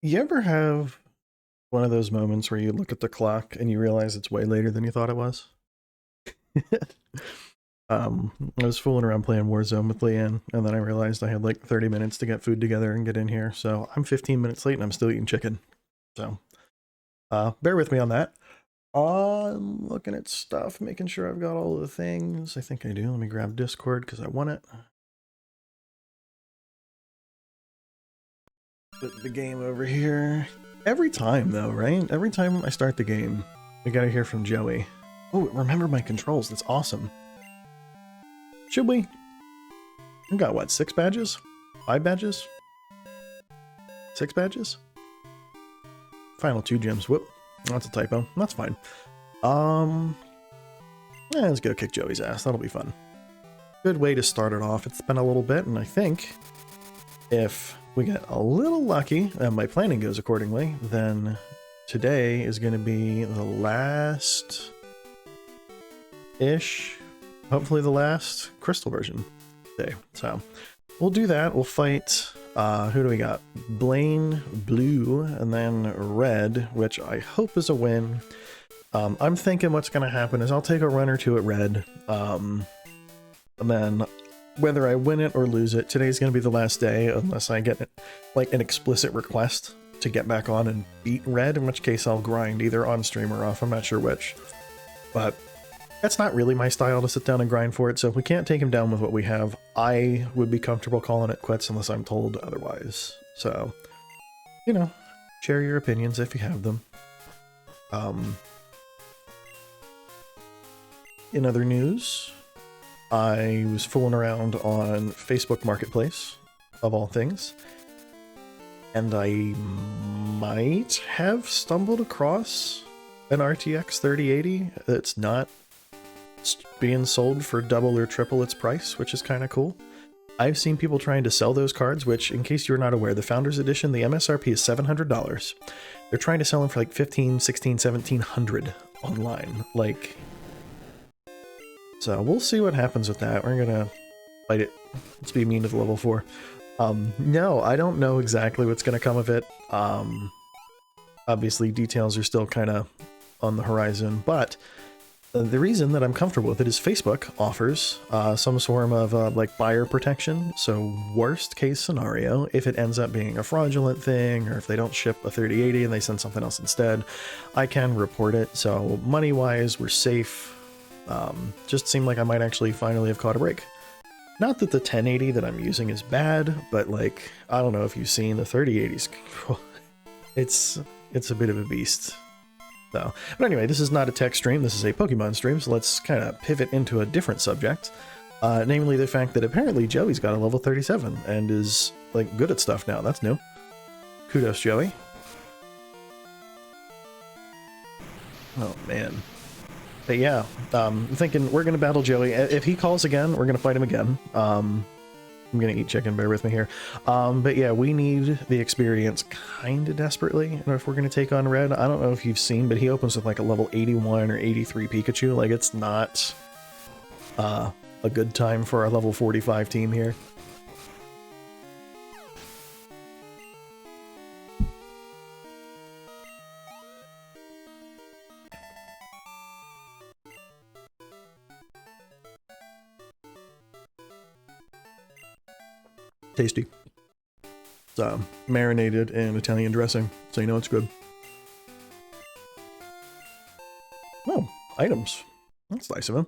You ever have one of those moments where you look at the clock and you realize it's way later than you thought it was? I was fooling around playing Warzone with Leanne, and then I realized I had like 30 minutes to get food together and get in here. So I'm 15 minutes late and I'm still eating chicken. So bear with me on that. I'm looking at stuff, making sure I've got all the things. I think I do. Let me grab Discord because I want it. Put the game over here. Every time though, right? Every time I start the game, we gotta hear from Joey. Oh, remember my controls. That's awesome. Should we? We got what, 6 badges? 5 badges? 6 badges? Final 2 gems. Whoop. That's a typo. That's fine. Let's go kick Joey's ass. That'll be fun. Good way to start it off. It's been a little bit, and I think if we get a little lucky and my planning goes accordingly, then today is going to be the last-ish, hopefully the last crystal version day. So we'll do that. We'll fight, who do we got? Blaine, blue, and then red, which I hope is a win. I'm thinking what's going to happen is I'll take a run or two at red, and then whether I win it or lose it, today's going to be the last day unless I get like an explicit request to get back on and beat red, in which case I'll grind either on stream or off. I'm not sure which, but that's not really my style to sit down and grind for it. So if we can't take him down with what we have, I would be comfortable calling it quits unless I'm told otherwise. So, you know, share your opinions if you have them. In other news, I was fooling around on Facebook Marketplace, of all things, and I might have stumbled across an RTX 3080 that's not being sold for double or triple its price, which is kind of cool. I've seen people trying to sell those cards, which, in case you're not aware, the Founders Edition, the MSRP is $700. They're trying to sell them for like $1,500, $1,600, $1,700 online. Like, so we'll see what happens with that. We're gonna fight it. Let's be mean to the level 4. No, I don't know exactly what's gonna come of it. Obviously details are still kind of on the horizon, but the reason that I'm comfortable with it is Facebook offers some form of like buyer protection. So worst case scenario, if it ends up being a fraudulent thing, or if they don't ship a 3080 and they send something else instead, I can report it. So money wise, we're safe. Just seemed like I might actually finally have caught a break. Not that the 1080 that I'm using is bad, but like, I don't know if you've seen the 3080s. It's a bit of a beast. So, but anyway, this is not a tech stream, this is a Pokemon stream, so let's kind of pivot into a different subject. Namely the fact that apparently Joey's got a level 37 and is like good at stuff now. That's new. Kudos, Joey. Oh man. But yeah, I'm thinking we're going to battle Joey. If he calls again, we're going to fight him again. I'm going to eat chicken, bear with me here. But yeah, we need the experience kind of desperately if we're going to take on Red. I don't know if you've seen, but he opens with like a level 81 or 83 Pikachu. Like, it's not a good time for our level 45 team here. Tasty. It's marinated in Italian dressing, so you know it's good. Oh, items. That's nice of him.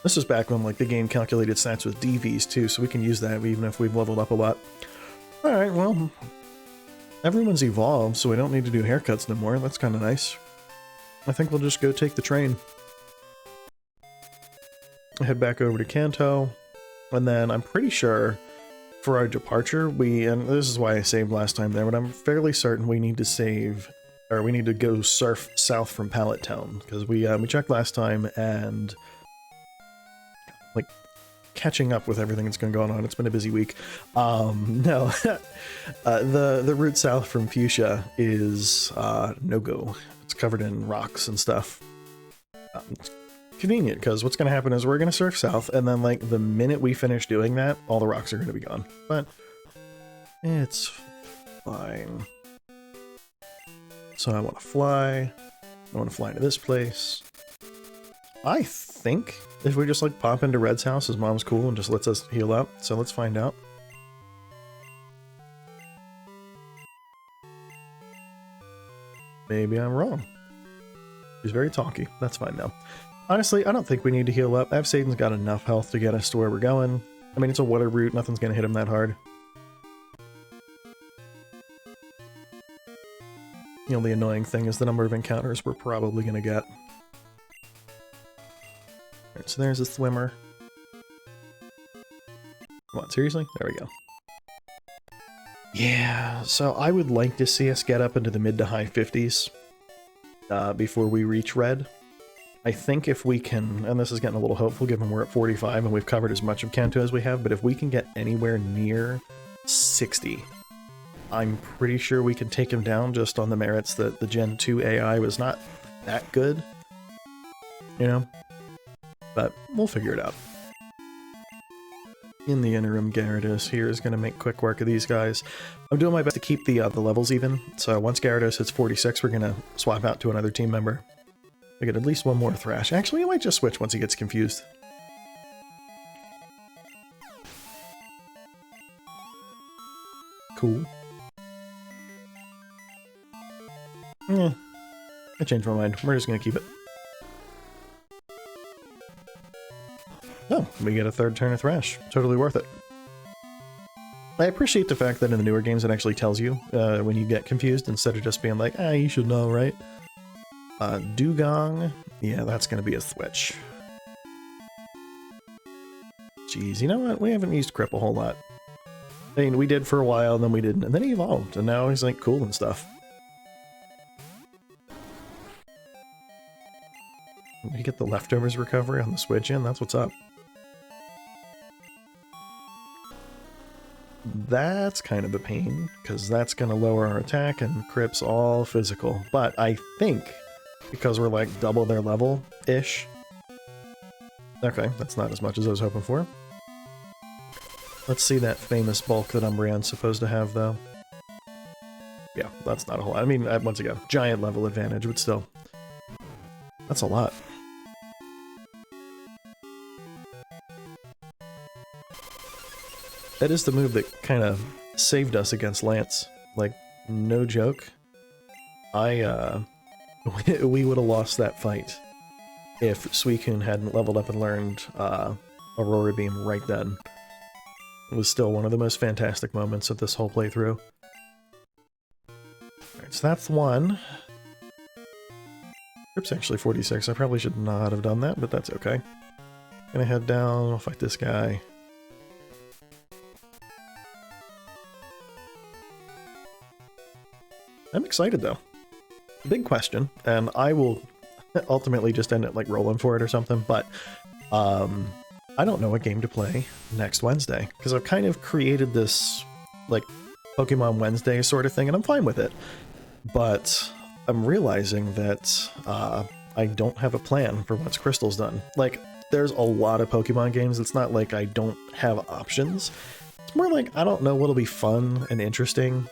This is back when like the game calculated stats with DVs too, so we can use that even if we've leveled up a lot. Alright, well, everyone's evolved, so we don't need to do haircuts no more. That's kind of nice. I think we'll just go take the train. Head back over to Kanto, and then I'm pretty sure for our departure, and this is why I saved last time there, but I'm fairly certain we need to save, or we need to go surf south from Pallet Town, because we checked last time, and like catching up with everything that's been going on, it's been a busy week. No, the route south from Fuchsia is no-go. It's covered in rocks and stuff. It's convenient, because what's going to happen is we're going to surf south, and then like the minute we finish doing that, all the rocks are going to be gone. But it's fine. So I want to fly. I want to fly into this place. I think if we just like pop into Red's house, his mom's cool and just lets us heal up. So let's find out. Maybe I'm wrong. He's very talky. That's fine now. Honestly, I don't think we need to heal up. Satan's got enough health to get us to where we're going. I mean, it's a water route. Nothing's going to hit him that hard. The only annoying thing is the number of encounters we're probably going to get. Alright, so there's a swimmer. Come on, seriously? There we go. Yeah, so I would like to see us get up into the mid to high 50s before we reach red. I think if we can, and this is getting a little hopeful given we're at 45 and we've covered as much of Kanto as we have, but if we can get anywhere near 60, I'm pretty sure we can take him down just on the merits that the Gen 2 AI was not that good, you know? But we'll figure it out. In the interim, Gyarados here is going to make quick work of these guys. I'm doing my best to keep the levels even, so once Gyarados hits 46, we're going to swap out to another team member. We get at least one more Thrash. Actually, I might just switch once he gets confused. Cool. I changed my mind. We're just going to keep it. Oh, we get a third turn of Thrash. Totally worth it. I appreciate the fact that in the newer games it actually tells you when you get confused instead of just being like, ah, you should know, right? Dugong. Yeah, that's going to be a switch. Jeez, you know what? We haven't used Crip a whole lot. I mean, we did for a while, and then we didn't. And then he evolved, and now he's like cool and stuff. We get the leftovers recovery on the switch in. That's what's up. That's kind of a pain, because that's going to lower our attack, and Crip's all physical. But I think, because we're like double their level-ish... Okay, that's not as much as I was hoping for. Let's see that famous bulk that Umbreon's supposed to have, though. Yeah, that's not a whole lot. I mean, once again, giant level advantage, but still. That's a lot. That is the move that kind of saved us against Lance. Like, no joke. We would have lost that fight if Suicune hadn't leveled up and learned Aurora Beam right then. It was still one of the most fantastic moments of this whole playthrough. Alright, so that's one. Grip's actually 46. I probably should not have done that, but that's okay. Gonna head down, I'll fight this guy. I'm excited though. Big question, and I will ultimately just end up like rolling for it or something, but I don't know what game to play next Wednesday, because I've kind of created this like Pokemon Wednesday sort of thing, and I'm fine with it. But I'm realizing that I don't have a plan for once Crystal's done. Like, there's a lot of Pokemon games. It's not like I don't have options. It's more like I don't know what'll be fun and interesting.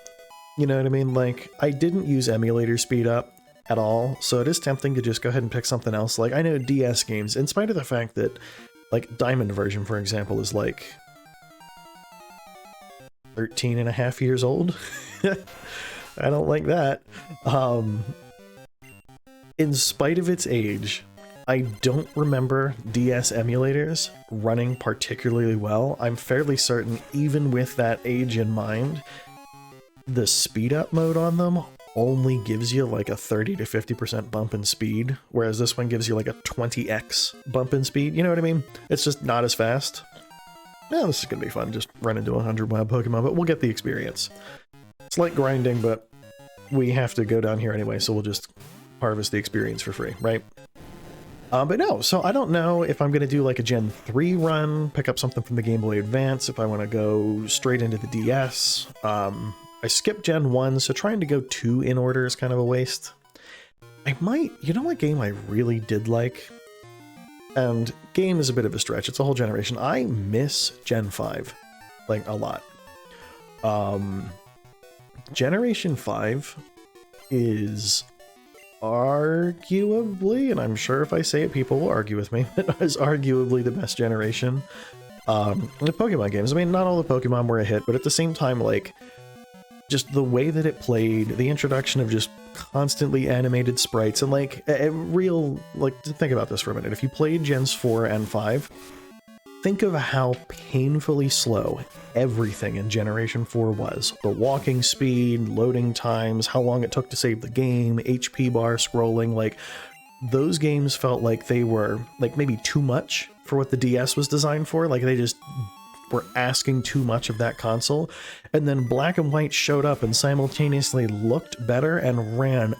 You know what I mean? Like, I didn't use emulator speed up at all, so it is tempting to just go ahead and pick something else. Like, I know DS games, in spite of the fact that, like, Diamond version, for example, is like 13 and a half years old. I don't like that. In spite of its age, I don't remember DS emulators running particularly well. I'm fairly certain, even with that age in mind, the speed up mode on them only gives you like a 30 to 50% bump in speed, whereas this one gives you like a 20x bump in speed. You know what I mean? It's just not as fast. Yeah, this is gonna be fun. Just run into 100 wild Pokemon, but we'll get the experience. It's like grinding, but we have to go down here anyway, so we'll just harvest the experience for free, right? But no, so I don't know if I'm going to do like a Gen 3 run, pick up something from the Game Boy Advance, if I want to go straight into the DS. I skipped Gen 1, so trying to go 2 in order is kind of a waste. I might, you know what game I really did like? And game is a bit of a stretch, it's a whole generation. I miss Gen 5, like, a lot. Generation 5 is arguably, and I'm sure if I say it, people will argue with me, but is arguably the best generation in the Pokemon games. I mean, not all the Pokemon were a hit, but at the same time, like, just the way that it played, the introduction of just constantly animated sprites, and like a real, like, think about this for a minute. If you played Gens 4 and 5, think of how painfully slow everything in Generation 4 was. The walking speed, loading times, how long it took to save the game, HP bar scrolling, like, those games felt like they were, like, maybe too much for what the DS was designed for. Like, they just were asking too much of that console, and then Black and White showed up and simultaneously looked better and ran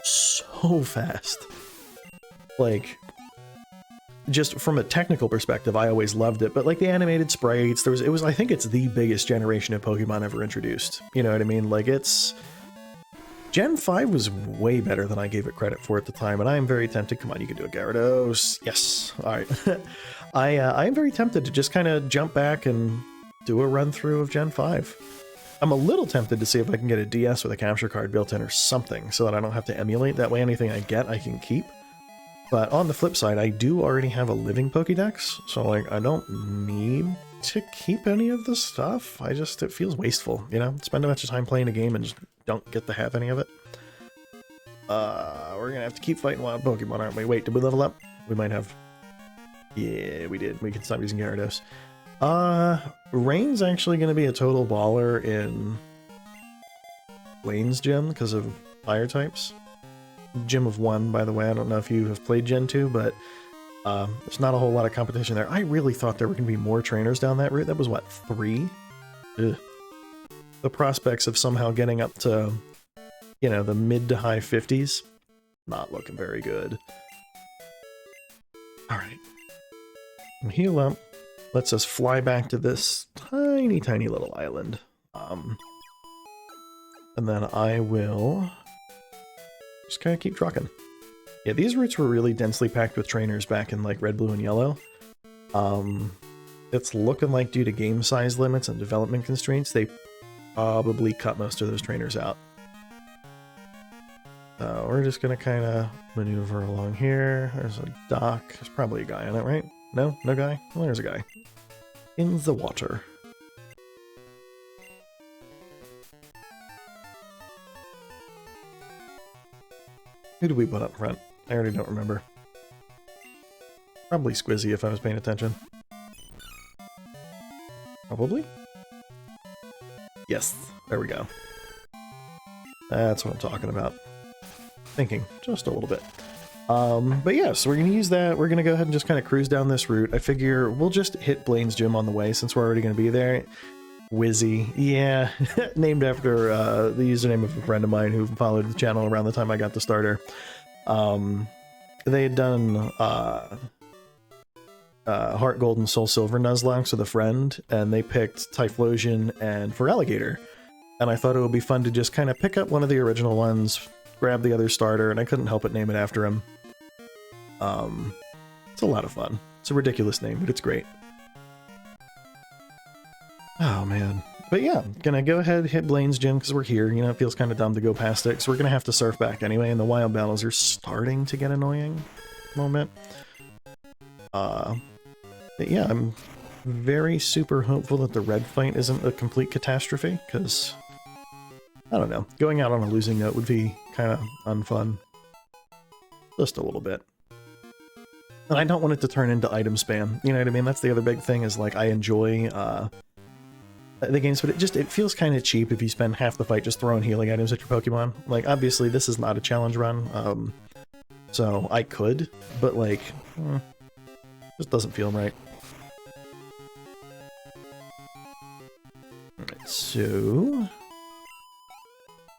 so fast. Like, just from a technical perspective, I always loved it, but like the animated sprites, it was I think it's the biggest generation of Pokemon ever introduced. You know what I mean? Like, it's Gen 5 was way better than I gave it credit for at the time, and I am very tempted. Come on, you can do it, Gyarados. Yes. All right. I am very tempted to just kind of jump back and do a run through of Gen 5. I'm a little tempted to see if I can get a DS with a capture card built in or something, so that I don't have to emulate. That way anything I get, I can keep. But on the flip side, I do already have a living Pokédex, so like I don't need to keep any of the stuff. It feels wasteful, you know? Spend a bunch of time playing a game and just don't get to have any of it. We're gonna have to keep fighting wild Pokemon, aren't we? Wait, did we level up? We might have. Yeah, we did. We can stop using Gyarados. Rain's actually gonna be a total baller in Blaine's gym because of fire types. Gym of 1, by the way. I don't know if you have played Gen 2, but there's not a whole lot of competition there. I really thought there were going to be more trainers down that route. That was, what, 3? Ugh. The prospects of somehow getting up to, you know, the mid to high 50s, not looking very good. Alright. Heal up. Lets us fly back to this tiny, tiny little island. And then I will just kind of keep trucking. Yeah, these routes were really densely packed with trainers back in like red, blue, and yellow. It's looking like due to game size limits and development constraints, they probably cut most of those trainers out. We're just gonna kind of maneuver along here. There's a dock. There's probably a guy on it, right? No? No guy? Well, there's a guy. In the water. Who did we put up front? I already don't remember. Probably Squizzy if I was paying attention. Probably? Yes, there we go. That's what I'm talking about. Thinking just a little bit. But yeah, so we're going to use that. We're going to go ahead and just kind of cruise down this route. I figure we'll just hit Blaine's gym on the way since we're already going to be there. Wizzy, yeah, named after the username of a friend of mine who followed the channel around the time I got the starter. They had done Heart Gold and Soul Silver Nuzlocke with a friend, and they picked Typhlosion and Feraligatr. And I thought it would be fun to just kind of pick up one of the original ones, grab the other starter, and I couldn't help but name it after him. It's a lot of fun. It's a ridiculous name, but it's great. Oh, man. But yeah, gonna go ahead and hit Blaine's gym because we're here. You know, it feels kind of dumb to go past it, so we're gonna have to surf back anyway, and the wild battles are starting to get annoying a little bit. But yeah, I'm very super hopeful that the red fight isn't a complete catastrophe, because, I don't know, going out on a losing note would be kind of unfun. Just a little bit. And I don't want it to turn into item spam, you know what I mean? That's the other big thing, is like, I enjoy, the games, but it feels kind of cheap if you spend half the fight just throwing healing items at your Pokemon. Like, obviously, this is not a challenge run, so I could, but like, just doesn't feel right. Alright, so,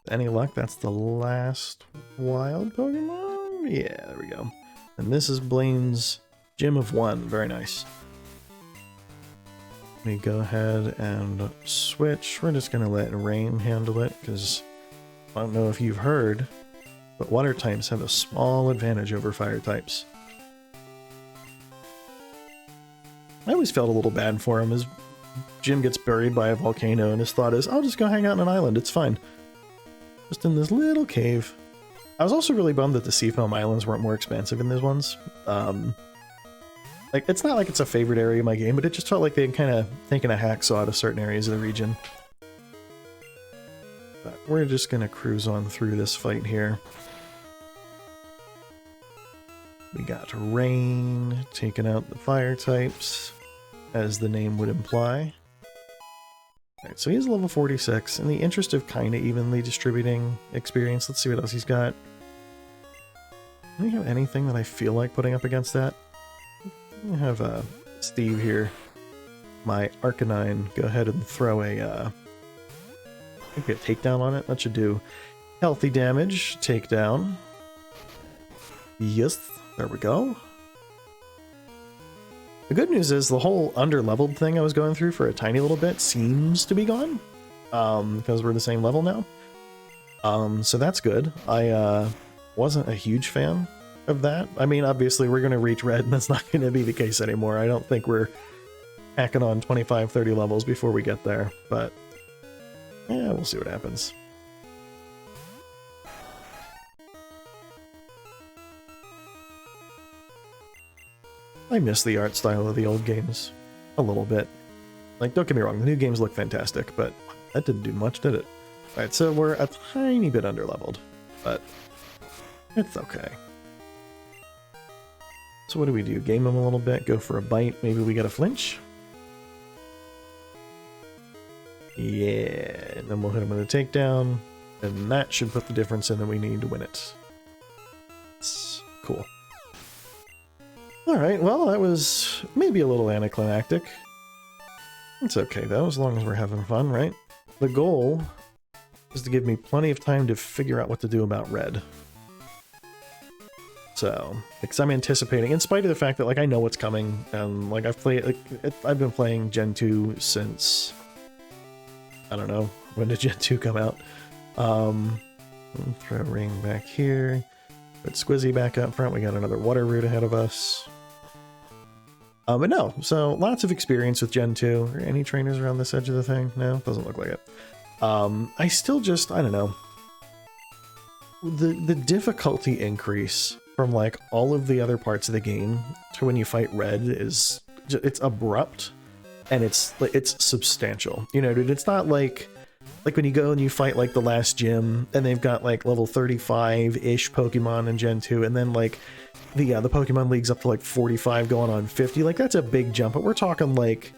any luck, that's the last wild Pokemon? Yeah, there we go. And this is Blaine's Gym of 1, very nice. Let me go ahead and switch. We're just going to let Rain handle it, because I don't know if you've heard, but water types have a small advantage over fire types. I always felt a little bad for him. His gym gets buried by a volcano, and his thought is, I'll just go hang out on an island, it's fine. Just in this little cave. I was also really bummed that the Sea Foam Islands weren't more expansive in these ones. Like, it's not like it's a favorite area of my game, but it just felt like they'd kind of taken a hacksaw to certain areas of the region. But we're just going to cruise on through this fight here. We got Rain, taking out the fire types, as the name would imply. Alright, so he's level 46. In the interest of kind of evenly distributing experience, let's see what else he's got. Do we have anything that I feel like putting up against that? I have Steve here, my Arcanine, go ahead and throw a takedown on it. That should do healthy damage. Takedown. Yes, there we go. The good news is the whole under-leveled thing I was going through for a tiny little bit seems to be gone, because we're the same level now. So that's good. I wasn't a huge fan of that. I mean, obviously we're going to reach red and that's not going to be the case anymore. I don't think we're hacking on 25, 30 levels before we get there, but yeah, we'll see what happens. I miss the art style of the old games a little bit. Like, don't get me wrong, the new games look fantastic, but that didn't do much, did it? Alright, so we're a tiny bit underleveled, but it's okay. So what do we do? Game him a little bit, go for a bite, maybe we get a flinch? Yeah, and then we'll hit him with a takedown, and that should put the difference in that we need to win it. It's cool. Alright, well, that was maybe a little anticlimactic. It's okay, though, as long as we're having fun, right? The goal is to give me plenty of time to figure out what to do about red. So, because I'm anticipating, in spite of the fact that, like, I know what's coming, and, like, I've been playing Gen 2 since, I don't know, when did Gen 2 come out? Throw Ring back here, put Squizzy back up front, we got another water route ahead of us. But no, so lots of experience with Gen 2. Are any trainers around this edge of the thing? No, doesn't look like it. I still just, I don't know. The difficulty increase from like all of the other parts of the game to when you fight red is, it's abrupt and it's substantial. You know, dude, it's not like when you go and you fight like the last gym and they've got like level 35-ish Pokemon in Gen 2 and then like the Pokemon League's up to like 45 going on 50. Like that's a big jump, but we're talking like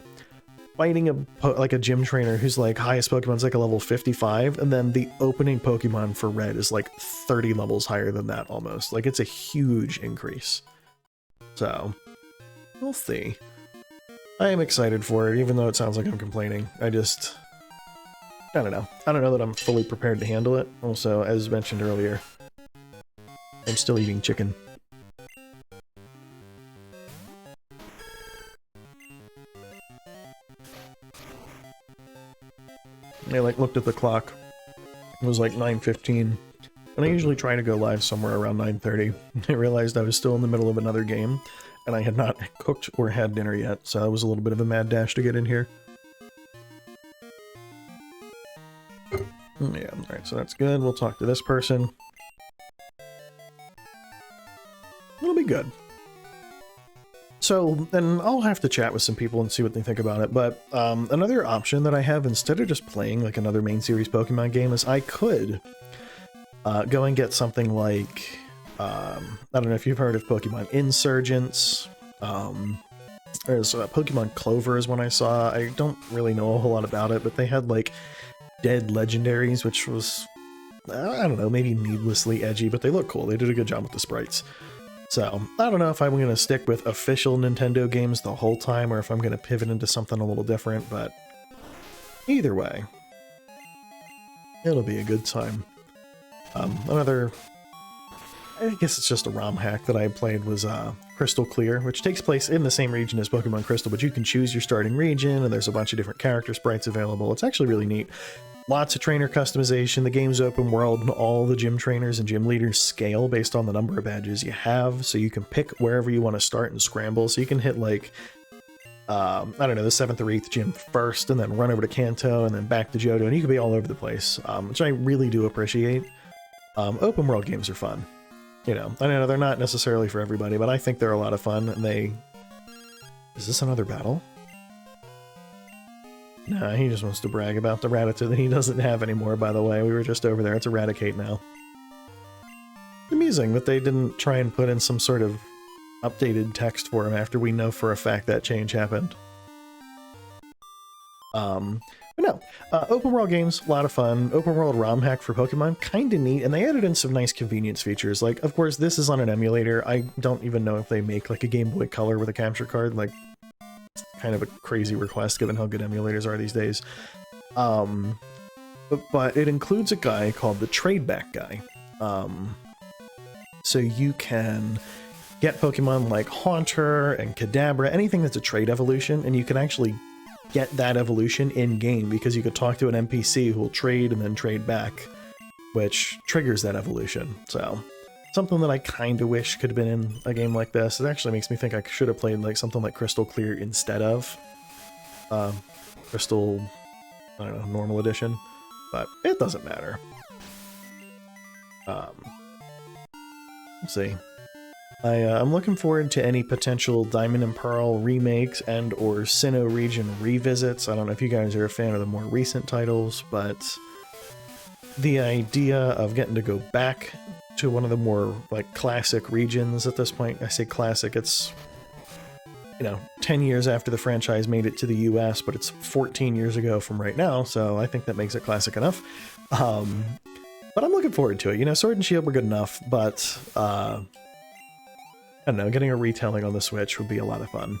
fighting a gym trainer who's like highest Pokemon's like a level 55, and then the opening Pokemon for red is like 30 levels higher than that almost. Like it's a huge increase. So we'll see. I am excited for it, even though it sounds like I'm complaining. I don't know. I don't know that I'm fully prepared to handle it. Also, as mentioned earlier, I'm still eating chicken. I like looked at the clock. It was like 9:15, and I usually try to go live somewhere around 9:30. I realized I was still in the middle of another game, and I had not cooked or had dinner yet, so it was a little bit of a mad dash to get in here. Yeah, alright, so that's good. We'll talk to this person. It'll be good. So, then I'll have to chat with some people and see what they think about it, but another option that I have instead of just playing like another main series Pokemon game is I could go and get something like, I don't know if you've heard of Pokemon Insurgents, there's Pokemon Clover is one I saw. I don't really know a whole lot about it, but they had like dead legendaries, which was, I don't know, maybe needlessly edgy, but they look cool. They did a good job with the sprites. So, I don't know if I'm going to stick with official Nintendo games the whole time, or if I'm going to pivot into something a little different, but either way, it'll be a good time. Another, I guess it's just a ROM hack that I played was Crystal Clear, which takes place in the same region as Pokemon Crystal, but you can choose your starting region, and there's a bunch of different character sprites available. It's actually really neat. Lots of trainer customization. The game's open world, and all the gym trainers and gym leaders scale based on the number of badges you have, so you can pick wherever you want to start and scramble. So you can hit like I don't know, the 7th or 8th gym first, and then run over to Kanto, and then back to Johto, and you could be all over the place, which I really do appreciate. Open world games are fun. You know, I know they're not necessarily for everybody, but I think they're a lot of fun, and they... Is this another battle? Nah, he just wants to brag about the Rattata that he doesn't have anymore, by the way. We were just over there. It's Eradicate now. It's amusing that they didn't try and put in some sort of updated text for him after we know for a fact that change happened. But no, open world games, a lot of fun. Open world ROM hack for Pokemon, kind of neat, and they added in some nice convenience features. Like, of course, this is on an emulator. I don't even know if they make like a Game Boy Color with a capture card. Like, it's kind of a crazy request given how good emulators are these days. But it includes a guy called the Trade Back guy. So you can get Pokemon like Haunter and Kadabra, anything that's a trade evolution, and you can actually get that evolution in-game because you could talk to an NPC who will trade and then trade back, which triggers that evolution. So, something that I kind of wish could have been in a game like this. It actually makes me think I should have played like something like Crystal Clear instead of Crystal, I don't know, Normal Edition, but it doesn't matter. Let's see. I'm looking forward to any potential Diamond and Pearl remakes and or Sinnoh region revisits. I don't know if you guys are a fan of the more recent titles, but the idea of getting to go back to one of the more like classic regions at this point, I say classic, it's, you know, 10 years after the franchise made it to the US, but it's 14 years ago from right now, so I think that makes it classic enough. But I'm looking forward to it. You know, Sword and Shield were good enough, but I don't know, getting a retelling on the Switch would be a lot of fun.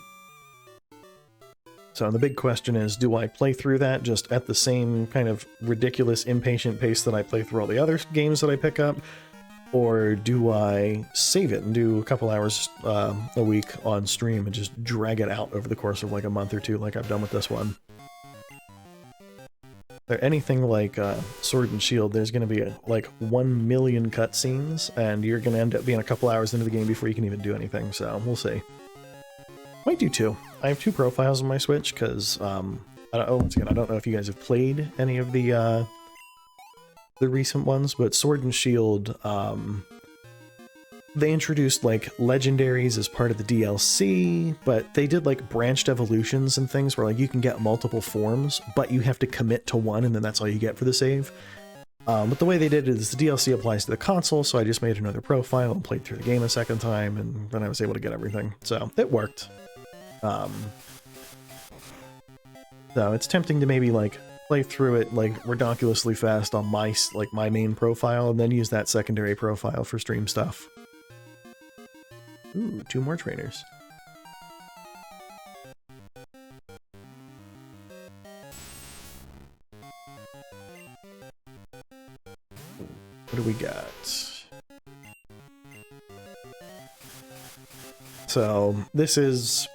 So the big question is, do I play through that just at the same kind of ridiculous, impatient pace that I play through all the other games that I pick up? Or do I save it and do a couple hours a week on stream and just drag it out over the course of like a month or two like I've done with this one? Anything like Sword and Shield, there's going to be like 1 million cutscenes, and you're going to end up being a couple hours into the game before you can even do anything, so we'll see. Might do 2. I have 2 profiles on my Switch, because, once again, I don't know if you guys have played any of the recent ones, but Sword and Shield, they introduced like legendaries as part of the DLC, but they did like branched evolutions and things where like you can get multiple forms, but you have to commit to one and then that's all you get for the save. But the way they did it is the DLC applies to the console, so I just made another profile and played through the game a second time, and then I was able to get everything. So it worked. So it's tempting to maybe like play through it like ridiculously fast on my main profile and then use that secondary profile for stream stuff. Ooh, 2 more trainers. What do we got? So, this is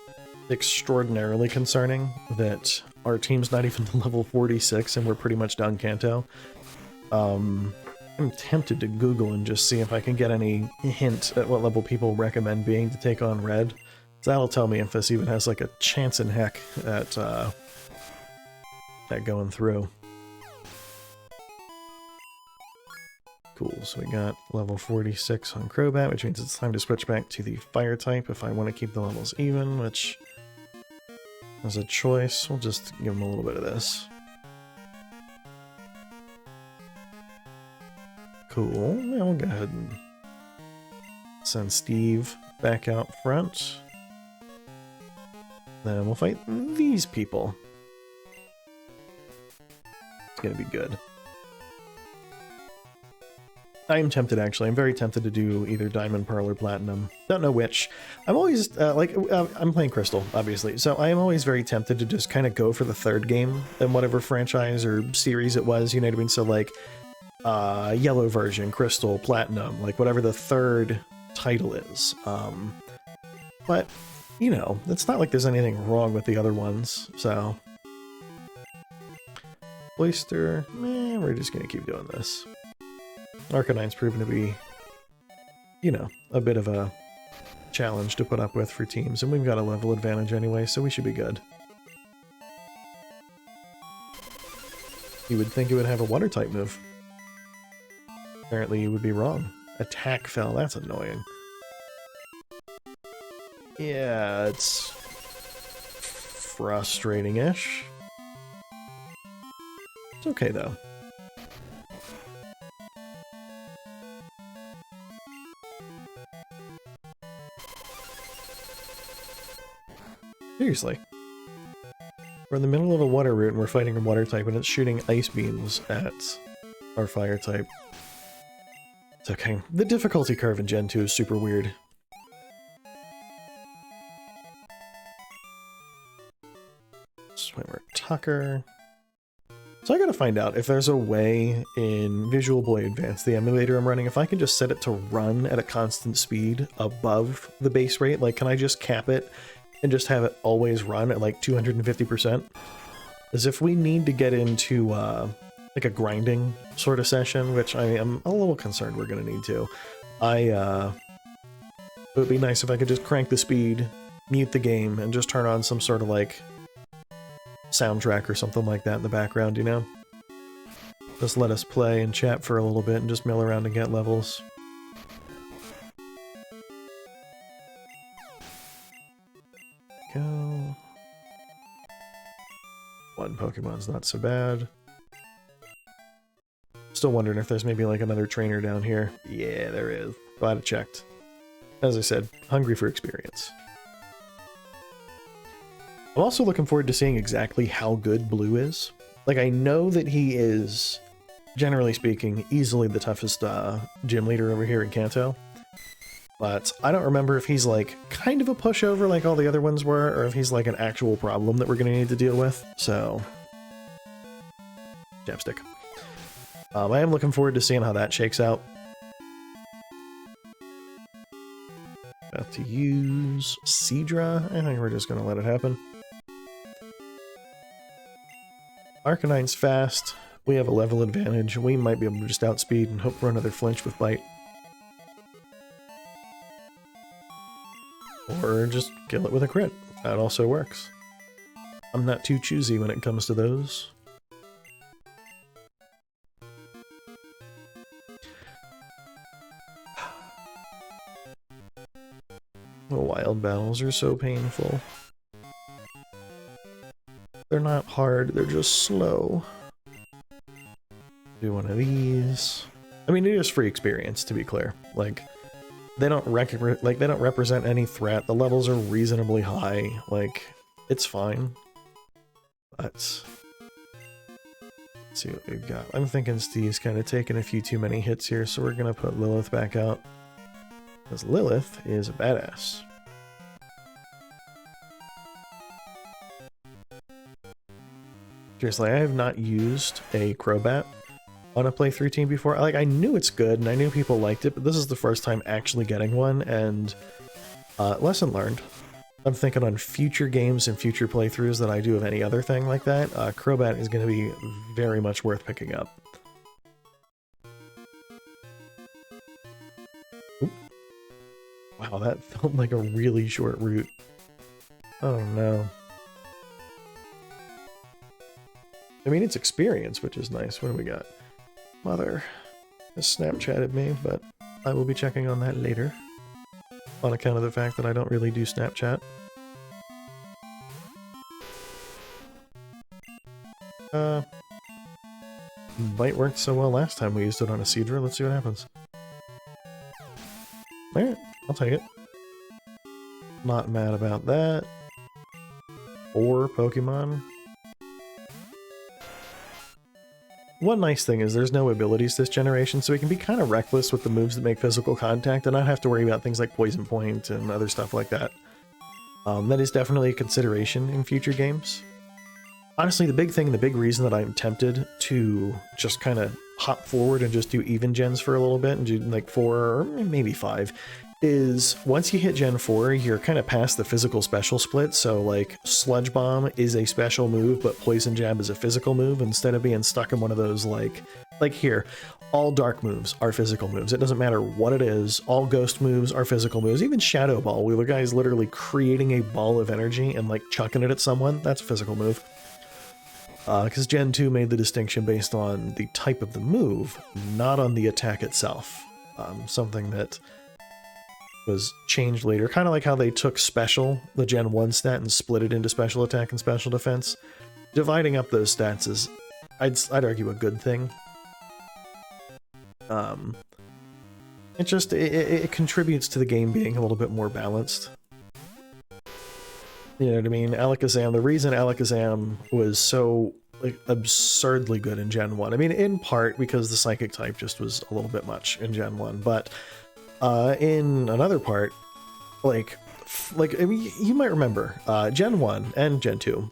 extraordinarily concerning that our team's not even to level 46 and we're pretty much done Kanto. I'm tempted to Google and just see if I can get any hint at what level people recommend being to take on Red. So that'll tell me if this even has like a chance in heck at going through. Cool, so we got level 46 on Crobat, which means it's time to switch back to the Fire type if I want to keep the levels even, which is a choice. We'll just give him a little bit of this. Cool. Yeah, we'll go ahead and send Steve back out front. Then we'll fight these people. It's gonna be good. I am tempted, actually. I'm very tempted to do either Diamond, Pearl, or Platinum. Don't know which. I'm always, I'm playing Crystal, obviously, so I am always very tempted to just kind of go for the 3rd game in whatever franchise or series it was, you know what I mean? So, like, Yellow version, Crystal, Platinum, like whatever the 3rd title is. But, you know, it's not like there's anything wrong with the other ones, so... Oyster, we're just gonna keep doing this. Arcanine's proven to be, you know, a bit of a challenge to put up with for teams, and we've got a level advantage anyway, so we should be good. You would think it would have a water type move. Apparently you would be wrong. Attack fell, that's annoying. Yeah, it's frustrating-ish. It's okay though. Seriously. We're in the middle of a water route and we're fighting a water type and it's shooting ice beams at our fire type. It's okay. The difficulty curve in Gen 2 is super weird. Swimmer Tucker. So I gotta find out if there's a way in Visual Boy Advance, the emulator I'm running, if I can just set it to run at a constant speed above the base rate. Like, can I just cap it and just have it always run at like 250%? As if we need to get into like a grinding sort of session, which I am a little concerned we're gonna need to. It would be nice if I could just crank the speed, mute the game, and just turn on some sort of like soundtrack or something like that in the background, you know? Just let us play and chat for a little bit and just mill around and get levels. Go. One Pokemon's not so bad. Still wondering if there's maybe like another trainer down here. Yeah, there is. Glad I checked. As I said, hungry for experience. I'm also looking forward to seeing exactly how good Blue is. Like, I know that he is, generally speaking, easily the toughest gym leader over here in Kanto. But I don't remember if he's like kind of a pushover like all the other ones were, or if he's like an actual problem that we're going to need to deal with. So, Chapstick. I am looking forward to seeing how that shakes out. About to use Seadra. I think we're just going to let it happen. Arcanine's fast. We have a level advantage. We might be able to just outspeed and hope for another flinch with Bite. Or just kill it with a crit. That also works. I'm not too choosy when it comes to those. The wild battles are so painful. They're not hard, they're just slow. Do one of these. I mean, it is free experience, to be clear. Like, they don't represent any threat. The levels are reasonably high. Like, it's fine. But let's see what we've got. I'm thinking Steve's kind of taking a few too many hits here, so we're gonna put Lilith back out. Because Lilith is a badass. Seriously, I have not used a Crobat on a playthrough team before. Like, I knew it's good, and I knew people liked it, but this is the first time actually getting one, and lesson learned. I'm thinking on future games and future playthroughs that I do of any other thing like that, Crobat is going to be very much worth picking up. Oop. Wow, that felt like a really short route. Oh no. I mean, it's experience, which is nice. What do we got? Mother has Snapchatted me, but I will be checking on that later. On account of the fact that I don't really do Snapchat. Bite worked so well last time we used it on a Seadra. Let's see what happens. Alright, I'll take it. Not mad about that. 4 Pokemon. One nice thing is there's no abilities this generation, so we can be kind of reckless with the moves that make physical contact and not have to worry about things like Poison Point and other stuff like that. That is definitely a consideration in future games. Honestly, the big reason that I'm tempted to just kind of hop forward and just do even gens for a little bit and do like 4 or maybe 5 is once you hit Gen 4, you're kind of past the physical special split, so like Sludge Bomb is a special move, but Poison Jab is a physical move, instead of being stuck in one of those like Like here, all dark moves are physical moves. It doesn't matter what it is. All ghost moves are physical moves. Even Shadow Ball, where the guy's literally creating a ball of energy and like chucking it at someone, that's a physical move. Because Gen 2 made the distinction based on the type of the move, not on the attack itself. Something that was changed later, kind of like how they took special, the Gen 1 stat, and split it into special attack and special defense. Dividing up those stats is, I'd argue, a good thing. It contributes to the game being a little bit more balanced. You know what I mean? Alakazam, the reason Alakazam was so like absurdly good in Gen 1, I mean, in part because the Psychic type just was a little bit much in Gen 1, but in another part, like I mean, you might remember, Gen 1 and Gen 2,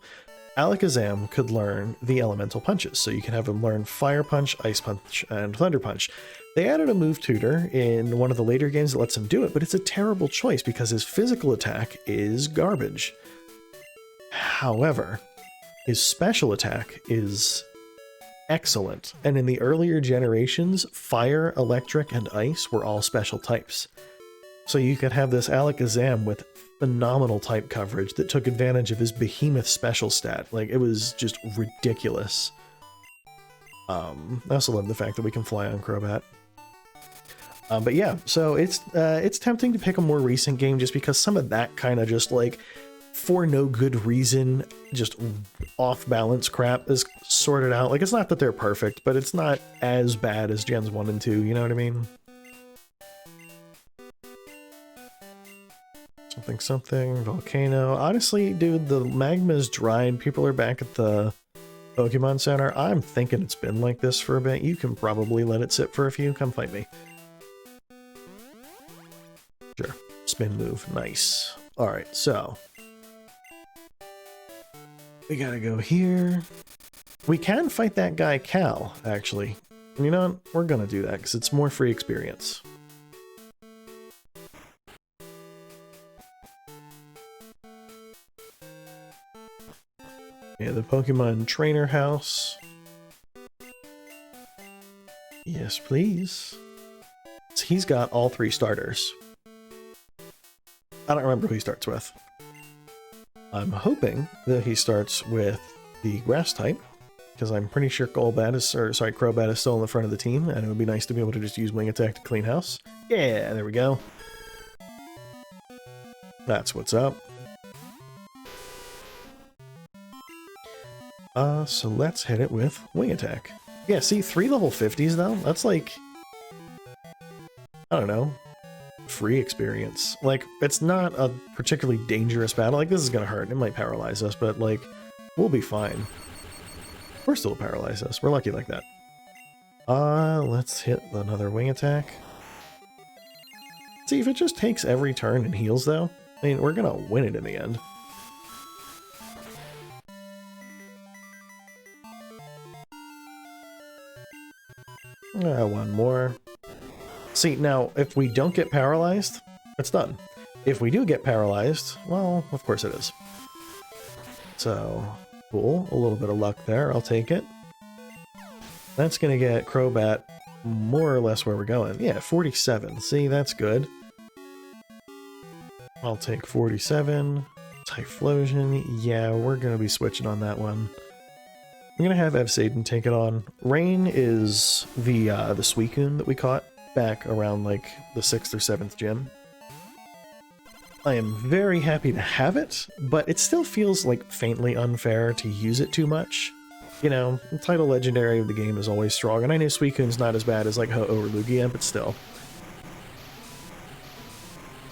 Alakazam could learn the elemental punches, so you can have him learn Fire Punch, Ice Punch, and Thunder Punch. They added a move tutor in one of the later games that lets him do it, but it's a terrible choice because his physical attack is garbage. However, his special attack is excellent, and in the earlier generations, Fire, Electric, and Ice were all special types. So you could have this Alakazam with phenomenal type coverage that took advantage of his behemoth special stat. Like, it was just ridiculous. I also love the fact that we can fly on Crobat. But yeah, so it's tempting to pick a more recent game just because some of that kind of just like, for no good reason, just off-balance crap is sorted out. Like, it's not that they're perfect, but it's not as bad as Gens 1 and 2, you know what I mean? Something, volcano. Honestly, dude, the magma's dried. People are back at the Pokemon Center. I'm thinking it's been like this for a bit. You can probably let it sit for a few. Come fight me. Sure. Spin move. Nice. Alright, so we gotta go here. We can fight that guy Cal, actually. And you know what? We're gonna do that because it's more free experience. Yeah, the Pokemon Trainer House. Yes, please. So he's got all 3 starters. I don't remember who he starts with. I'm hoping that he starts with the Grass type, because I'm pretty sure Crobat is still in the front of the team, and it would be nice to be able to just use Wing Attack to clean house. Yeah, there we go. That's what's up. So let's hit it with Wing Attack. Yeah, see, 3 level 50s though? That's like, I don't know, free experience. Like, it's not a particularly dangerous battle. Like, this is gonna hurt. It might paralyze us, but like, we'll be fine. We're still paralyze us. We're lucky like that. Let's hit another Wing Attack. See, if it just takes every turn and heals though, I mean, we're gonna win it in the end. One more. See, now, if we don't get paralyzed, it's done. If we do get paralyzed, well, of course it is. So, cool. A little bit of luck there. I'll take it. That's going to get Crobat more or less where we're going. Yeah, 47. See, that's good. I'll take 47. Typhlosion. Yeah, we're going to be switching on that one. I'm gonna have Evsaden take it on. Rain is the Suicune that we caught back around like the 6th or 7th gym. I am very happy to have it, but it still feels like faintly unfair to use it too much. You know, the title legendary of the game is always strong, and I know Suicune's not as bad as like Ho-Oh or Lugia, but still.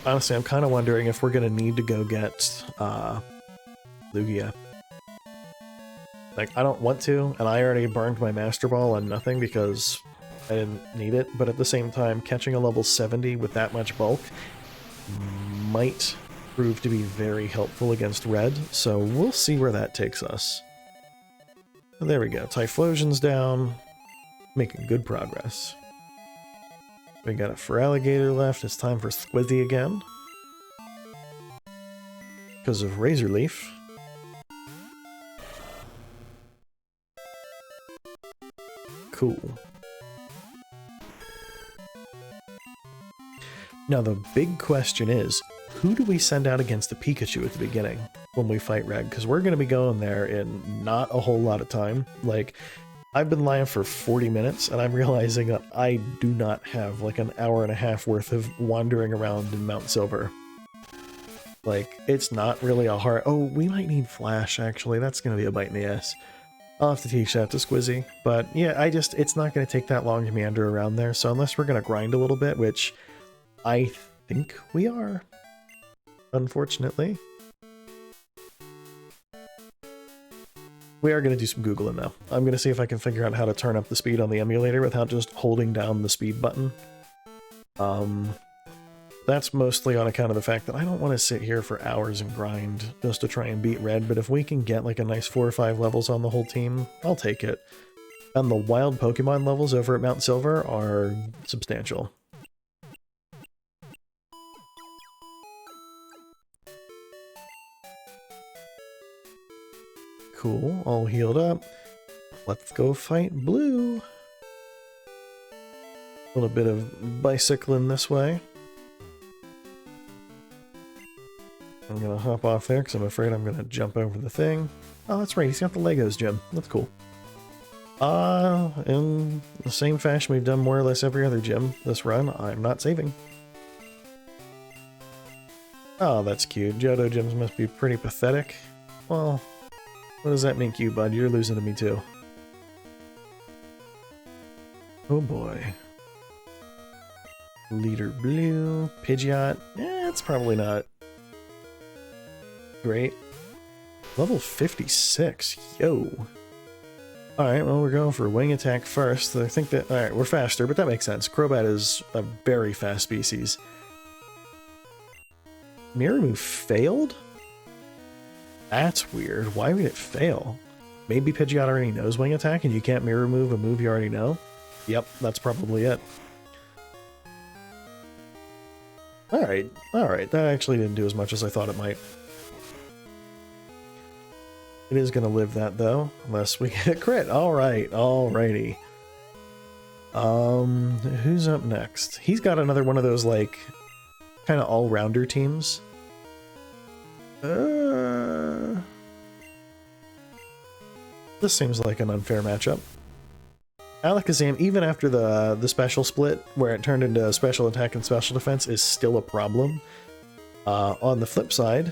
Honestly, I'm kind of wondering if we're gonna need to go get Lugia. Like, I don't want to, and I already burned my Master Ball on nothing because I didn't need it, but at the same time, catching a level 70 with that much bulk might prove to be very helpful against Red, so we'll see where that takes us. There we go, Typhlosion's down, making good progress. We got a Feraligatr left, it's time for Squizzy again. Because of Razor Leaf. Cool. Now the big question is, who do we send out against the Pikachu at the beginning when we fight Red? Because we're going to be going there in not a whole lot of time. Like, I've been live for 40 minutes, and I'm realizing that I do not have like an hour and a half worth of wandering around in Mount Silver. Like, it's not really a hard... Oh, we might need Flash, actually. That's going to be a bite in the ass. I'll have to teach that to Squizzy. But yeah, it's not going to take that long to meander around there, so unless we're going to grind a little bit, which I think we are, unfortunately. We are going to do some Googling though. I'm going to see if I can figure out how to turn up the speed on the emulator without just holding down the speed button. That's mostly on account of the fact that I don't want to sit here for hours and grind just to try and beat Red, but if we can get like a nice 4 or 5 levels on the whole team, I'll take it. And the wild Pokemon levels over at Mount Silver are substantial. Cool, all healed up. Let's go fight Blue. A little bit of bicycling this way. I'm gonna hop off there because I'm afraid I'm gonna jump over the thing. Oh, that's right, he's got the Legos gym. That's cool. In the same fashion we've done more or less every other gym this run, I'm not saving. Oh, that's cute. Johto gyms must be pretty pathetic. Well, what does that make you, bud? You're losing to me too. Oh boy. Leader Blue, Pidgeot. It's probably not great. Level 56. Yo. Alright, well, we're going for wing attack first. I think that... Alright, we're faster, but that makes sense. Crobat is a very fast species. Mirror move failed? That's weird. Why would it fail? Maybe Pidgeot already knows wing attack and you can't mirror move a move you already know? Yep, that's probably it. Alright, alright. That actually didn't do as much as I thought it might. It is going to live that, though, unless we get a crit. Alright, alrighty. Who's up next? He's got another one of those, like, kind of all-rounder teams. This seems like an unfair matchup. Alakazam, even after the special split, where it turned into special attack and special defense, is still a problem. On the flip side,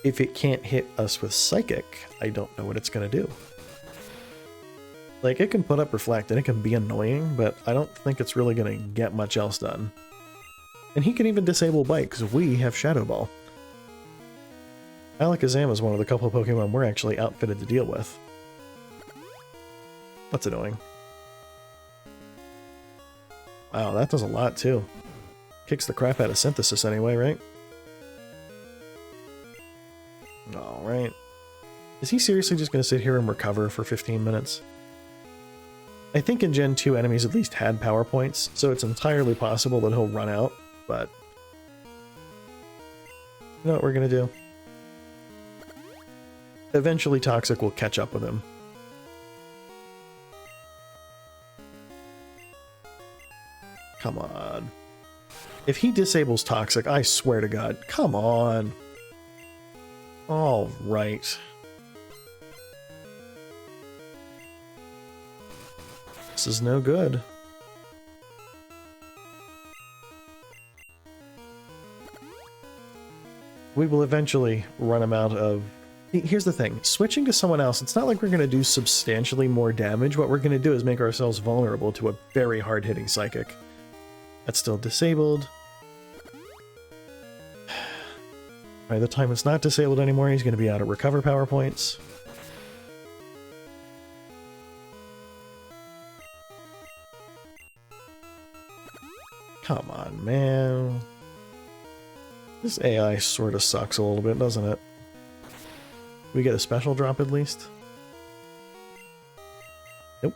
if it can't hit us with Psychic, I don't know what it's going to do. Like, it can put up Reflect and it can be annoying, but I don't think it's really going to get much else done. And he can even disable Bite, because we have Shadow Ball. Alakazam is one of the couple of Pokemon we're actually outfitted to deal with. That's annoying. Wow, that does a lot, too. Kicks the crap out of Synthesis anyway, right? Alright. Is he seriously just going to sit here and recover for 15 minutes? I think in Gen 2 enemies at least had power points, so it's entirely possible that he'll run out, but... You know what we're going to do? Eventually Toxic will catch up with him. Come on. If he disables Toxic, I swear to God, come on. All right. This is no good. We will eventually run him out of... Here's the thing. Switching to someone else, it's not like we're going to do substantially more damage. What we're going to do is make ourselves vulnerable to a very hard-hitting Psychic. That's still disabled. By the time it's not disabled anymore, he's going to be out of recover power points. Come on, man. This AI sort of sucks a little bit, doesn't it? We get a special drop at least? Nope.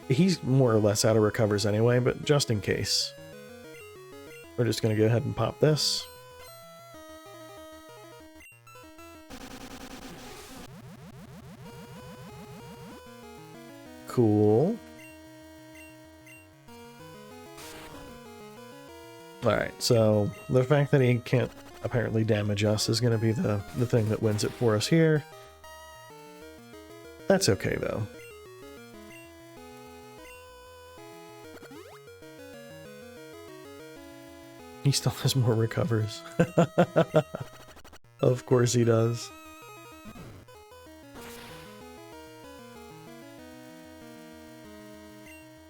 He's more or less out of recovers anyway, but just in case. We're just going to go ahead and pop this. cool. Alright, so the fact that he can't apparently damage us is going to be the thing that wins it for us here. That's okay, though. He still has more recovers. Of course he does.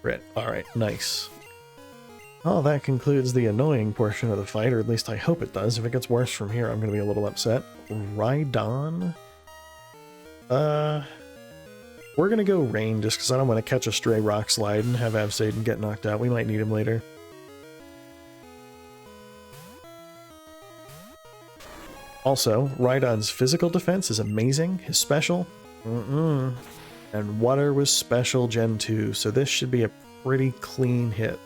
Crit. Alright, nice. Oh, that concludes the annoying portion of the fight, or at least I hope it does. If it gets worse from here, I'm going to be a little upset. Rhydon? We're going to go Rain, just because I don't want to catch a stray rock slide and have Avsaden get knocked out. We might need him later. Also, Rhydon's physical defense is amazing. His special? And Water was special Gen 2, so this should be a pretty clean hit.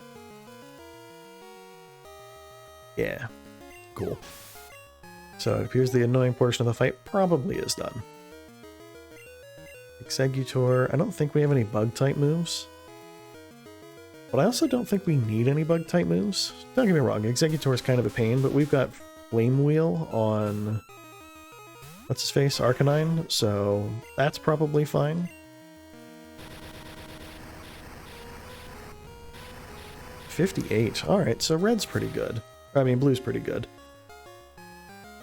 Yeah, cool. So it appears the annoying portion of the fight probably is done. Exeggutor, I don't think we have any bug-type moves. But I also don't think we need any bug-type moves. Don't get me wrong, Exeggutor is kind of a pain, but we've got Flame Wheel on... what's his face? Arcanine, so that's probably fine. $58. Alright, so red's pretty good. I mean, blue's pretty good.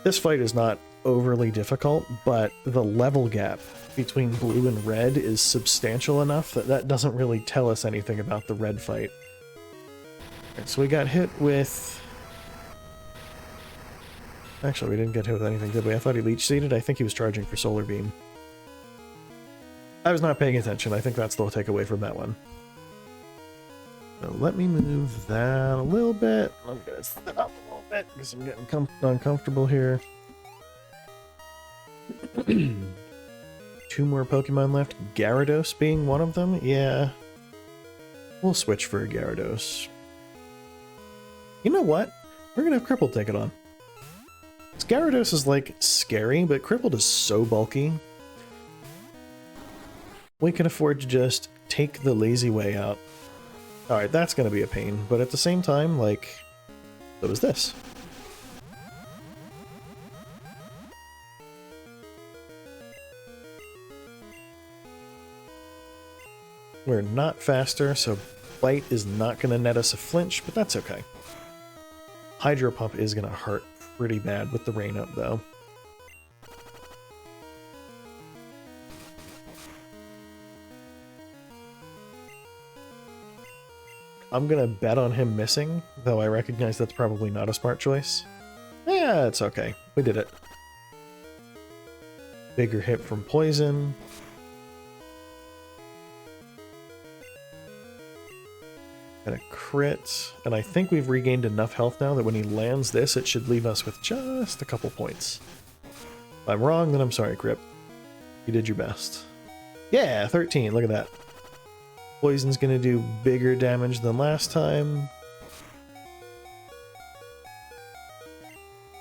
This fight is not overly difficult, but the level gap between blue and red is substantial enough that that doesn't really tell us anything about the red fight. Right, so we got hit with... Actually, we didn't get hit with anything, did we? I thought he leech seeded. I think he was charging for Solar Beam. I was not paying attention. I think that's the takeaway from that one. So let me move that a little bit. I'm going to sit up a little bit because I'm getting uncomfortable here. 2 more Pokemon left. Gyarados being one of them? Yeah. We'll switch for a Gyarados. You know what? We're going to have Crippled take it on. Gyarados is, like, scary, but Crippled is so bulky. We can afford to just take the lazy way out. Alright, that's gonna be a pain, but at the same time, like, so is this. We're not faster, so Bite is not gonna net us a flinch, but that's okay. Hydro Pump is gonna hurt pretty bad with the rain up, though. I'm gonna bet on him missing, though I recognize that's probably not a smart choice. Yeah, it's okay. We did it. Bigger hit from Poison. And a crit. And I think we've regained enough health now that when he lands this, it should leave us with just a couple points. If I'm wrong, then I'm sorry, Crip. You did your best. Yeah, 13. Look at that. Poison's gonna do bigger damage than last time.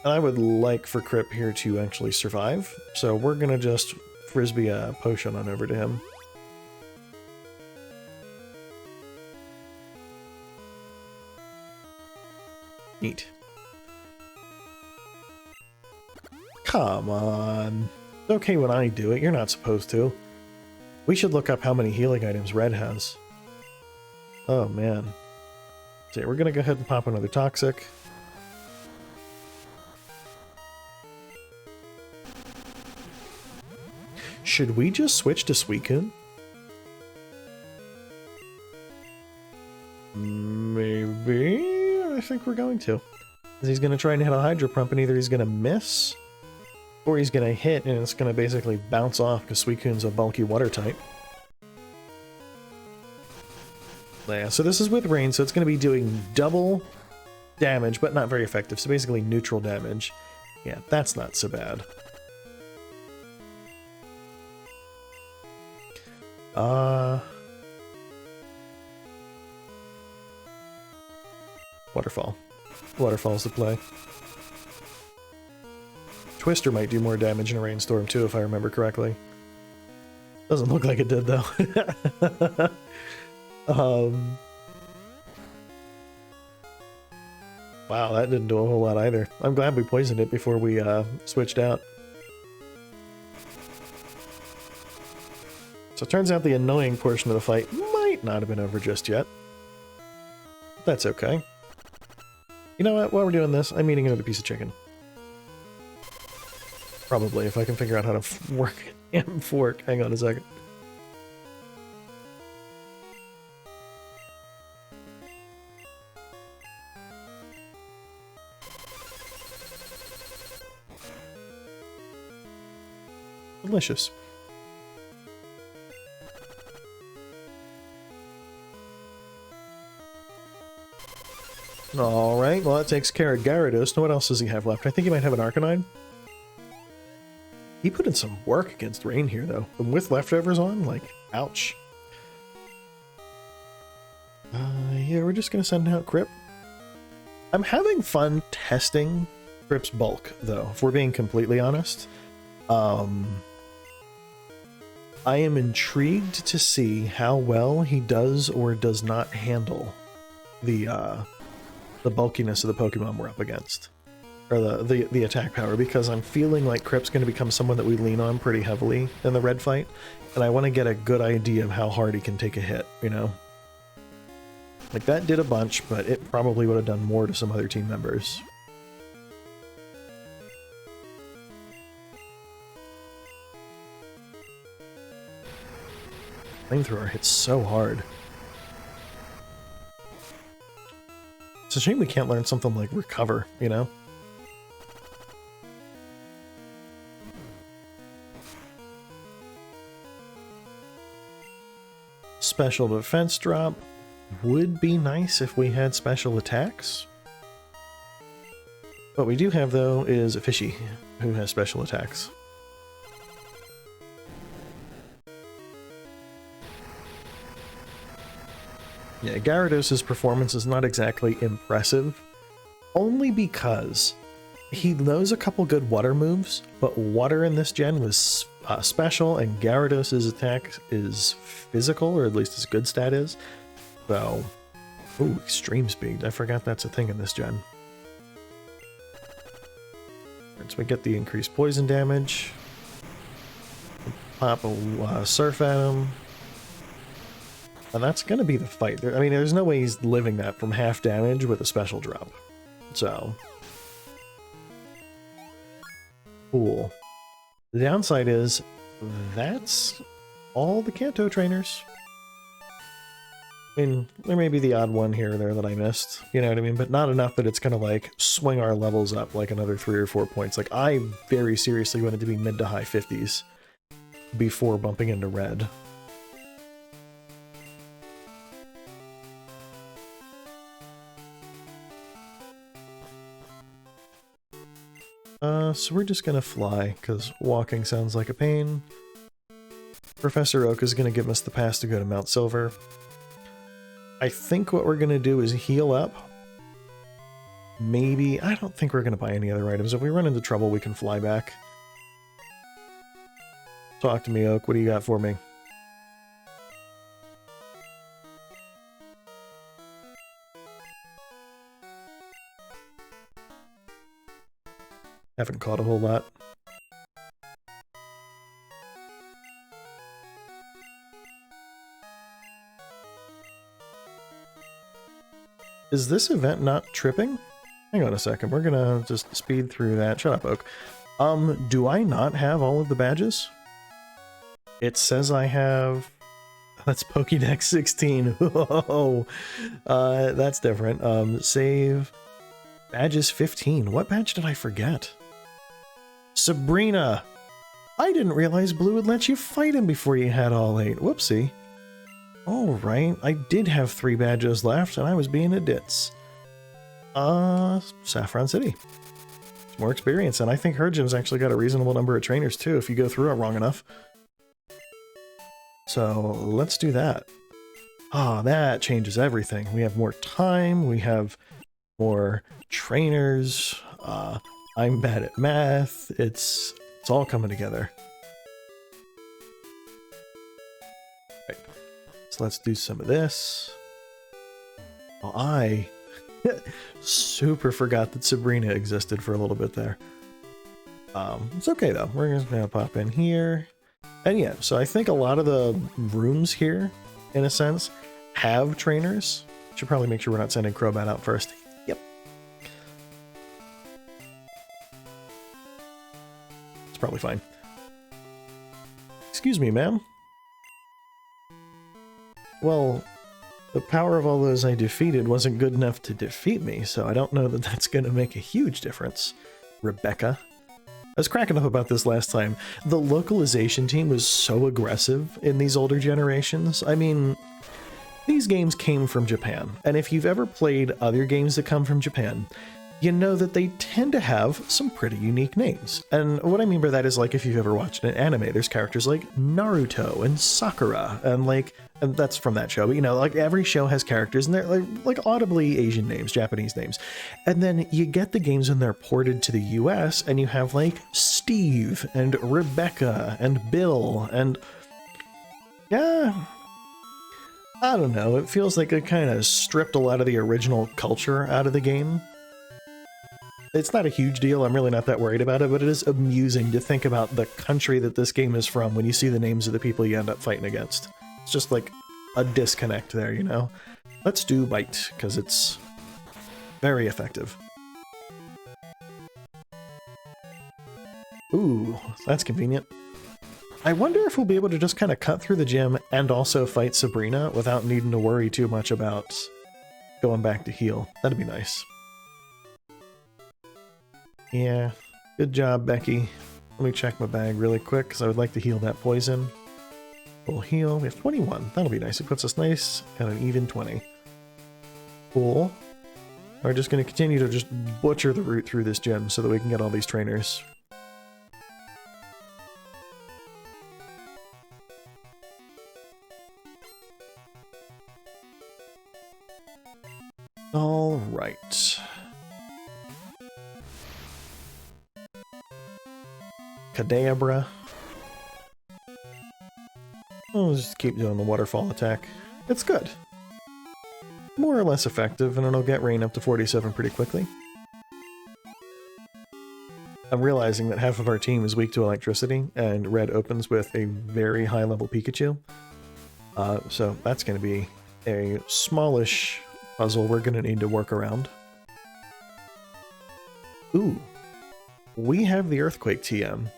And I would like for Crip here to actually survive, so we're gonna just Frisbee a potion on over to him. Neat. Come on. It's okay when I do it, you're not supposed to. We should look up how many healing items Red has. Oh, man. So we're gonna go ahead and pop another Toxic. Should we just switch to Suicune? Maybe? I think we're going to. Because he's gonna try and hit a Hydro Pump, and either he's gonna miss, or he's gonna hit and it's gonna basically bounce off because Suicune's a bulky water type. Yeah, so this is with rain, so it's gonna be doing double damage, but not very effective, so basically neutral damage. Yeah, that's not so bad. Waterfall. Waterfall's the play. Twister might do more damage in a rainstorm too, if I remember correctly. Doesn't look like it did though. Wow, that didn't do a whole lot either. I'm glad we poisoned it before we switched out. So it turns out the annoying portion of the fight might not have been over just yet. That's okay. You know what? While we're doing this, I'm eating another piece of chicken. Probably, if I can figure out how to work a damn fork. Hang on a second. Delicious. Alright, well that takes care of Gyarados. Now what else does he have left? I think he might have an Arcanine. He put in some work against Rain here, though. And with leftovers on, like, ouch. Yeah, we're just gonna send out Crip. I'm having fun testing Crip's bulk, though, if we're being completely honest. I am intrigued to see how well he does or does not handle the bulkiness of the Pokemon we're up against. Or the attack power, because I'm feeling like Crip's going to become someone that we lean on pretty heavily in the red fight, and I want to get a good idea of how hard he can take a hit, you know? Like, that did a bunch, but it probably would have done more to some other team members. Flamethrower hits so hard. It's a shame we can't learn something like Recover, you know? Special defense drop would be nice if we had special attacks. What we do have, though, is a Fishy, who has special attacks. Yeah, Gyarados' performance is not exactly impressive, only because he knows a couple good water moves, but water in this gen was special, and Gyarados' attack is physical, or at least his good stat is. So, ooh, extreme speed. I forgot that's a thing in this gen. Right, so we get the increased poison damage. Pop a Surf at him. And that's going to be the fight. I mean, there's no way he's living that from half damage with a special drop. So, cool. The downside is, that's all the Kanto trainers. I mean, there may be the odd one here or there that I missed, you know what I mean? But not enough that it's gonna, like, swing our levels up like another 3 or 4 points. Like, I very seriously wanted to be mid to high 50s before bumping into red. So we're just gonna fly, because walking sounds like a pain. Professor Oak is gonna give us the pass to go to Mount Silver. I think what we're gonna do is heal up. Maybe, I don't think we're gonna buy any other items. If we run into trouble, we can fly back. Talk to me, Oak. What do you got for me? Haven't caught a whole lot. Is this event not tripping? Hang on a second, we're gonna just speed through that. Shut up, Oak. Do I not have all of the badges? It says I have... That's Pokédex 16. Whoa! That's different. Save... Badges 15. What badge did I forget? Sabrina! I didn't realize Blue would let you fight him before you had all 8. Whoopsie. Alright, I did have 3 badges left, and I was being a ditz. Saffron City. It's more experience, and I think her gym's actually got a reasonable number of trainers too, if you go through it wrong enough. So, let's do that. Ah, that changes everything. We have more time, we have more trainers, I'm bad at math, it's all coming together. So let's do some of this. Oh, I super forgot that Sabrina existed for a little bit there. It's okay though. We're just gonna pop in here. And yeah, so I think a lot of the rooms here, in a sense, have trainers. Should probably make sure we're not sending Crobat out first. Yep. It's probably fine. Excuse me, ma'am. Well, the power of all those I defeated wasn't good enough to defeat me, so I don't know that that's going to make a huge difference, Rebecca. I was cracking up about this last time. The localization team was so aggressive in these older generations. I mean, these games came from Japan, and if you've ever played other games that come from Japan, you know that they tend to have some pretty unique names. And what I mean by that is, like, if you've ever watched an anime, there's characters like Naruto and Sakura, and that's from that show, but you know, like every show has characters and they're like audibly Asian names, Japanese names. And then you get the games when they're ported to the US and you have like Steve and Rebecca and Bill and yeah, I don't know. It feels like it kind of stripped a lot of the original culture out of the game. It's not a huge deal. I'm really not that worried about it, but it is amusing to think about the country that this game is from when you see the names of the people you end up fighting against. It's just like a disconnect there, you know? Let's do Bite, because it's very effective. Ooh, that's convenient. I wonder if we'll be able to just kind of cut through the gym and also fight Sabrina without needing to worry too much about going back to heal. That'd be nice. Yeah, good job, Becky. Let me check my bag really quick, because I would like to heal that poison. We'll heal. We have 21. That'll be nice. It puts us nice at an even 20. Cool. We're just going to continue to just butcher the route through this gym so that we can get all these trainers. All right. Kadabra. We'll just keep doing the waterfall attack. It's good. More or less effective, and it'll get rain up to 47 pretty quickly. I'm realizing that half of our team is weak to electricity, and Red opens with a very high-level Pikachu. So that's going to be a smallish puzzle we're going to need to work around. Ooh. We have the Earthquake TM.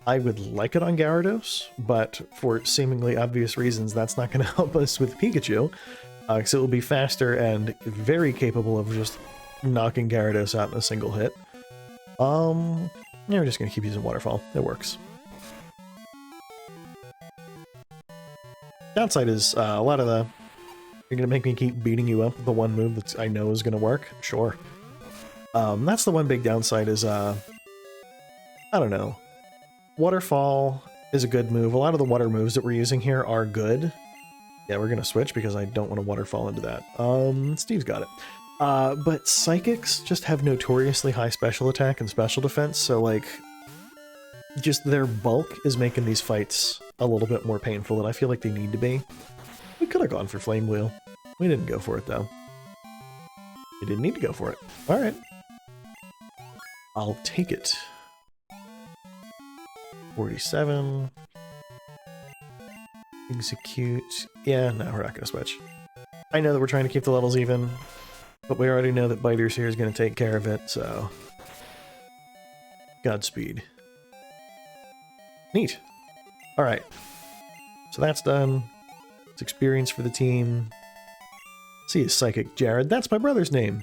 I would like it on Gyarados, but for seemingly obvious reasons, that's not going to help us with Pikachu, because it will be faster and very capable of just knocking Gyarados out in a single hit. Yeah, we're just going to keep using Waterfall. It works. Downside is a lot of the... You're going to make me keep beating you up with the one move that I know is going to work? Sure. That's the one big downside is, I don't know. Waterfall is a good move. A lot of the water moves that we're using here are good. Yeah, we're going to switch because I don't want to waterfall into that. Steve's got it. But Psychics just have notoriously high special attack and special defense, so like, just their bulk is making these fights a little bit more painful than I feel like they need to be. We could have gone for Flame Wheel. We didn't go for it, though. We didn't need to go for it. Alright. I'll take it. 47. Execute. Yeah, no, we're not going to switch. I know that we're trying to keep the levels even, but we already know that Biter's here is going to take care of it, so... Godspeed. Neat. Alright. So that's done. It's experience for the team. See you, Psychic Jared. That's my brother's name.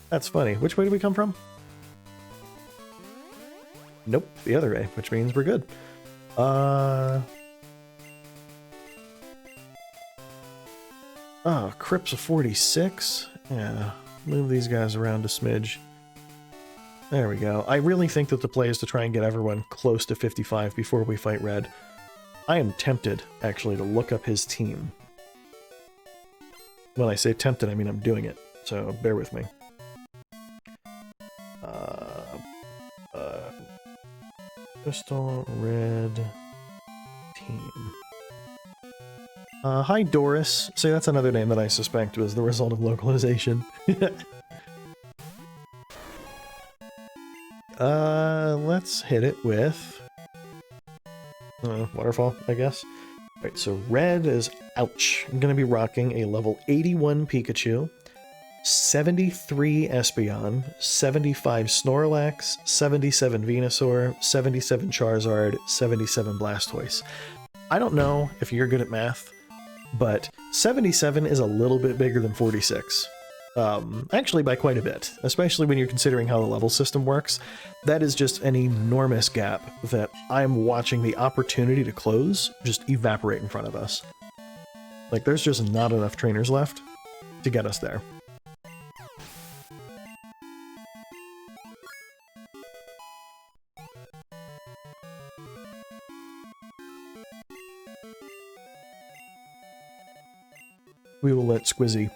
That's funny. Which way did we come from? Nope, the other way, which means we're good. Oh, Crips of 46? Yeah, move these guys around a smidge. There we go. I really think that the play is to try and get everyone close to 55 before we fight Red. I am tempted, actually, to look up his team. When I say tempted, I mean I'm doing it, so bear with me. Crystal Red team. Hi, Doris. See, that's another name that I suspect was the result of localization. Let's hit it with... waterfall, I guess. Alright, so red is... Ouch. I'm going to be rocking a level 81 Pikachu, 73 Espeon, 75 Snorlax, 77 Venusaur, 77 Charizard, 77 Blastoise. I don't know if you're good at math, but 77 is a little bit bigger than 46. Actually by quite a bit, especially when you're considering how the level system works. That is just an enormous gap that I'm watching the opportunity to close just evaporate in front of us. Like, there's just not enough trainers left to get us there. We will let Squizzy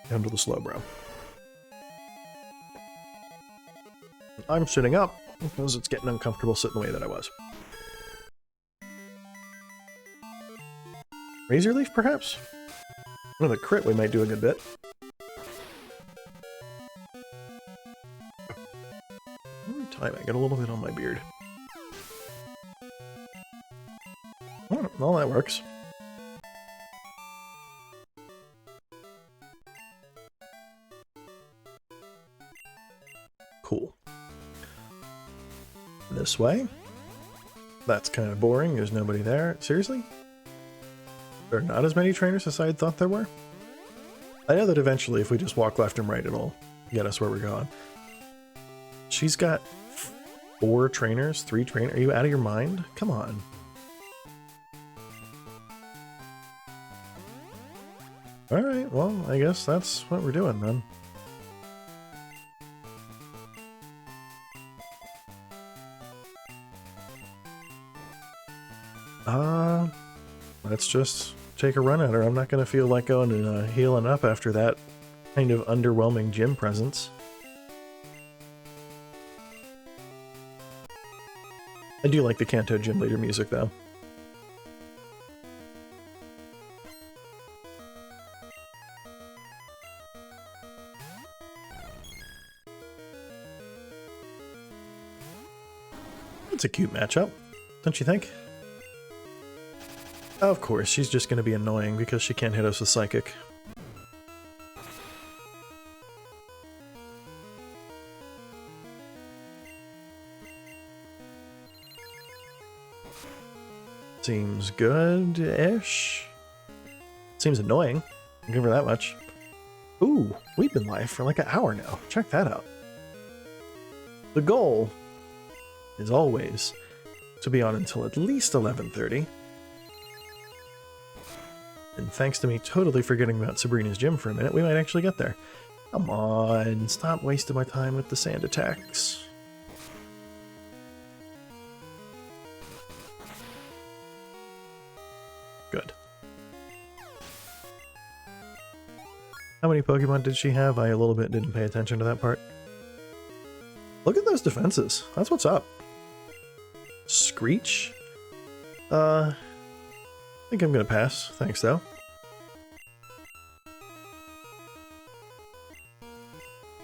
handle the Slowbro. I'm sitting up because it's getting uncomfortable sitting the way that I was. Razor Leaf, perhaps? With a crit, we might do a good bit. Every time I get a little bit on my beard. Oh, well, that works. Cool. This way. That's kind of boring. There's nobody there. Seriously? There are not as many trainers as I had thought there were? I know that eventually if we just walk left and right, it'll get us where we're going. She's got 4 trainers, 3 trainers. Are you out of your mind? Come on. Alright, well, I guess that's what we're doing then. Let's just take a run at her. I'm not going to feel like going and healing up after that kind of underwhelming gym presence. I do like the Kanto gym leader music, though. It's a cute matchup, don't you think? Of course, she's just going to be annoying because she can't hit us with Psychic. Seems good-ish. Seems annoying. I'll give her that much. Ooh, we've been live for like an hour now. Check that out. The goal is always to be on until at least 11:30. And thanks to me totally forgetting about Sabrina's gym for a minute, we might actually get there. Come on, stop wasting my time with the sand attacks. Good. How many Pokemon did she have? I a little bit didn't pay attention to that part. Look at those defenses. That's what's up. Screech? I think I'm gonna pass. Thanks, though.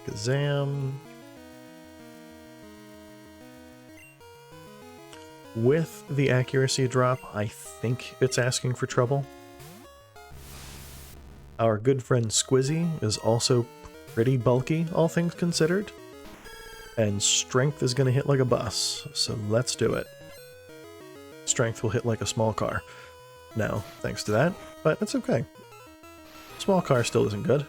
Kazam. With the accuracy drop, I think it's asking for trouble. Our good friend Squizzy is also pretty bulky, all things considered. And strength is gonna hit like a bus, so let's do it. Strength will hit like a small car. No, thanks to that, but it's okay. Small car still isn't good.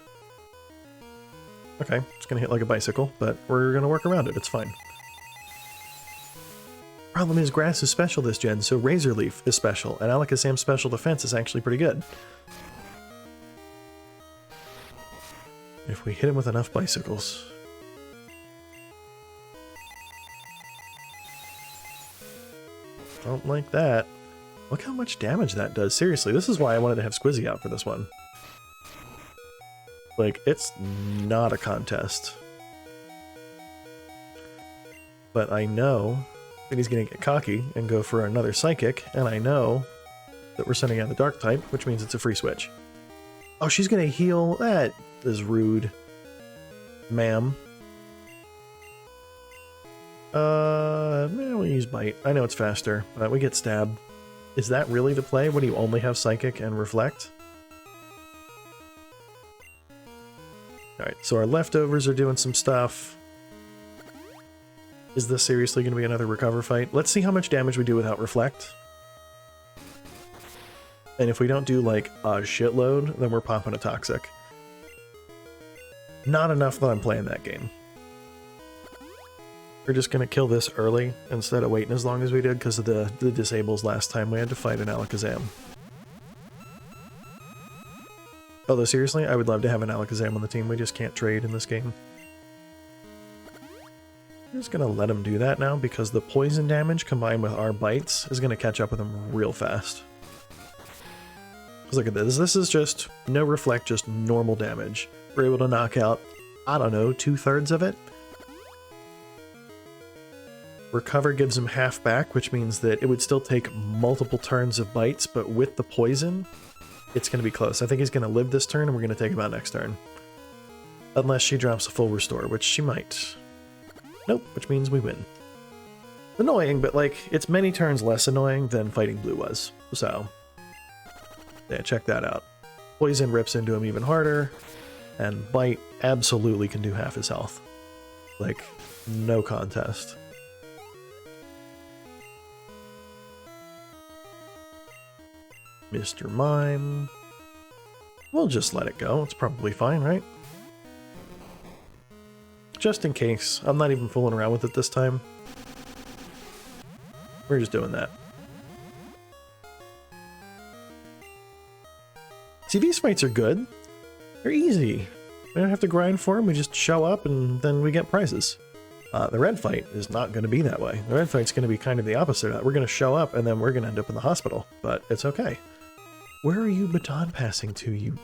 Okay, it's gonna hit like a bicycle, but we're gonna work around it, it's fine. Problem is, Grass is special this gen, so Razor Leaf is special, and Alakazam's special defense is actually pretty good. If we hit him with enough bicycles. Don't like that. Look how much damage that does. Seriously, this is why I wanted to have Squizzy out for this one. Like, it's not a contest. But I know that he's going to get cocky and go for another Psychic, and I know that we're sending out the dark type, which means it's a free switch. Oh, she's gonna heal? That is rude. Ma'am. We'll use bite. I know it's faster, but we get stabbed. Is that really the play? What do you only have psychic and reflect? Alright, so our leftovers are doing some stuff. Is this seriously going to be another recover fight? Let's see how much damage we do without reflect. And if we don't do like a shitload, then we're popping a toxic. Not enough that I'm playing that game. We're just going to kill this early instead of waiting as long as we did because of the disables last time we had to fight an Alakazam. Although seriously, I would love to have an Alakazam on the team. We just can't trade in this game. I'm just going to let him do that now because the poison damage combined with our bites is going to catch up with him real fast. Because look at this. This is just no reflect, just normal damage. We're able to knock out, I don't know, 2/3 of it. Recover gives him half back, which means that it would still take multiple turns of bites, but with the poison, it's going to be close. I think he's going to live this turn, and we're going to take him out next turn. Unless she drops a full restore, which she might. Nope, which means we win. Annoying, but like, it's many turns less annoying than fighting blue was. So, yeah, check that out. Poison rips into him even harder, and bite absolutely can do half his health. Like, no contest. Mr. Mime. We'll just let it go. It's probably fine, right? Just in case. I'm not even fooling around with it this time. We're just doing that. See, these fights are good. They're easy. We don't have to grind for them. We just show up and then we get prizes. The red fight is not going to be that way. The red fight's going to be kind of the opposite of that. We're going to show up and then we're going to end up in the hospital. But it's okay. Where are you baton passing to, you?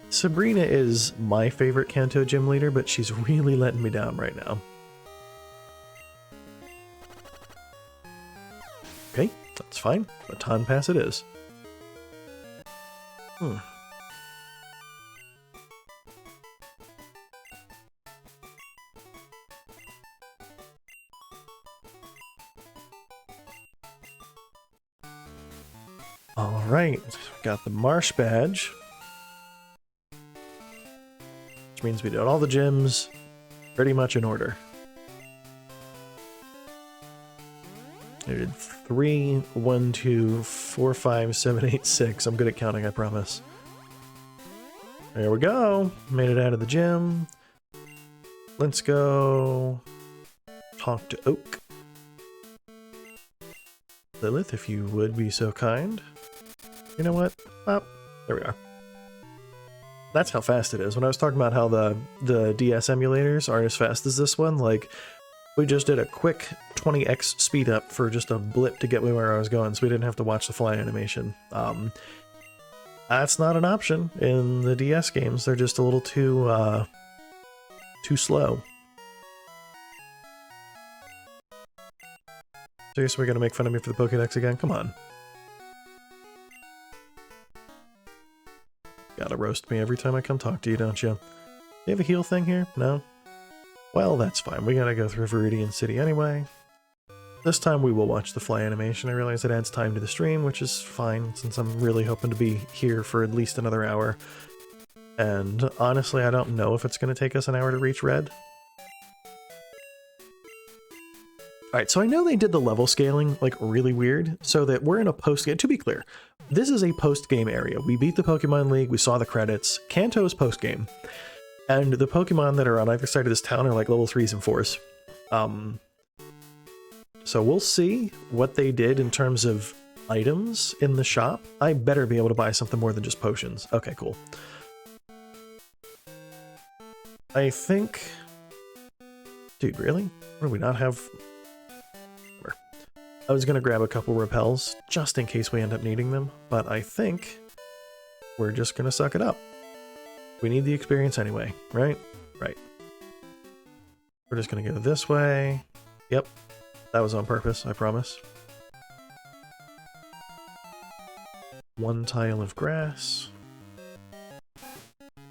Sabrina is my favorite Kanto gym leader, but she's really letting me down right now. Okay, that's fine. Baton pass it is. Alright, got the Marsh badge. Which means we did all the gyms pretty much in order. I did 3, 1, 2, 4, 5, 7, 8, 6. I'm good at counting, I promise. There we go. Made it out of the gym. Let's go talk to Oak. Lilith, if you would be so kind. You know what? Oh, there we are. That's how fast it is. When I was talking about how the DS emulators aren't as fast as this one, like, we just did a quick 20x speed up for just a blip to get me where I was going, so we didn't have to watch the fly animation. That's not an option in the DS games. They're just a little too slow. Seriously, we're gonna make fun of me for the Pokédex again? Come on. Gotta roast me every time I come talk to you, don't you? Do you have a heal thing here? No? Well, that's fine. We gotta go through Viridian City anyway. This time we will watch the fly animation. I realize it adds time to the stream, which is fine, since I'm really hoping to be here for at least another hour. And honestly, I don't know if it's gonna take us an hour to reach Red. Alright, so I know they did the level scaling, like, really weird, so that we're in a post-game. To be clear, this is a post-game area. We beat the Pokemon League, we saw the credits. Kanto is post-game. And the Pokemon that are on either side of this town are like level 3s and 4s. So we'll see what they did in terms of items in the shop. I better be able to buy something more than just potions. Okay, cool. I think... Dude, really? What do we not have? I was going to grab a couple repels, just in case we end up needing them, but I think we're just going to suck it up. We need the experience anyway, right? Right. We're just going to go this way. Yep. That was on purpose, I promise. 1 tile of grass.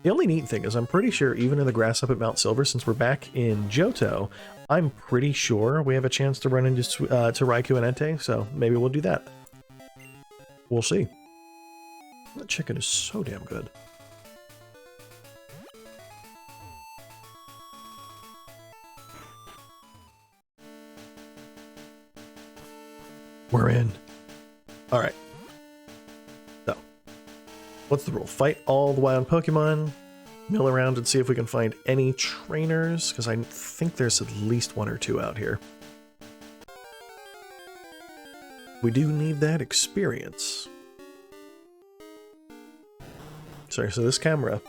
The only neat thing is I'm pretty sure even in the grass up at Mount Silver, since we're back in Johto, I'm pretty sure we have a chance to run into to Raikou and Entei, so maybe we'll do that. We'll see. That chicken is so damn good. We're in. All right. So, what's the rule? Fight all the wild Pokemon, mill around and see if we can find any trainers, because I think there's at least 1 or 2 out here. We do need that experience. Sorry, so this camera,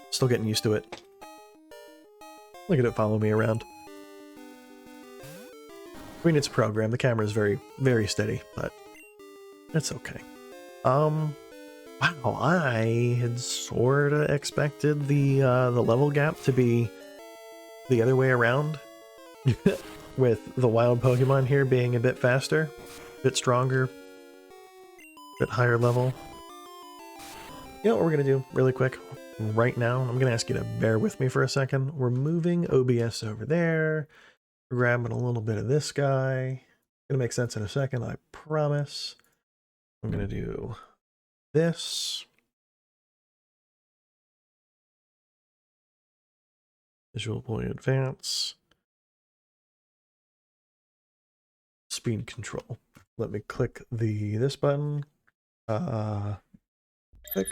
still getting used to it. Look at it follow me around. I mean, it's a program. The camera is very, very steady, but it's okay. Wow, I had sorta expected the level gap to be the other way around, with the wild Pokemon here being a bit faster, a bit stronger, a bit higher level. You know what we're gonna do really quick right now? I'm gonna ask you to bear with me for a second. We're moving OBS over there. Grabbing a little bit of this guy. Gonna make sense in a second, I promise. I'm gonna do this. Visual Boy Advance. Speed control. Let me click this button. Click.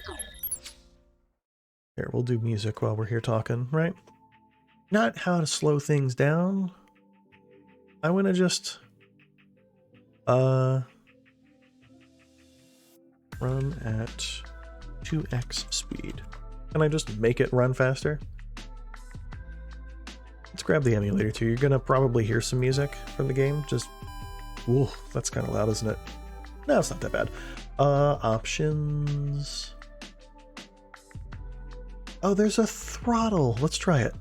Here, we'll do music while we're here talking, right? Not how to slow things down. I want to just run at 2x speed. Can I just make it run faster? Let's grab the emulator too. You're gonna probably hear some music from the game. Just, ooh, that's kind of loud, isn't it? No, it's not that bad. Options. Oh, there's a throttle. Let's try it.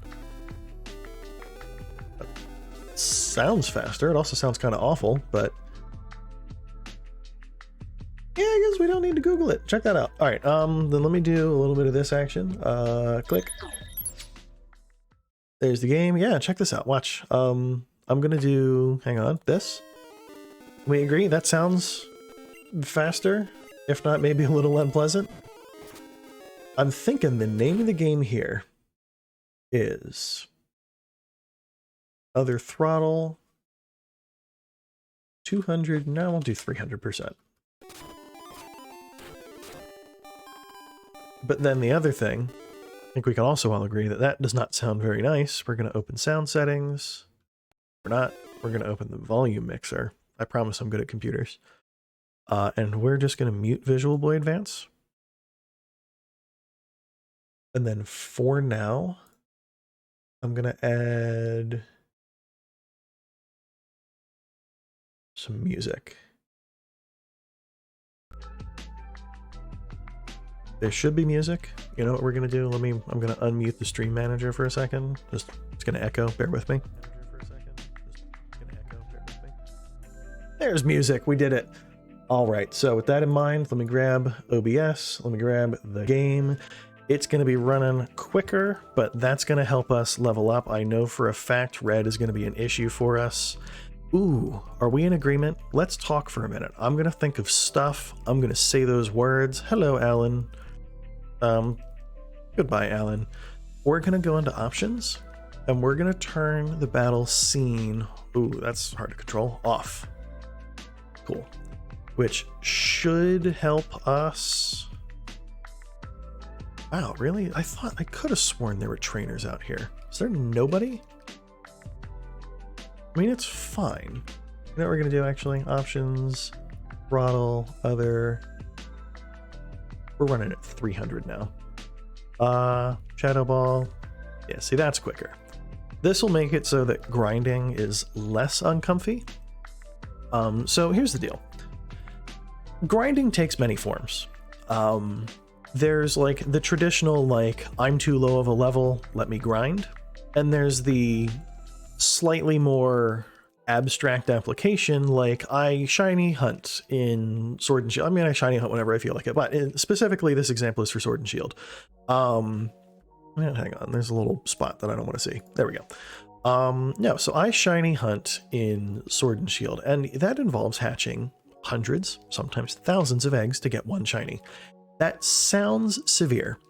Sounds faster. It also sounds kind of awful, but yeah, I guess we don't need to Google it. Check that out. All right, then let me do a little bit of this action. Click. There's the game. Yeah, check this out. Watch. I'm gonna do, hang on, this. We agree that sounds faster, if not maybe a little unpleasant. I'm thinking the name of the game here is other throttle 200. No, we'll do 300%. But then the other thing, I think we can also all agree that that does not sound very nice. We're going to open sound settings. We're not. We're going to open the volume mixer. I promise I'm good at computers. And we're just going to mute Visual Boy Advance. And then for now, I'm going to add some music. There should be music. You know what we're gonna do? I'm gonna unmute the stream manager for a second. It's gonna echo, bear with me. There's music, we did it. All right, so with that in mind, let me grab OBS, let me grab the game. It's gonna be running quicker, but that's gonna help us level up. I know for a fact red is gonna be an issue for us. Ooh, are we in agreement? Let's talk for a minute. I'm gonna think of stuff. I'm gonna say those words. Hello, Alan. Goodbye, Alan. We're gonna go into options, and we're gonna turn the battle scene, ooh, that's hard to control, off. Cool. Which should help us. Wow, really? I could have sworn there were trainers out here. Is there nobody? I mean, it's fine. You know what we're gonna do actually? Options, throttle, other. We're running at 300 now. Shadow Ball. Yeah, see, that's quicker. This will make it so that grinding is less uncomfy. So here's the deal. Grinding takes many forms. There's like the traditional, like, I'm too low of a level, let me grind. And there's the slightly more abstract application like I shiny hunt in Sword and Shield. I mean, I shiny hunt whenever I feel like it, but specifically this example is for Sword and Shield. Hang on, there's a little spot that I don't want to see. There we go. No, so I shiny hunt in Sword and Shield, and that involves hatching hundreds, sometimes thousands of eggs to get one shiny. That sounds severe.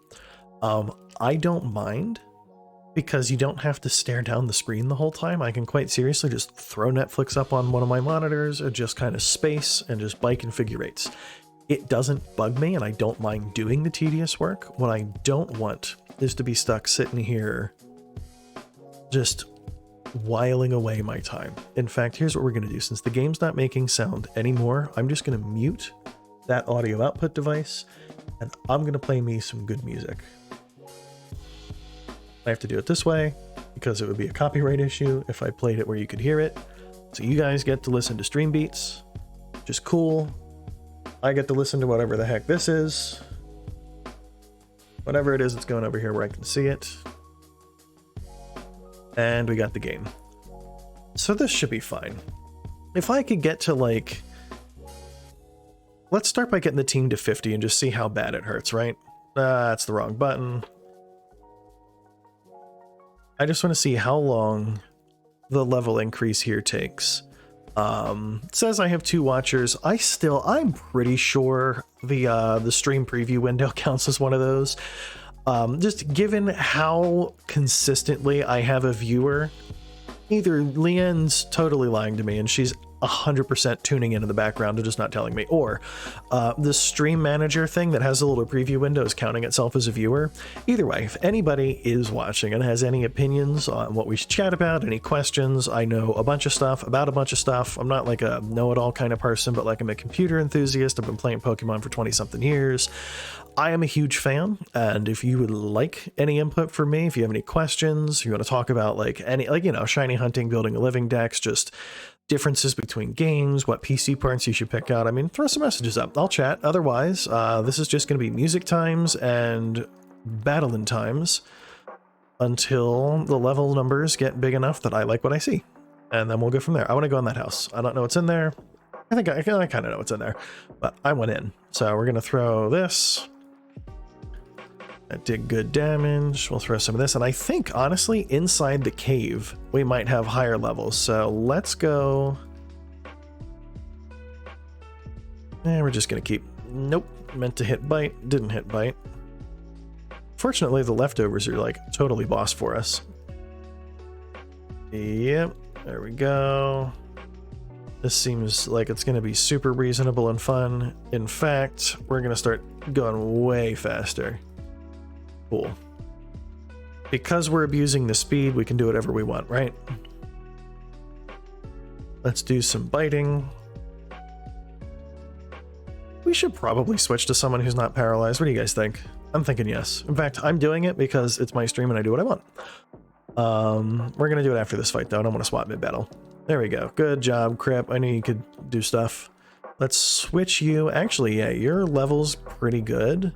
I don't mind, because you don't have to stare down the screen the whole time. I can quite seriously just throw Netflix up on one of my monitors or just kind of space and just bike and figure eights. It doesn't bug me, and I don't mind doing the tedious work. What I don't want is to be stuck sitting here just whiling away my time. In fact, here's what we're going to do. Since the game's not making sound anymore, I'm just going to mute that audio output device, and I'm going to play me some good music. I have to do it this way because it would be a copyright issue if I played it where you could hear it. So you guys get to listen to stream beats, which is cool. I get to listen to whatever the heck this is. Whatever it is that's going over here where I can see it. And we got the game. So this should be fine. If I could get to like... Let's start by getting the team to 50 and just see how bad it hurts, right? That's the wrong button. I just want to see how long the level increase here takes. It says I have 2 watchers. I'm pretty sure the stream preview window counts as one of those. Just given how consistently I have a viewer, either Leanne's totally lying to me and she's 100% tuning in the background and just not telling me, or the stream manager thing that has a little preview window is counting itself as a viewer. Either way, if anybody is watching and has any opinions on what we should chat about, any questions, I know a bunch of stuff about a bunch of stuff. I'm not like a know-it-all kind of person, but like I'm a computer enthusiast. I've been playing Pokemon for 20-something years. I am a huge fan, and if you would like any input from me, if you have any questions, you want to talk about like any, like, you know, shiny hunting, building a living dex, just differences between games, what PC parts you should pick out, I mean, throw some messages up. I'll chat. Otherwise, this is just going to be music times and battling times until the level numbers get big enough that I like what I see. And then we'll go from there. I want to go in that house. I don't know what's in there. I think I kind of know what's in there, but I went in. So we're going to throw this. That did good damage. We'll throw some of this. And I think, honestly, inside the cave, we might have higher levels. So let's go. And we're just going to keep... Nope. Meant to hit bite. Didn't hit bite. Fortunately, the leftovers are, like, totally boss for us. Yep. There we go. This seems like it's going to be super reasonable and fun. In fact, we're going to start going way faster. Cool. Because we're abusing the speed, we can do whatever we want, right? Let's do some biting. We should probably switch to someone who's not paralyzed. What do you guys think? I'm thinking yes. In fact, I'm doing it because it's my stream and I do what I want. We're going to do it after this fight, though. I don't want to swap mid-battle. There we go. Good job, Crip. I knew you could do stuff. Let's switch you. Actually, yeah, your level's pretty good.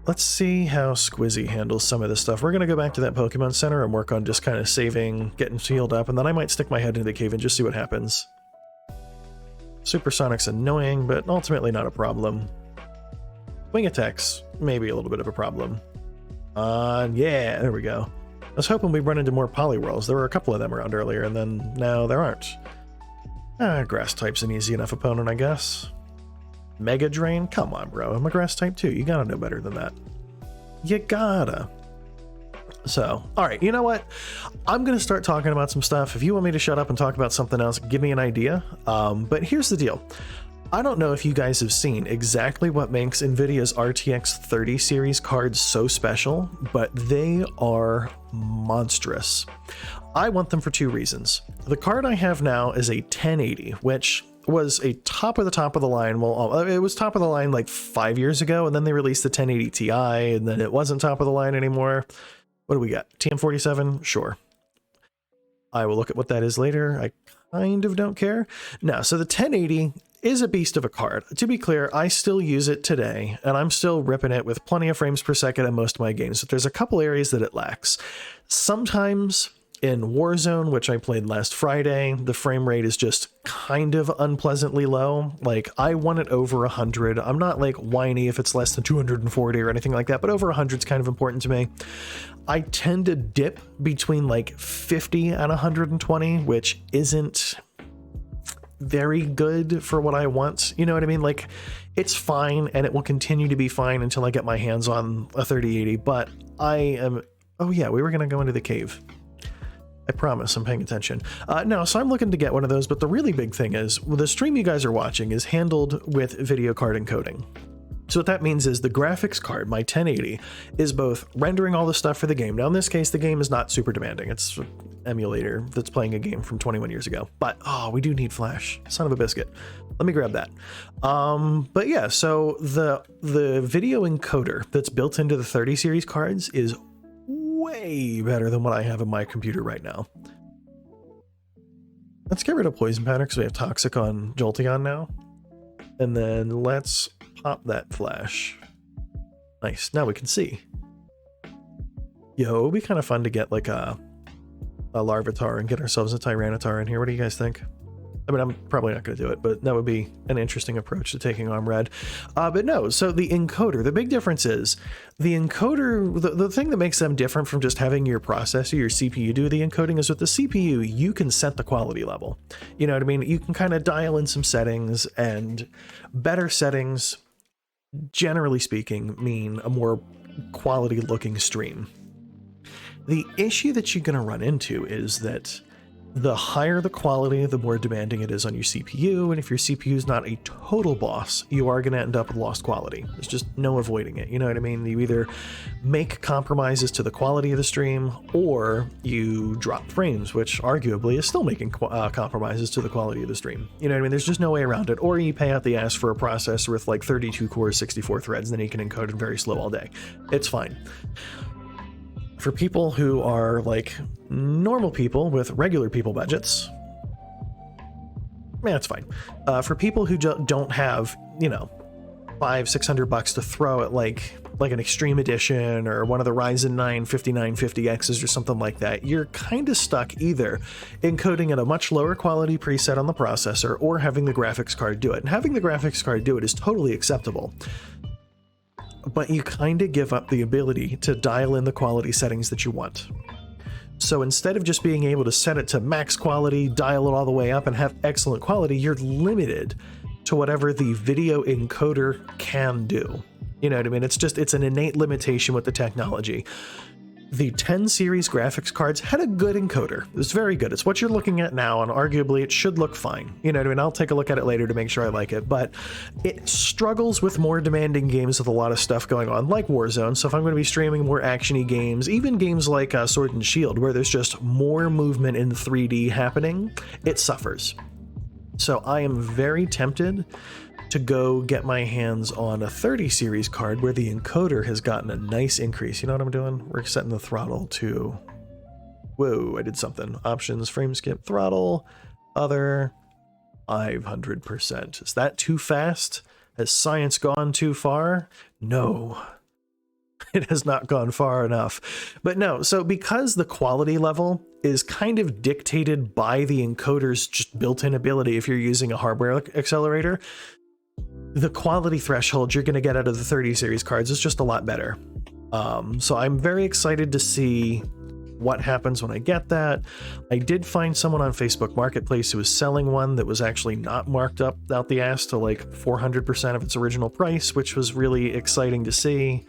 Let's see how Squizzy handles some of this stuff. We're going to go back to that Pokemon Center and work on just kind of saving, getting healed up, and then I might stick my head into the cave and just see what happens. Supersonic's annoying, but ultimately not a problem. Wing attacks, maybe a little bit of a problem. Yeah, there we go. I was hoping we'd run into more Poliwhirls. There were a couple of them around earlier, and then now there aren't. Grass type's an easy enough opponent, I guess. Mega Drain? Come on, bro. I'm a grass type too. You gotta know better than that. You gotta. So, alright, you know what? I'm gonna start talking about some stuff. If you want me to shut up and talk about something else, give me an idea. But here's the deal. I don't know if you guys have seen exactly what makes NVIDIA's RTX 30 series cards so special, but they are monstrous. I want them for 2 reasons. The card I have now is a 1080, which was a top of the line. Well, it was top of the line like 5 years ago, and then they released the 1080 Ti, and then it wasn't top of the line anymore. What do we got? TM47? Sure. I will look at what that is later. I kind of don't care. No, so the 1080 is a beast of a card. To be clear, I still use it today, and I'm still ripping it with plenty of frames per second in most of my games, but there's a couple areas that it lacks. Sometimes In Warzone, which I played last Friday, the frame rate is just kind of unpleasantly low. Like, I want it over 100. I'm not like whiny if it's less than 240 or anything like that, but over 100 is kind of important to me. I tend to dip between like 50 and 120, which isn't very good for what I want. You know what I mean? Like, it's fine, and it will continue to be fine until I get my hands on a 3080, but I am... Oh yeah, we were going to go into the cave. I promise I'm paying attention. No, so I'm looking to get one of those, but the really big thing is, well, the stream you guys are watching is handled with video card encoding. So what that means is the graphics card, my 1080, is both rendering all the stuff for the game. Now in this case, the game is not super demanding. It's an emulator that's playing a game from 21 years ago. But, oh, we do need flash. Son of a biscuit. Let me grab that. But yeah, so the video encoder that's built into the 30 series cards is way better than what I have in my computer right now. Let's get rid of poison powder because we have toxic on Jolteon now. And then let's pop that flash. Nice. Now we can see. Yo, it would be kind of fun to get like a Larvitar and get ourselves a Tyranitar in here. What do you guys think? I mean, I'm probably not going to do it, but that would be an interesting approach to taking on red. But no, so the encoder, the big difference is the encoder, the thing that makes them different from just having your processor, your CPU do the encoding is with the CPU, you can set the quality level. You know what I mean? You can kind of dial in some settings, and better settings, generally speaking, mean a more quality looking stream. The issue that you're going to run into is that the higher the quality, the more demanding it is on your CPU, and if your CPU is not a total boss, you are going to end up with lost quality. There's just no avoiding it, you know what I mean? You either make compromises to the quality of the stream, or you drop frames, which arguably is still making compromises to the quality of the stream. You know what I mean? There's just no way around it, or you pay out the ass for a processor with like 32 cores, 64 threads, and then you can encode it very slow all day. It's fine. For people who are like normal people with regular people budgets, man, it's fine. For people who don't have, you know, $500-600 to throw at like an Extreme Edition or one of the Ryzen 9 5950Xs or something like that, you're kind of stuck either encoding at a much lower quality preset on the processor or having the graphics card do it. And having the graphics card do it is totally acceptable. But you kind of give up the ability to dial in the quality settings that you want. So instead of just being able to set it to max quality, dial it all the way up, and have excellent quality, you're limited to whatever the video encoder can do. You know what I mean? It's an innate limitation with the technology. The 10 series graphics cards had a good encoder. It was very good. It's what you're looking at now, and arguably it should look fine. You know what I mean? I'll take a look at it later to make sure I like it, but it struggles with more demanding games with a lot of stuff going on, like Warzone. So if I'm going to be streaming more actiony games, even games like Sword and Shield, where there's just more movement in 3D happening, it suffers. So I am very tempted to go get my hands on a 30 series card where the encoder has gotten a nice increase. You know what I'm doing? We're setting the throttle to... Whoa, I did something. Options, frame skip, throttle, other, 500%. Is that too fast? Has science gone too far? No. It has not gone far enough. But no, so because the quality level is kind of dictated by the encoder's just built-in ability if you're using a hardware accelerator, the quality threshold you're going to get out of the 30 series cards is just a lot better. So I'm very excited to see what happens when I get that. I did find someone on Facebook Marketplace who was selling one that was actually not marked up out the ass to like 400% of its original price, which was really exciting to see.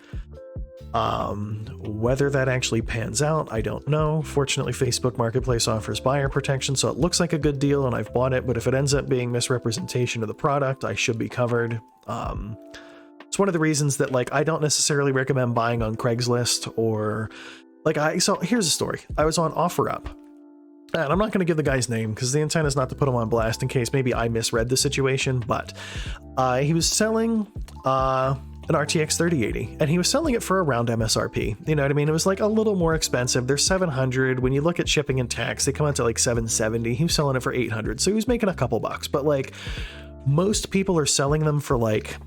Whether that actually pans out, I don't know. Fortunately, Facebook Marketplace offers buyer protection, so it looks like a good deal and I've bought it, but if it ends up being misrepresentation of the product, I should be covered. It's one of the reasons that like I don't necessarily recommend buying on Craigslist or like so here's a story. I was on OfferUp, and I'm not going to give the guy's name because the intent is not to put him on blast in case maybe I misread the situation, but he was selling an RTX 3080, and he was selling it for around MSRP. You know what I mean? It was like a little more expensive. They're $700. When you look at shipping and tax, they come out to like $770. He was selling it for $800, so he was making a couple bucks. But like most people are selling them for like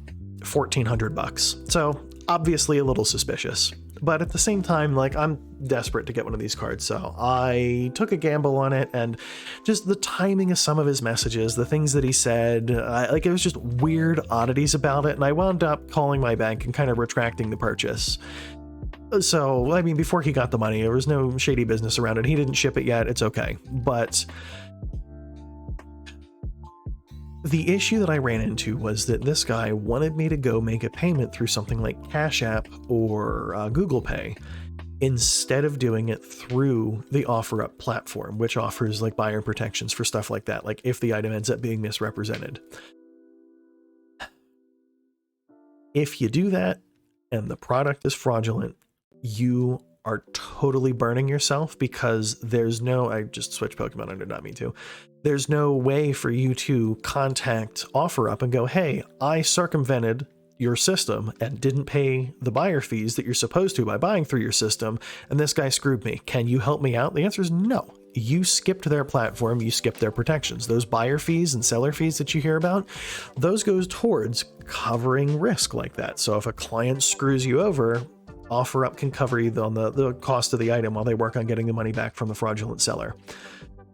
$1,400. So obviously a little suspicious. but at the same time, like, I'm desperate to get one of these cards, so I took a gamble on it, and just the timing of some of his messages, the things that he said, like, it was just weird oddities about it, and I wound up calling my bank and kind of retracting the purchase. So, I mean, before he got the money, there was no shady business around it. He didn't ship it yet, it's okay. But the issue that I ran into was that this guy wanted me to go make a payment through something like Cash App or Google Pay instead of doing it through the OfferUp platform, which offers like buyer protections for stuff like that, like if the item ends up being misrepresented. If you do that and the product is fraudulent, you are totally burning yourself, because there's no, I just switched Pokemon, I did not mean to. There's no way for you to contact OfferUp and go, hey, I circumvented your system and didn't pay the buyer fees that you're supposed to by buying through your system, and this guy screwed me. Can you help me out? The answer is no. You skipped their platform, you skipped their protections. Those buyer fees and seller fees that you hear about, those goes towards covering risk like that. So if a client screws you over, OfferUp can cover you on the cost of the item while they work on getting the money back from the fraudulent seller.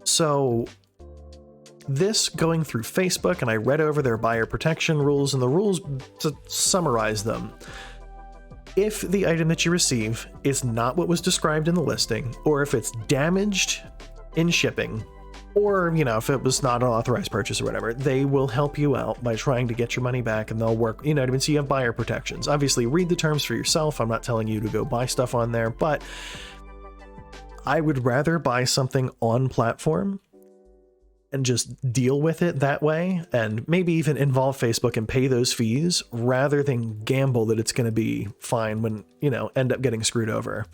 So this going through Facebook, and I read over their buyer protection rules, and the rules, to summarize them: if the item that you receive is not what was described in the listing, or if it's damaged in shipping, or, you know, if it was not an authorized purchase or whatever, they will help you out by trying to get your money back, and they'll work, you know what I mean? So you have buyer protections. Obviously, read the terms for yourself. I'm not telling you to go buy stuff on there, but I would rather buy something on platform and just deal with it that way, and maybe even involve Facebook and pay those fees, rather than gamble that it's going to be fine when, you know, end up getting screwed over.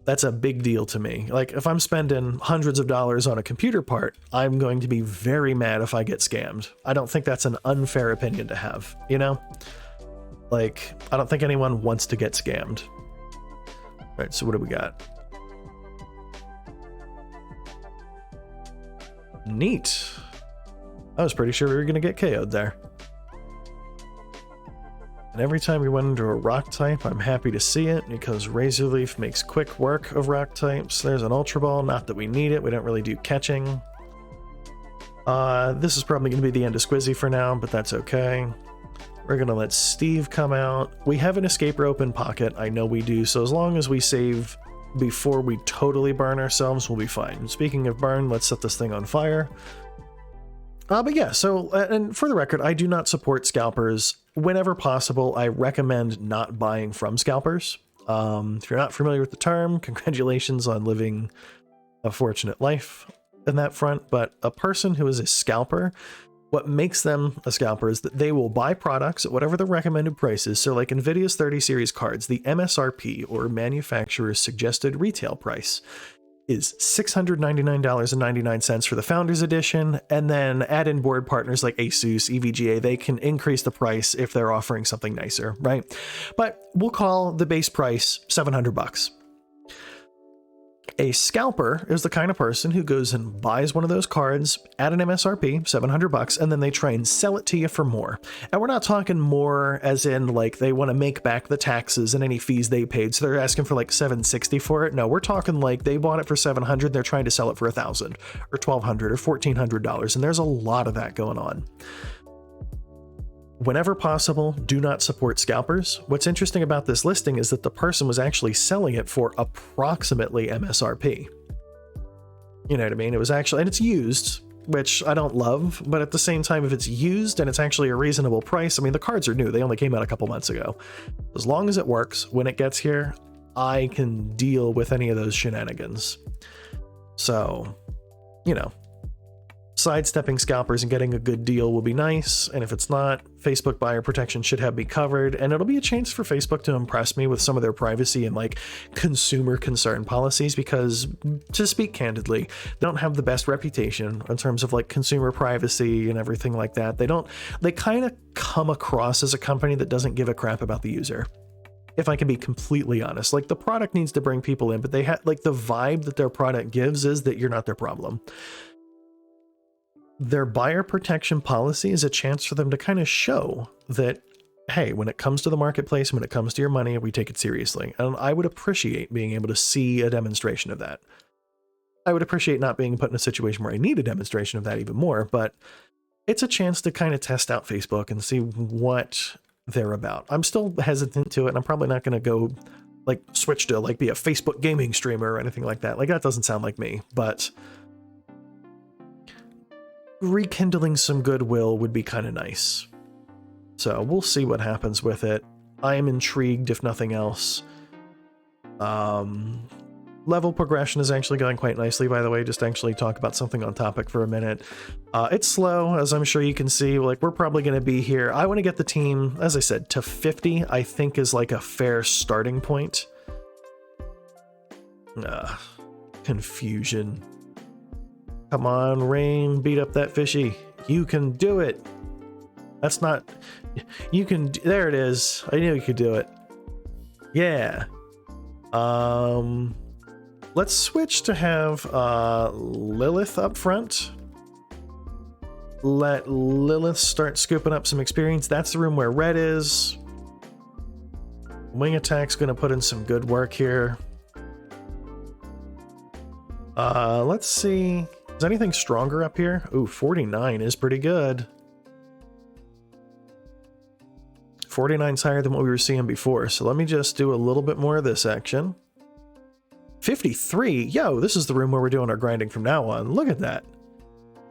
That's a big deal to me. Like, if I'm spending hundreds of dollars on a computer part, I'm going to be very mad if I get scammed. I don't think that's an unfair opinion to have, you know? Like, I don't think anyone wants to get scammed. All right, so what do we got? Neat. I was pretty sure we were going to get KO'd there. And every time we went into a rock type, I'm happy to see it, because Razor Leaf makes quick work of rock types. There's an Ultra Ball, not that we need it. We don't really do catching. This is probably going to be the end of Squizzy for now, but that's okay. We're going to let Steve come out. We have an escape rope in pocket. I know we do. So as long as we save before we totally burn ourselves, we'll be fine. Speaking of burn, let's set this thing on fire. But yeah, so, and for the record, I do not support scalpers. Whenever possible, I recommend not buying from scalpers. If you're not familiar with the term, congratulations on living a fortunate life in that front. But a person who is a scalper, what makes them a scalper is that they will buy products at whatever the recommended price is. So like NVIDIA's 30 series cards, the MSRP, or manufacturer's suggested retail price, is $699.99 for the Founders Edition, and then add in board partners like Asus, EVGA, they can increase the price if they're offering something nicer, right? But we'll call the base price $700. A scalper is the kind of person who goes and buys one of those cards at an MSRP, $700, and then they try and sell it to you for more. And we're not talking more as in like they want to make back the taxes and any fees they paid, so they're asking for like $760 for it. No, we're talking like they bought it for $700, they're trying to sell it for $1,000 or $1,200 or $1,400, and there's a lot of that going on. Whenever possible, do not support scalpers. What's interesting about this listing is that the person was actually selling it for approximately MSRP. You know what I mean? It was actually, and it's used, which I don't love, but at the same time, if it's used and it's actually a reasonable price, I mean, the cards are new. They only came out a couple months ago. As long as it works, when it gets here, I can deal with any of those shenanigans. So, you know, sidestepping scalpers and getting a good deal will be nice, and if it's not, Facebook buyer protection should have me covered, and it'll be a chance for Facebook to impress me with some of their privacy and like consumer concern policies, because to speak candidly, they don't have the best reputation in terms of like consumer privacy and everything like that. They kind of come across as a company that doesn't give a crap about the user. If I can be completely honest, like the product needs to bring people in, but they have like the vibe that their product gives is that you're not their problem. Their buyer protection policy is a chance for them to kind of show that hey, when it comes to the marketplace, when it comes to your money, we take it seriously. And I would appreciate being able to see a demonstration of that. I would appreciate not being put in a situation where I need a demonstration of that even more, but it's a chance to kind of test out Facebook and see what they're about. I'm still hesitant to it, and I'm probably not going to go like switch to like be a Facebook gaming streamer or anything like that. Like that doesn't sound like me, but rekindling some goodwill would be kind of nice. So we'll see what happens with it. I am intrigued, if nothing else. Level progression is actually going quite nicely, by the way. Just actually talk about something on topic for a minute. It's slow, as I'm sure you can see. Like, we're probably going to be here. I want to get the team, as I said, to 50, I think is like a fair starting point. Confusion. Come on, Rain, beat up that fishy. You can do it. That's not... You can... There it is. I knew you could do it. Yeah. Let's switch to have Lilith up front. Let Lilith start scooping up some experience. That's the room where Red is. Wing Attack's going to put in some good work here. Let's see. Is anything stronger up here? Ooh, 49 is pretty good. 49's higher than what we were seeing before, so let me just do a little bit more of this action. 53? Yo, this is the room where we're doing our grinding from now on. Look at that.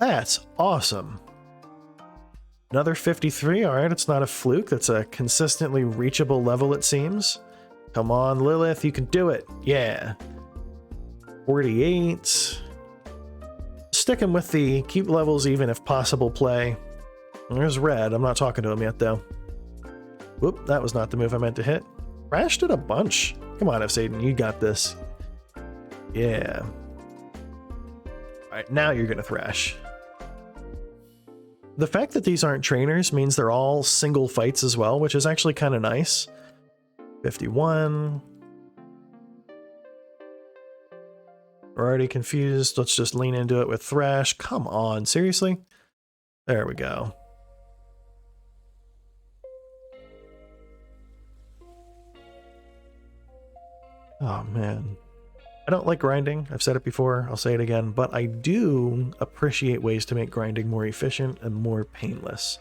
That's awesome. Another 53. All right, it's not a fluke. That's a consistently reachable level, it seems. Come on, Lilith, you can do it. Yeah. 48. Sticking with the keep levels even if possible play. There's Red. I'm not talking to him yet, though. Whoop, that was not the move I meant to hit. Crashed it a bunch. Come on, F. Satan, you got this. Yeah. Alright, now you're gonna thrash. The fact that these aren't trainers means they're all single fights as well, which is actually kind of nice. 51. We're already confused. Let's just lean into it with Thrash. Come on, seriously? There we go. Oh, man. I don't like grinding. I've said it before. I'll say it again. But I do appreciate ways to make grinding more efficient and more painless.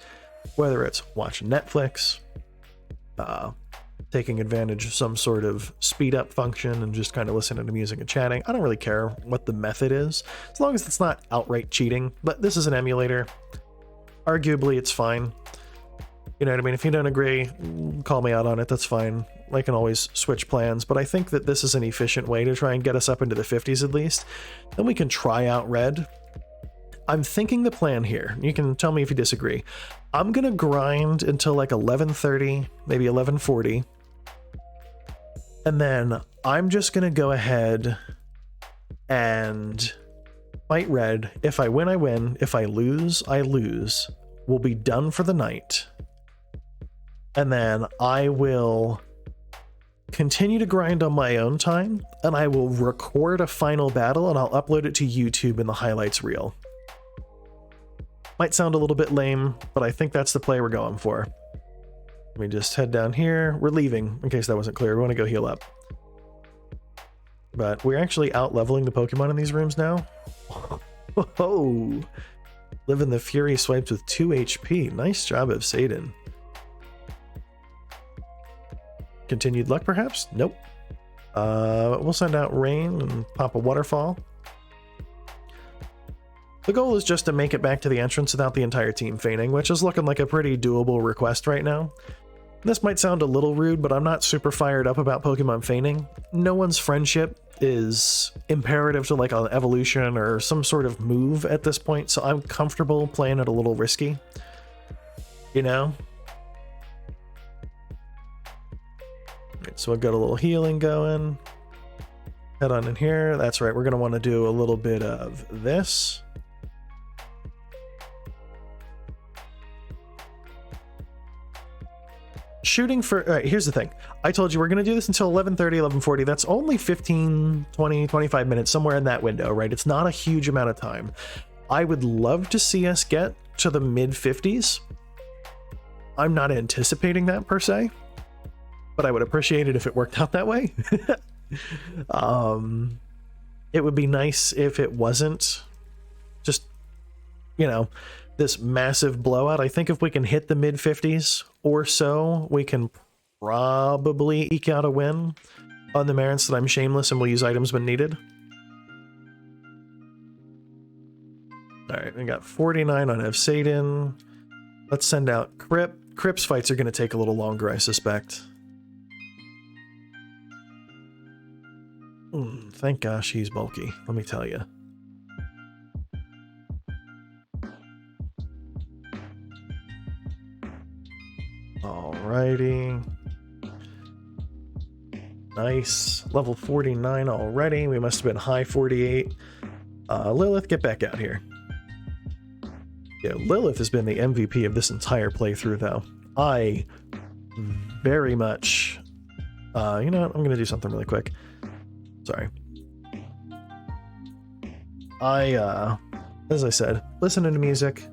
Whether it's watching Netflix, taking advantage of some sort of speed up function and just kind of listening to music and chatting. I don't really care what the method is, as long as it's not outright cheating. But this is an emulator. Arguably, it's fine. You know what I mean? If you don't agree, call me out on it. That's fine. I can always switch plans, but I think that this is an efficient way to try and get us up into the 50s at least. Then we can try out Red. I'm thinking the plan here. You can tell me if you disagree. I'm going to grind until like 11:30, maybe 11:40. And then I'm just going to go ahead and fight Red. If I win, I win. If I lose, I lose. We'll be done for the night. And then I will continue to grind on my own time, and I will record a final battle, and I'll upload it to YouTube in the highlights reel. Might sound a little bit lame, but I think that's the play we're going for. Let me just head down here. We're leaving, in case that wasn't clear. We want to go heal up. But we're actually out-leveling the Pokemon in these rooms now. Whoa! Living the Fury swipes with 2 HP. Nice job of Satan. Continued luck, perhaps? Nope. We'll send out Rain and pop a waterfall. The goal is just to make it back to the entrance without the entire team fainting, which is looking like a pretty doable request right now. This might sound a little rude, but I'm not super fired up about Pokemon feigning. No one's friendship is imperative to like an evolution or some sort of move at this point, so I'm comfortable playing it a little risky. You know? Right, so I've got a little healing going. Head on in here. That's right, we're going to want to do a little bit of this. Shooting for... All right, here's the thing. I told you we're going to do this until 11:30, 11:40. That's only 15, 20, 25 minutes, somewhere in that window, right? It's not a huge amount of time. I would love to see us get to the mid-50s. I'm not anticipating that per se, but I would appreciate it if it worked out that way. It would be nice if it wasn't just, you know, this massive blowout. I think if we can hit the mid 50s or so, we can probably eke out a win on the merits that I'm shameless and will use items when needed. All right, we got 49 on Evsadin. Let's send out Crip. Crip's fights are going to take a little longer, I suspect. Thank gosh he's bulky, let me tell you. Alrighty. Nice. Level 49 already. We must have been high 48. Lilith, get back out here. Yeah, Lilith has been the MVP of this entire playthrough, though. I very much... you know what? I'm going to do something really quick. Sorry. As I said, listening to music.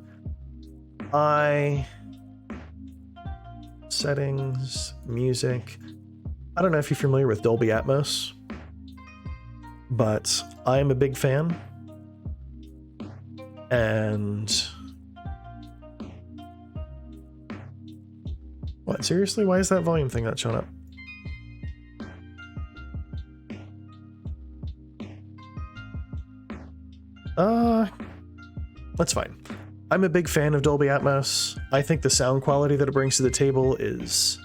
Settings, music. I don't know if you're familiar with Dolby Atmos, but I'm a big fan. And... What, seriously? Why is that volume thing not showing up? That's fine. I'm a big fan of Dolby Atmos. I think the sound quality that it brings to the table is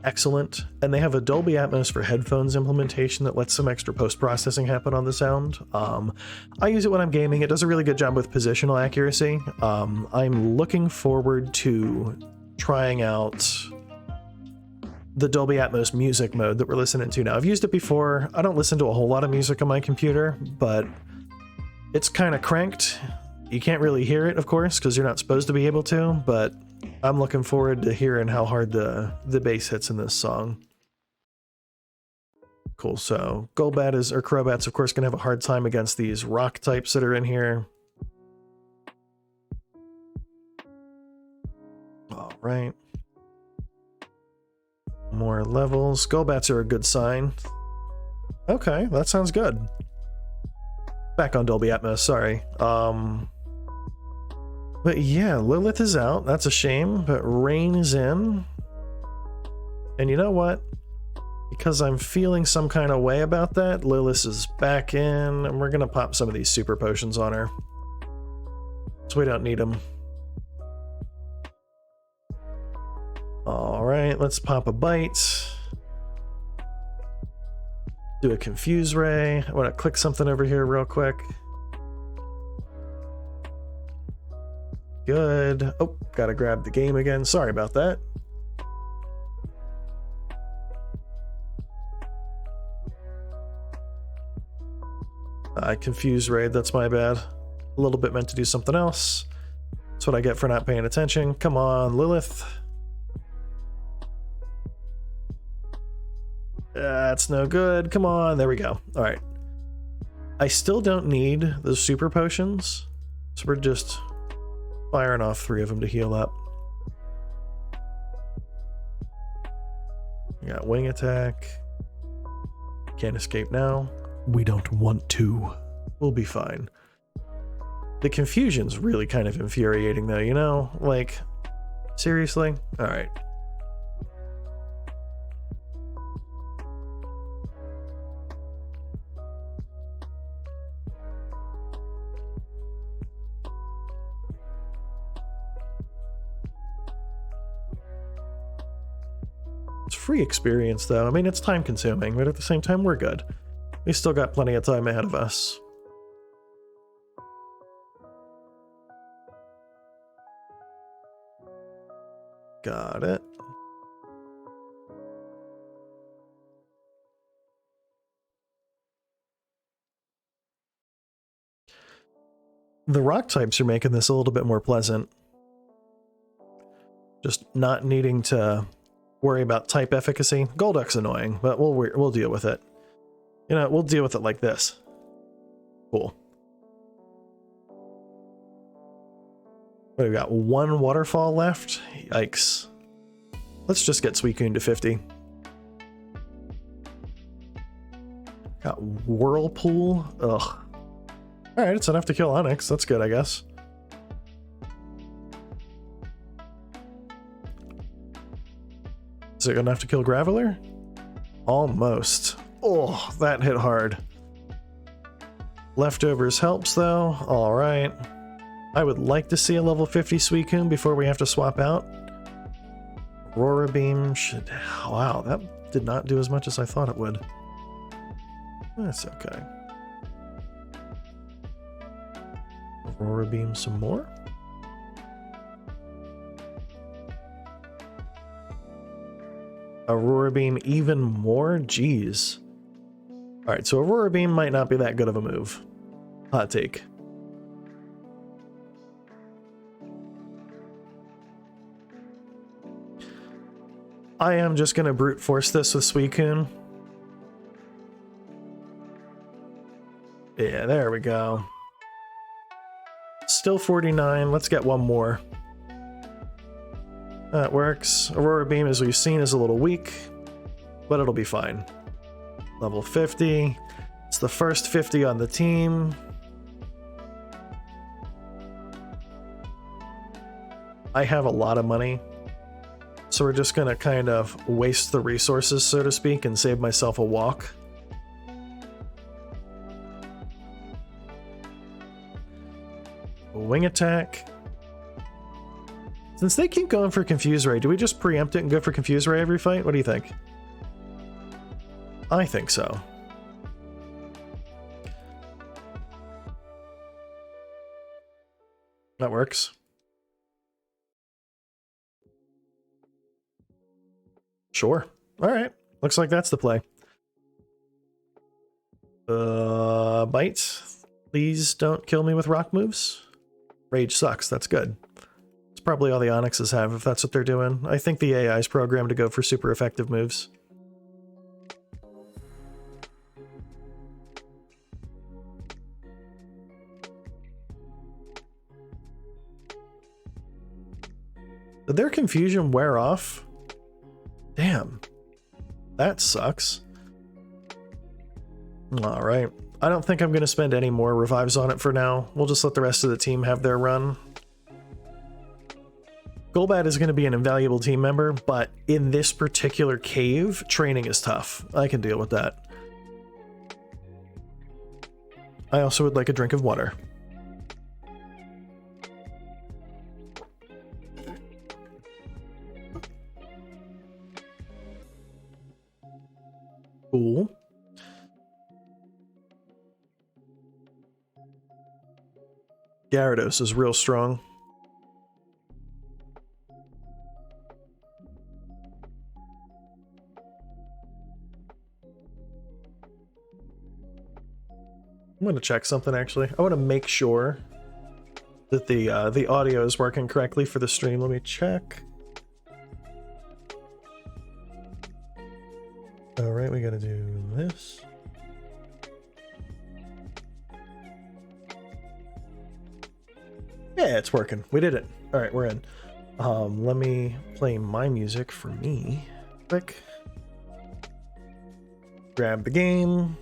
excellent, and they have a Dolby Atmos for headphones implementation that lets some extra post-processing happen on the sound. I use it when I'm gaming. It does a really good job with positional accuracy. I'm looking forward to trying out the Dolby Atmos music mode that we're listening to now. I've used it before. I don't listen to a whole lot of music on my computer, but it's kind of cranked. You can't really hear it, of course, because you're not supposed to be able to, but I'm looking forward to hearing how hard the bass hits in this song. Cool, so Crobat's, of course, going to have a hard time against these rock types that are in here. All right. More levels. Golbats are a good sign. Okay, that sounds good. Back on Dolby Atmos, sorry. But yeah, Lilith is out. That's a shame, but Rain is in. And you know what? Because I'm feeling some kind of way about that, Lilith is back in, and we're gonna pop some of these super potions on her. So we don't need them. Alright, let's pop a bite. Do a Confuse Ray. I want to click something over here real quick. Good. Oh, gotta grab the game again. Sorry about that. I confused Raid, that's my bad. A little bit meant to do something else. That's what I get for not paying attention. Come on, Lilith. That's no good. Come on, there we go. Alright. I still don't need those super potions, so we're just firing off 3 of them to heal up. We got wing attack. Can't escape now. We don't want to. We'll be fine. The confusion's really kind of infuriating though, you know? Like, seriously? Alright. It's free experience though. I mean, it's time consuming, but at the same time, we're good. We still got plenty of time ahead of us. Got it. The rock types are making this a little bit more pleasant. Just not needing to worry about type efficacy. Golduck's annoying, but we'll deal with it. You know, we'll deal with it like this. Cool. We've got one waterfall left. Yikes. Let's just get Suicune to 50. Got Whirlpool. Ugh. Alright, it's enough to kill Onyx. That's good, I guess. Is it enough to kill Graveler? Almost. Oh, that hit hard. Leftovers helps, though. Alright. I would like to see a level 50 Suicune before we have to swap out. Aurora Beam should... Wow, that did not do as much as I thought it would. That's okay. Aurora Beam some more. Aurora Beam even more? Jeez. Alright, so Aurora Beam might not be that good of a move. Hot take. I am just going to brute force this with Suicune. Yeah, there we go. Still 49. Let's get one more. That works. Aurora Beam, as we've seen, is a little weak, but it'll be fine. Level 50. It's the first 50 on the team. I have a lot of money, so we're just going to kind of waste the resources, so to speak, and save myself a walk. Wing attack. Since they keep going for Confuse Ray, do we just preempt it and go for Confuse Ray every fight? What do you think? I think so. That works. Sure. Alright. Looks like that's the play. Bite. Please don't kill me with rock moves. Rage sucks. That's good. It's probably all the Onyxes have if that's what they're doing. I think the AI is programmed to go for super effective moves. Did their confusion wear off? Damn. That sucks. Alright. I don't think I'm going to spend any more revives on it for now. We'll just let the rest of the team have their run. Golbat is going to be an invaluable team member, but in this particular cave, training is tough. I can deal with that. I also would like a drink of water. Cool. Gyarados is real strong. I'm going to check something actually. I want to make sure that the audio is working correctly for the stream. Let me check. All right, we got to do this. Yeah, it's working. We did it. All right, we're in. Let me play my music for me. Quick. Grab the game.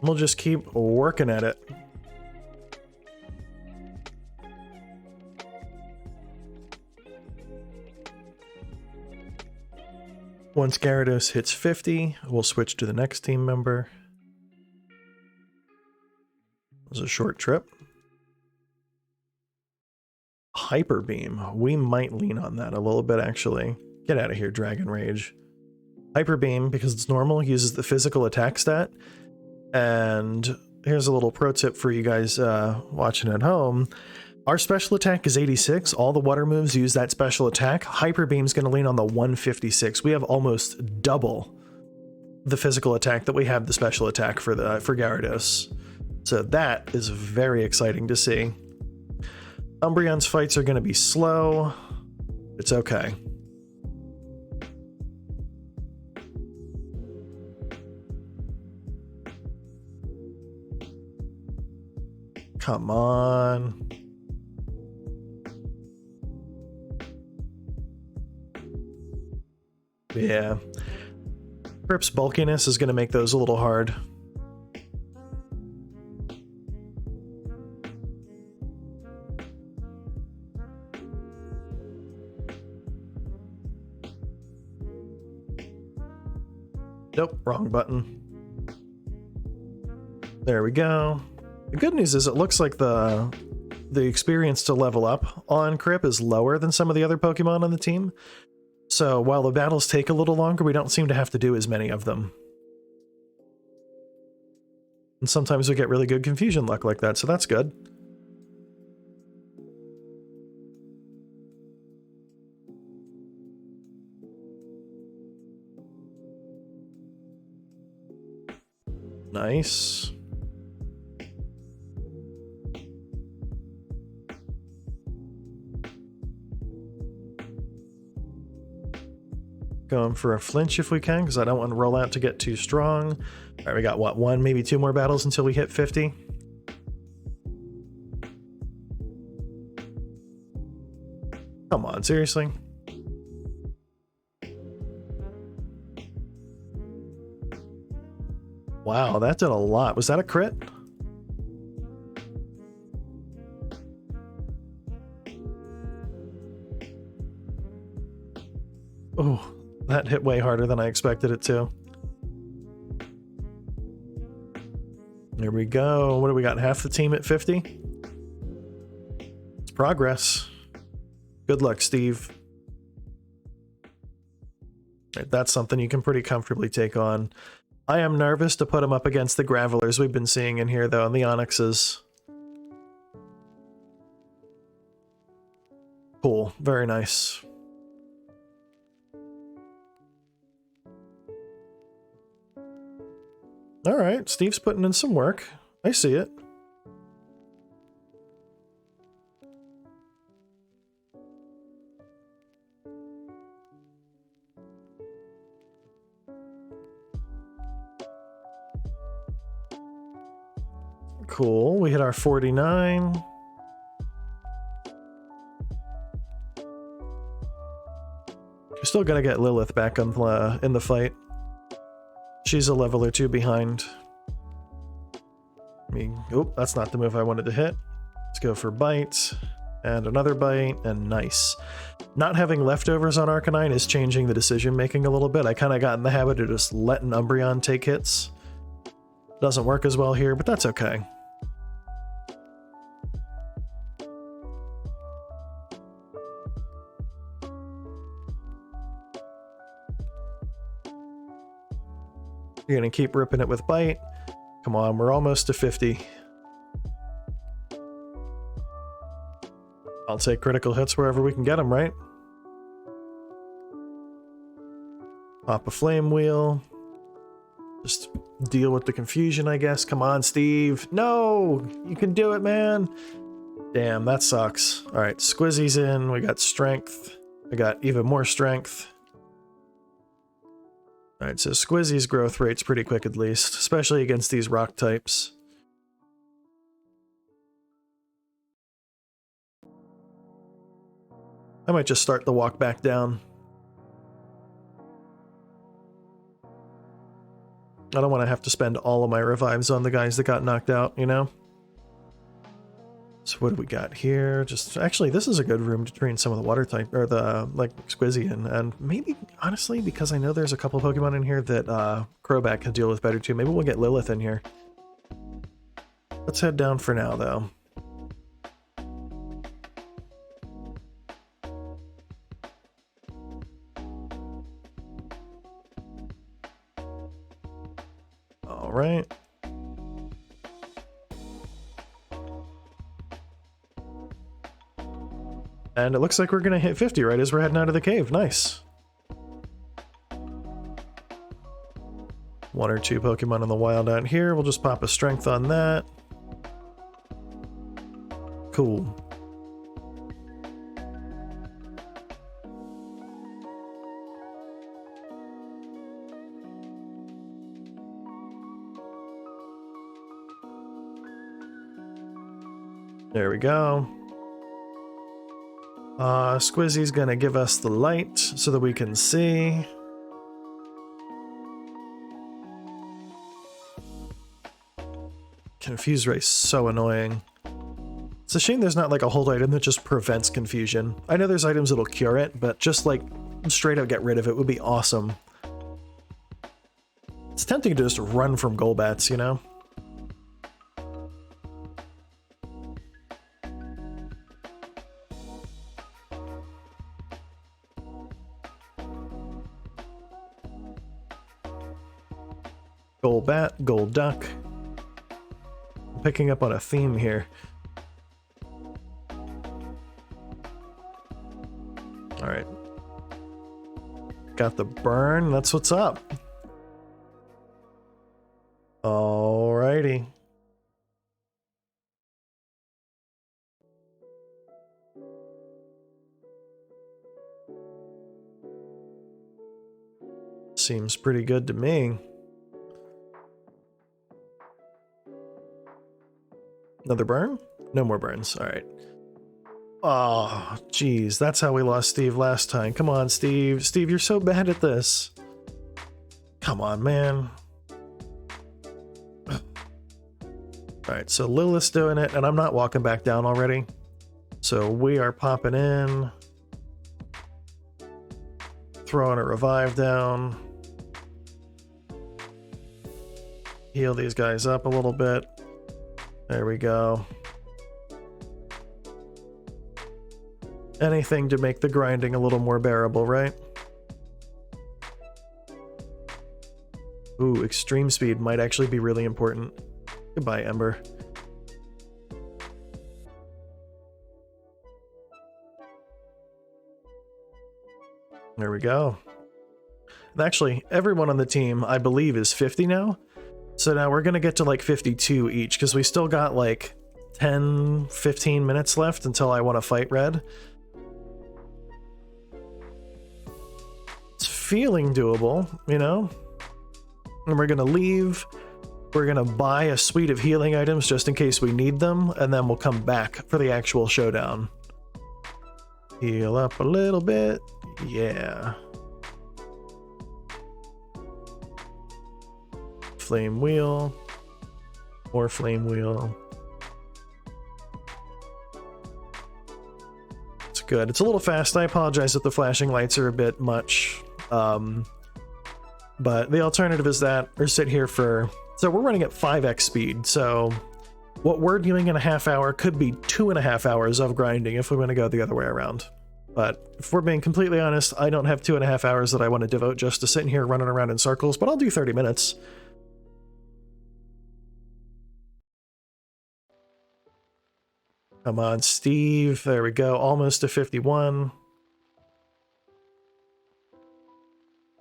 We'll just keep working at it. Once Gyarados hits 50, we'll switch to the next team member. It was a short trip. Hyper Beam. We might lean on that a little bit, actually. Get out of here, Dragon Rage. Hyper Beam, because it's normal, uses the physical attack stat. And here's a little pro tip for you guys watching at home. Our special attack is 86. All the water moves use that special attack. Hyper Beam's going to lean on the 156. We have almost double the physical attack that we have the special attack for Gyarados. So that is very exciting to see. Umbreon's fights are going to be slow. It's okay. Come on. Yeah. Crip's bulkiness is going to make those a little hard. Nope, wrong button. There we go. The good news is it looks like the experience to level up on Crip is lower than some of the other Pokemon on the team. So while the battles take a little longer, we don't seem to have to do as many of them. And sometimes we get really good confusion luck like that, so that's good. Nice. Going for a flinch if we can, because I don't want to roll out to get too strong. All right, we got, what, 1, maybe 2 more battles until we hit 50? Come on, seriously? Wow, that did a lot. Was that a crit? Oh, that hit way harder than I expected it to. There we go. What do we got? Half the team at 50? It's progress. Good luck, Steve. Right, that's something you can pretty comfortably take on. I am nervous to put him up against the Gravelers we've been seeing in here, though, and the Onyxes. Cool. Very nice. Alright, Steve's putting in some work. I see it. Cool, we hit our 49. We still gotta get Lilith back on in the fight. She's a level or 2 behind. Oh, that's not the move I wanted to hit. Let's go for bite, and another bite, and nice. Not having leftovers on Arcanine is changing the decision making a little bit. I kind of got in the habit of just letting Umbreon take hits. Doesn't work as well here, but that's okay. You're gonna keep ripping it with bite. Come on, we're almost to 50. I'll take critical hits wherever we can get them, right? Pop a flame wheel. Just deal with the confusion, I guess. Come on, Steve. No! You can do it, man! Damn, that sucks. Alright, Squizzy's in. We got strength. I got even more strength. Alright, so Squizzy's growth rate's pretty quick at least, especially against these rock types. I might just start the walk back down. I don't want to have to spend all of my revives on the guys that got knocked out, you know? So what do we got here? Just actually, this is a good room to train some of the water type, or the, like, Squizzy in. And maybe, honestly, because I know there's a couple Pokemon in here that Crobat can deal with better too, maybe we'll get Lilith in here. Let's head down for now, though. All right. And it looks like we're going to hit 50 right as we're heading out of the cave. Nice. 1 or 2 Pokemon in the wild out here. We'll just pop a strength on that. Cool. There we go. Squizzy's gonna give us the light so that we can see. Confuse Ray's so annoying. It's a shame there's not like a hold item that just prevents confusion. I know there's items that'll cure it, but just like straight up get rid of it would be awesome. It's tempting to just run from Golbats, you know? Golbat, Golduck. I'm picking up on a theme here. Alright. Got the burn, that's what's up. Alrighty. Seems pretty good to me. Another burn? No more burns. Alright. Oh, geez. That's how we lost Steve last time. Come on, Steve. Steve, you're so bad at this. Come on, man. Alright, so Lilith's doing it, and I'm not walking back down already. So we are popping in. Throwing a revive down. Heal these guys up a little bit. There we go. Anything to make the grinding a little more bearable, right? Ooh, extreme speed might actually be really important. Goodbye, Ember. There we go. And actually, everyone on the team, I believe, is 50 now. So now we're going to get to like 52 each, because we still got like 10, 15 minutes left until I want to fight Red. It's feeling doable, you know? And we're going to leave. We're going to buy a suite of healing items just in case we need them, and then we'll come back for the actual showdown. Heal up a little bit. Yeah. Flame wheel. More flame wheel. It's good. It's a little fast. I apologize if the flashing lights are a bit much. But the alternative is that, or sit here for... So we're running at 5x speed, so what we're doing in a half hour could be 2.5 hours of grinding if we want to go the other way around. But if we're being completely honest, I don't have 2.5 hours that I want to devote just to sitting here running around in circles, but I'll do 30 minutes. Come on, Steve. There we go. Almost to 51.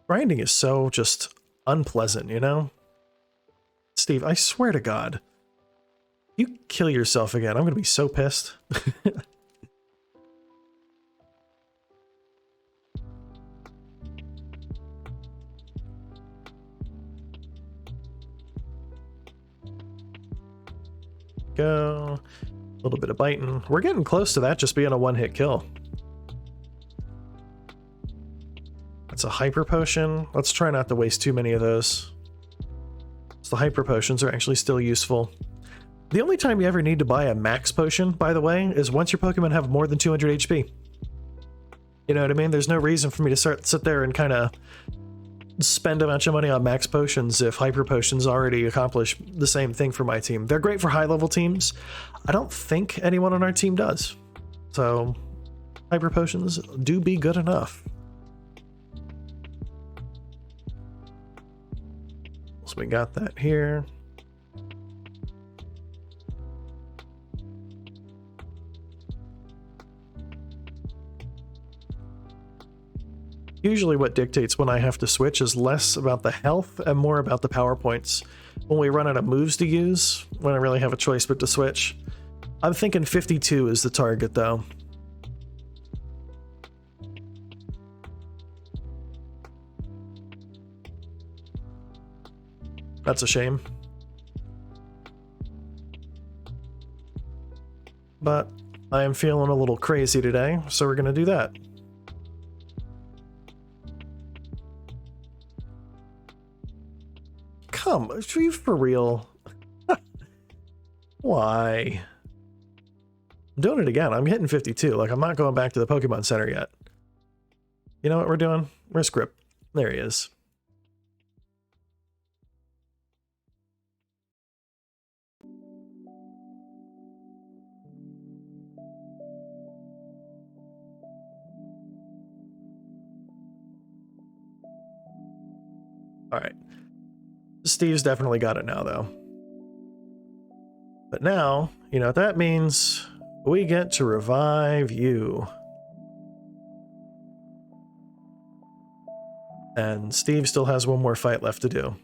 Grinding is so just unpleasant, you know? Steve, I swear to God. You kill yourself again. I'm going to be so pissed. Go. A little bit of biting. We're getting close to that just being a one-hit kill. That's a hyper potion. Let's try not to waste too many of those. So the hyper potions are actually still useful. The only time you ever need to buy a max potion, by the way, is once your Pokemon have more than 200 HP. You know what I mean? There's no reason for me to sit there and kind of spend a bunch of money on max potions if hyper potions already accomplish the same thing for my team. They're great for high-level teams. I don't think anyone on our team does. So hyper potions do be good enough. So we got that here. Usually what dictates when I have to switch is less about the health and more about the power points. When we run out of moves to use, when I really have a choice but to switch. I'm thinking 52 is the target though. That's a shame. but I am feeling a little crazy today, so we're gonna do that. Come, are you for real? Why? I'm doing it again. I'm hitting 52. Like, I'm not going back to the Pokemon Center yet. You know what we're doing? Where's Grip? There he is. Alright. Steve's definitely got it now, though. But now, you know what that means? We get to revive you. And Steve still has one more fight left to do.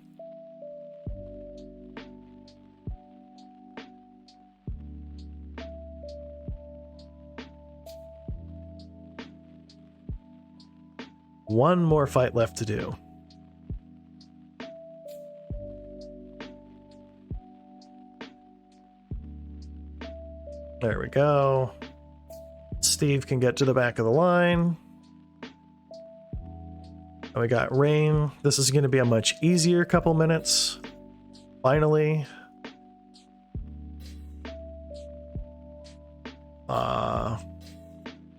One more fight left to do. There we go. Steve can get to the back of the line. And we got Rain. This is going to be a much easier couple minutes. Finally.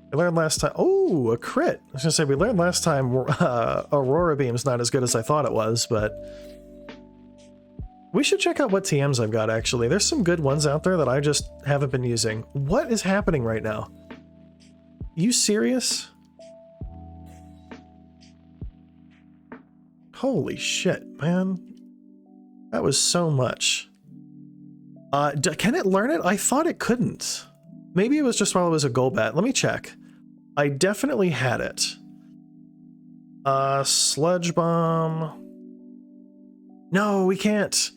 We learned last time. Oh, a crit. I was going to say, we learned last time Aurora Beam's not as good as I thought it was, but we should check out what TMs I've got, actually. There's some good ones out there that I just haven't been using. What is happening right now? You serious? Holy shit, man. That was so much. Can it learn it? I thought it couldn't. Maybe it was just while it was a Golbat. Let me check. I definitely had it. Sludge Bomb. No, we can't.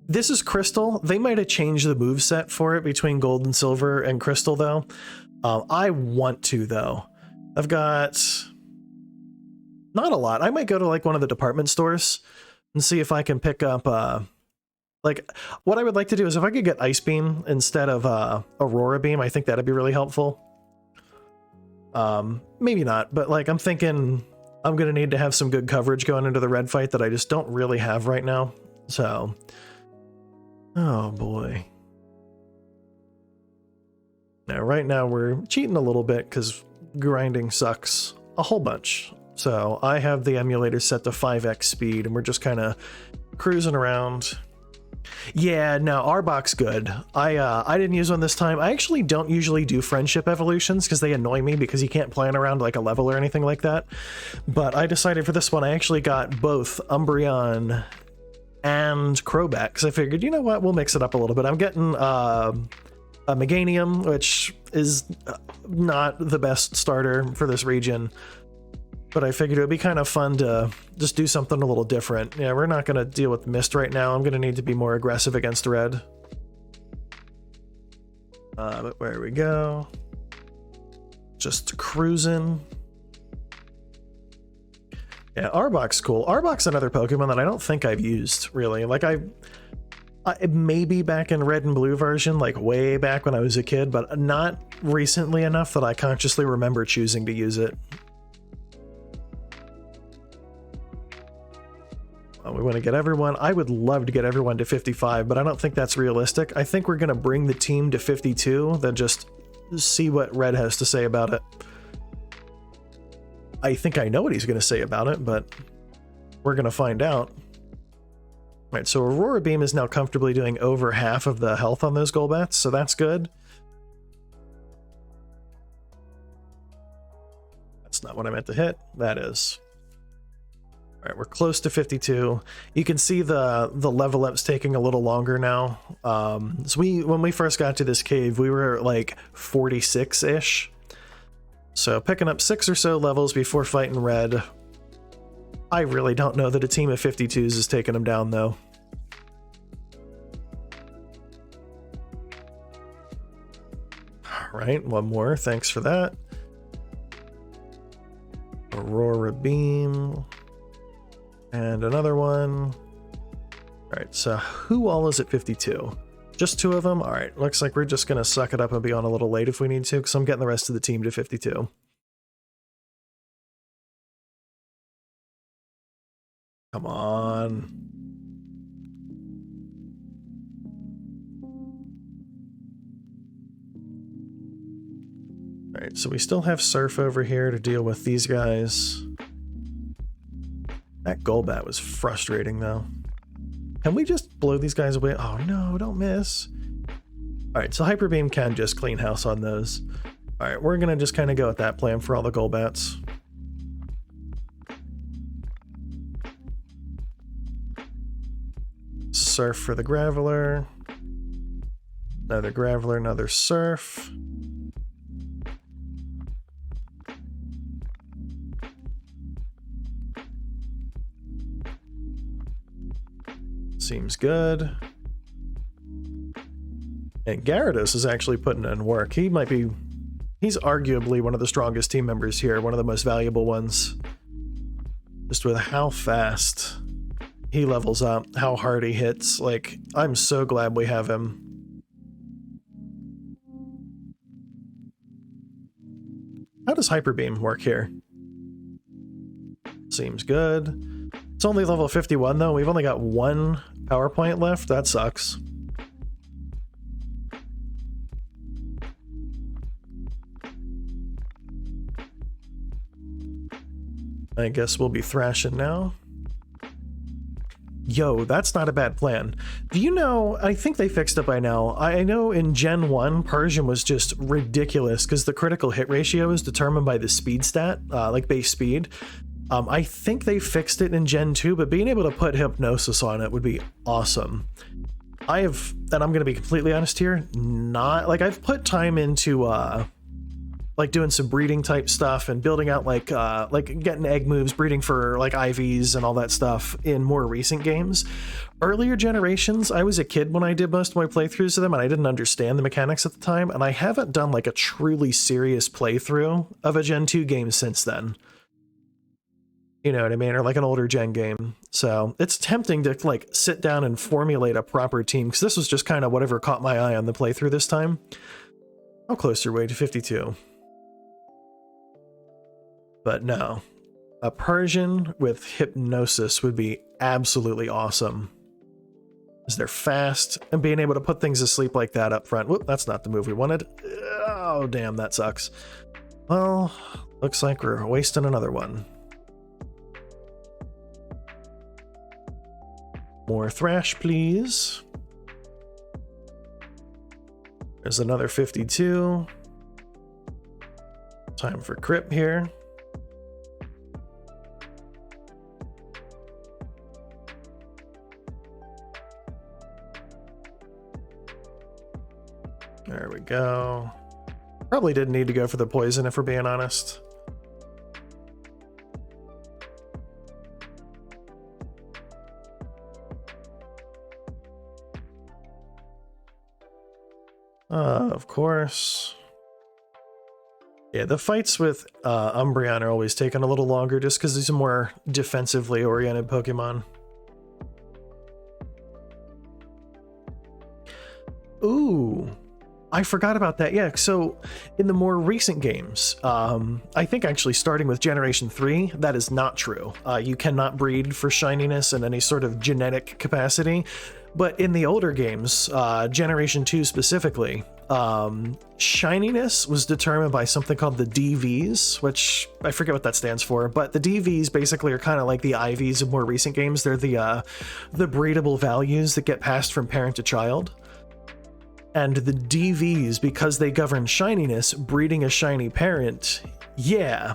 This is Crystal. They might have changed the moveset for it between Gold and Silver and Crystal, though. I want to, though. I've got... not a lot. I might go to, like, one of the department stores and see if I can pick up, like, what I would like to do is if I could get Ice Beam instead of, Aurora Beam, I think that'd be really helpful. Maybe not, but, like, I'm thinking I'm gonna need to have some good coverage going into the red fight that I just don't really have right now, so... oh, boy. Now, right now, we're cheating a little bit because grinding sucks a whole bunch. So I have the emulator set to 5x speed, and we're just kind of cruising around. Yeah, no, Arbok's good. I didn't use one this time. I actually don't usually do friendship evolutions because they annoy me because you can't plan around like a level or anything like that. But I decided for this one, I actually got both Umbreon and Crobat because I figured, you know what, we'll mix it up a little bit. I'm getting a Meganium, which is not the best starter for this region. But I figured it would be kind of fun to just do something a little different. Yeah, we're not going to deal with Mist right now. I'm going to need to be more aggressive against Red. But where we go. Just cruising. Yeah, Arbok's cool. Arbok's another Pokemon that I don't think I've used, really. Like, maybe back in Red and Blue version, like way back when I was a kid, but not recently enough that I consciously remember choosing to use it. We want to get everyone. I would love to get everyone to 55, but I don't think that's realistic. I think we're going to bring the team to 52, then just see what Red has to say about it. I think I know what he's going to say about it, but we're going to find out. All right, so Aurora Beam is now comfortably doing over half of the health on those Golbats, so that's good. That's not what I meant to hit. That is. All right, we're close to 52. You can see the level up's taking a little longer now. So when we first got to this cave, we were like 46-ish. So picking up 6 or so levels before fighting Red. I really don't know that a team of 52s is taking them down, though. All right, one more. Thanks for that. Aurora Beam. And another one. All right, so who all is at 52? Just 2 of them? Alright, looks like we're just gonna suck it up and be on a little late if we need to, because I'm getting the rest of the team to 52. Come on. Alright, so we still have Surf over here to deal with these guys. That Golbat was frustrating, though. Can we just blow these guys away? Oh no, don't miss. Alright, so Hyper Beam can just clean house on those. Alright, we're gonna just kind of go with that plan for all the Golbats. Surf for the Graveler. Another Graveler, another Surf. Seems good. And Gyarados is actually putting in work. He's arguably one of the strongest team members here, one of the most valuable ones. Just with how fast he levels up, how hard he hits. Like, I'm so glad we have him. How does Hyper Beam work here? Seems good. It's only level 51 though. We've only got 1 power point left. That sucks. I guess we'll be thrashing now. Yo, that's not a bad plan. Do you know, I think they fixed it by now. I know in Gen 1, Persian was just ridiculous because the critical hit ratio is determined by the speed stat, like base speed. I think they fixed it in Gen 2, but being able to put Hypnosis on it would be awesome. And I'm gonna be completely honest here, I've put time into like doing some breeding type stuff and building out like getting egg moves, breeding for like IVs and all that stuff in more recent games. Earlier generations, I was a kid when I did most of my playthroughs of them and I didn't understand the mechanics at the time, and I haven't done like a truly serious playthrough of a Gen 2 game since then. You know what I mean? Or like an older gen game. So it's tempting to like sit down and formulate a proper team, because this was just kind of whatever caught my eye on the playthrough this time. How close are we to 52? But no, a Persian with Hypnosis would be absolutely awesome, because they're fast, and being able to put things to sleep like that up front. Whoop, that's not the move we wanted. Oh, damn, that sucks. Well, looks like we're wasting another one. More Thrash, please. There's another 52. Time for Crip here. There we go. Probably didn't need to go for the poison if we're being honest. Of course. Yeah, the fights with Umbreon are always taking a little longer just because these are more defensively oriented Pokemon. Ooh, I forgot about that. Yeah, so in the more recent games, I think actually starting with Generation 3, that is not true. You cannot breed for shininess in any sort of genetic capacity. But in the older games, Generation 2 specifically, shininess was determined by something called the DVs, which I forget what that stands for, but the DVs basically are kind of like the IVs of more recent games. They're the breedable values that get passed from parent to child. And the DVs, because they govern shininess, breeding a shiny parent, yeah.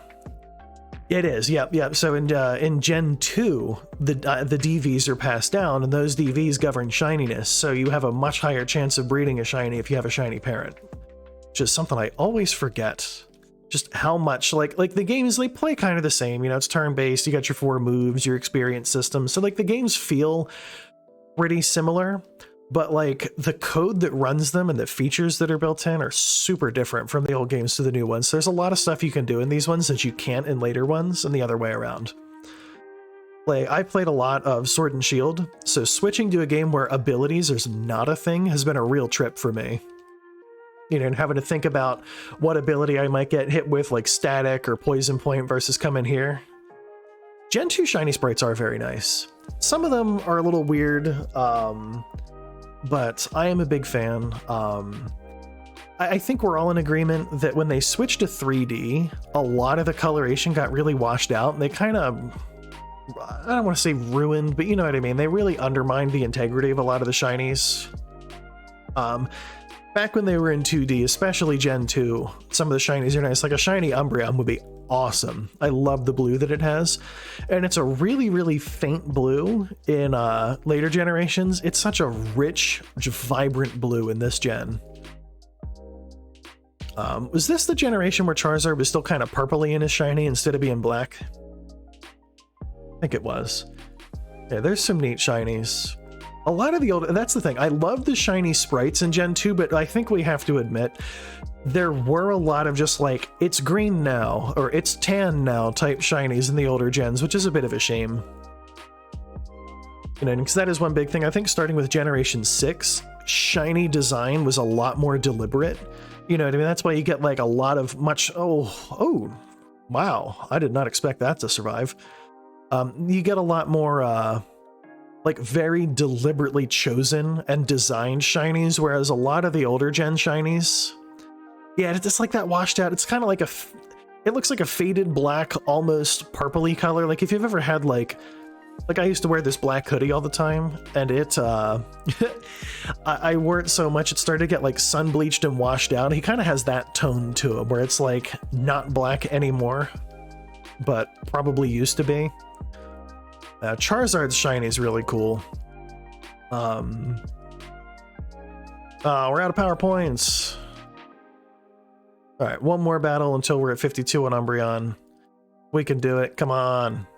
It is, yep. So in Gen 2, the DVs are passed down, and those DVs govern shininess, so you have a much higher chance of breeding a shiny if you have a shiny parent. Which is something I always forget. Just how much, like the games, they play kind of the same, you know, it's turn-based, you got your 4 moves, your experience system, so like the games feel pretty similar, but like the code that runs them and the features that are built in are super different from the old games to the new ones. There's a lot of stuff you can do in these ones that you can't in later ones, and the other way around. Like, I played a lot of Sword and Shield, so switching to a game where abilities is not a thing has been a real trip for me. You know, and having to think about what ability I might get hit with, like static or poison point versus come in here. Gen 2 shiny sprites are very nice. Some of them are a little weird, but I am a big fan. I think we're all in agreement that when they switched to 3D, a lot of the coloration got really washed out, and they kind of, I don't want to say ruined, but you know what I mean. They really undermined the integrity of a lot of the shinies. Back when they were in 2D, especially Gen 2, some of the shinies are nice. Like a shiny Umbreon would be awesome. I love the blue that it has. And it's a really, really faint blue in later generations. It's such a rich, vibrant blue in this gen. Was this the generation where Charizard was still kind of purpley in his shiny instead of being black? I think it was. Yeah, there's some neat shinies. A lot of the old, that's the thing, I love the shiny sprites in Gen 2, but I think we have to admit, there were a lot of just like, it's green now, or it's tan now type shinies in the older gens, which is a bit of a shame. You know, because that is one big thing. I think starting with Generation 6, shiny design was a lot more deliberate. You know what I mean? That's why you get like a lot of oh, wow, I did not expect that to survive. You get a lot more, like very deliberately chosen and designed shinies, whereas a lot of the older gen shinies, yeah, it's like that washed out. It's kind of like it looks like a faded black, almost purpley color. Like if you've ever had like I used to wear this black hoodie all the time, and it, I wore it so much it started to get like sun bleached and washed out. He kind of has that tone to him where it's like not black anymore, but probably used to be. Charizard's shiny is really cool. We're out of power points. All right, one more battle until we're at 52 on Umbreon. We can do it. Come on.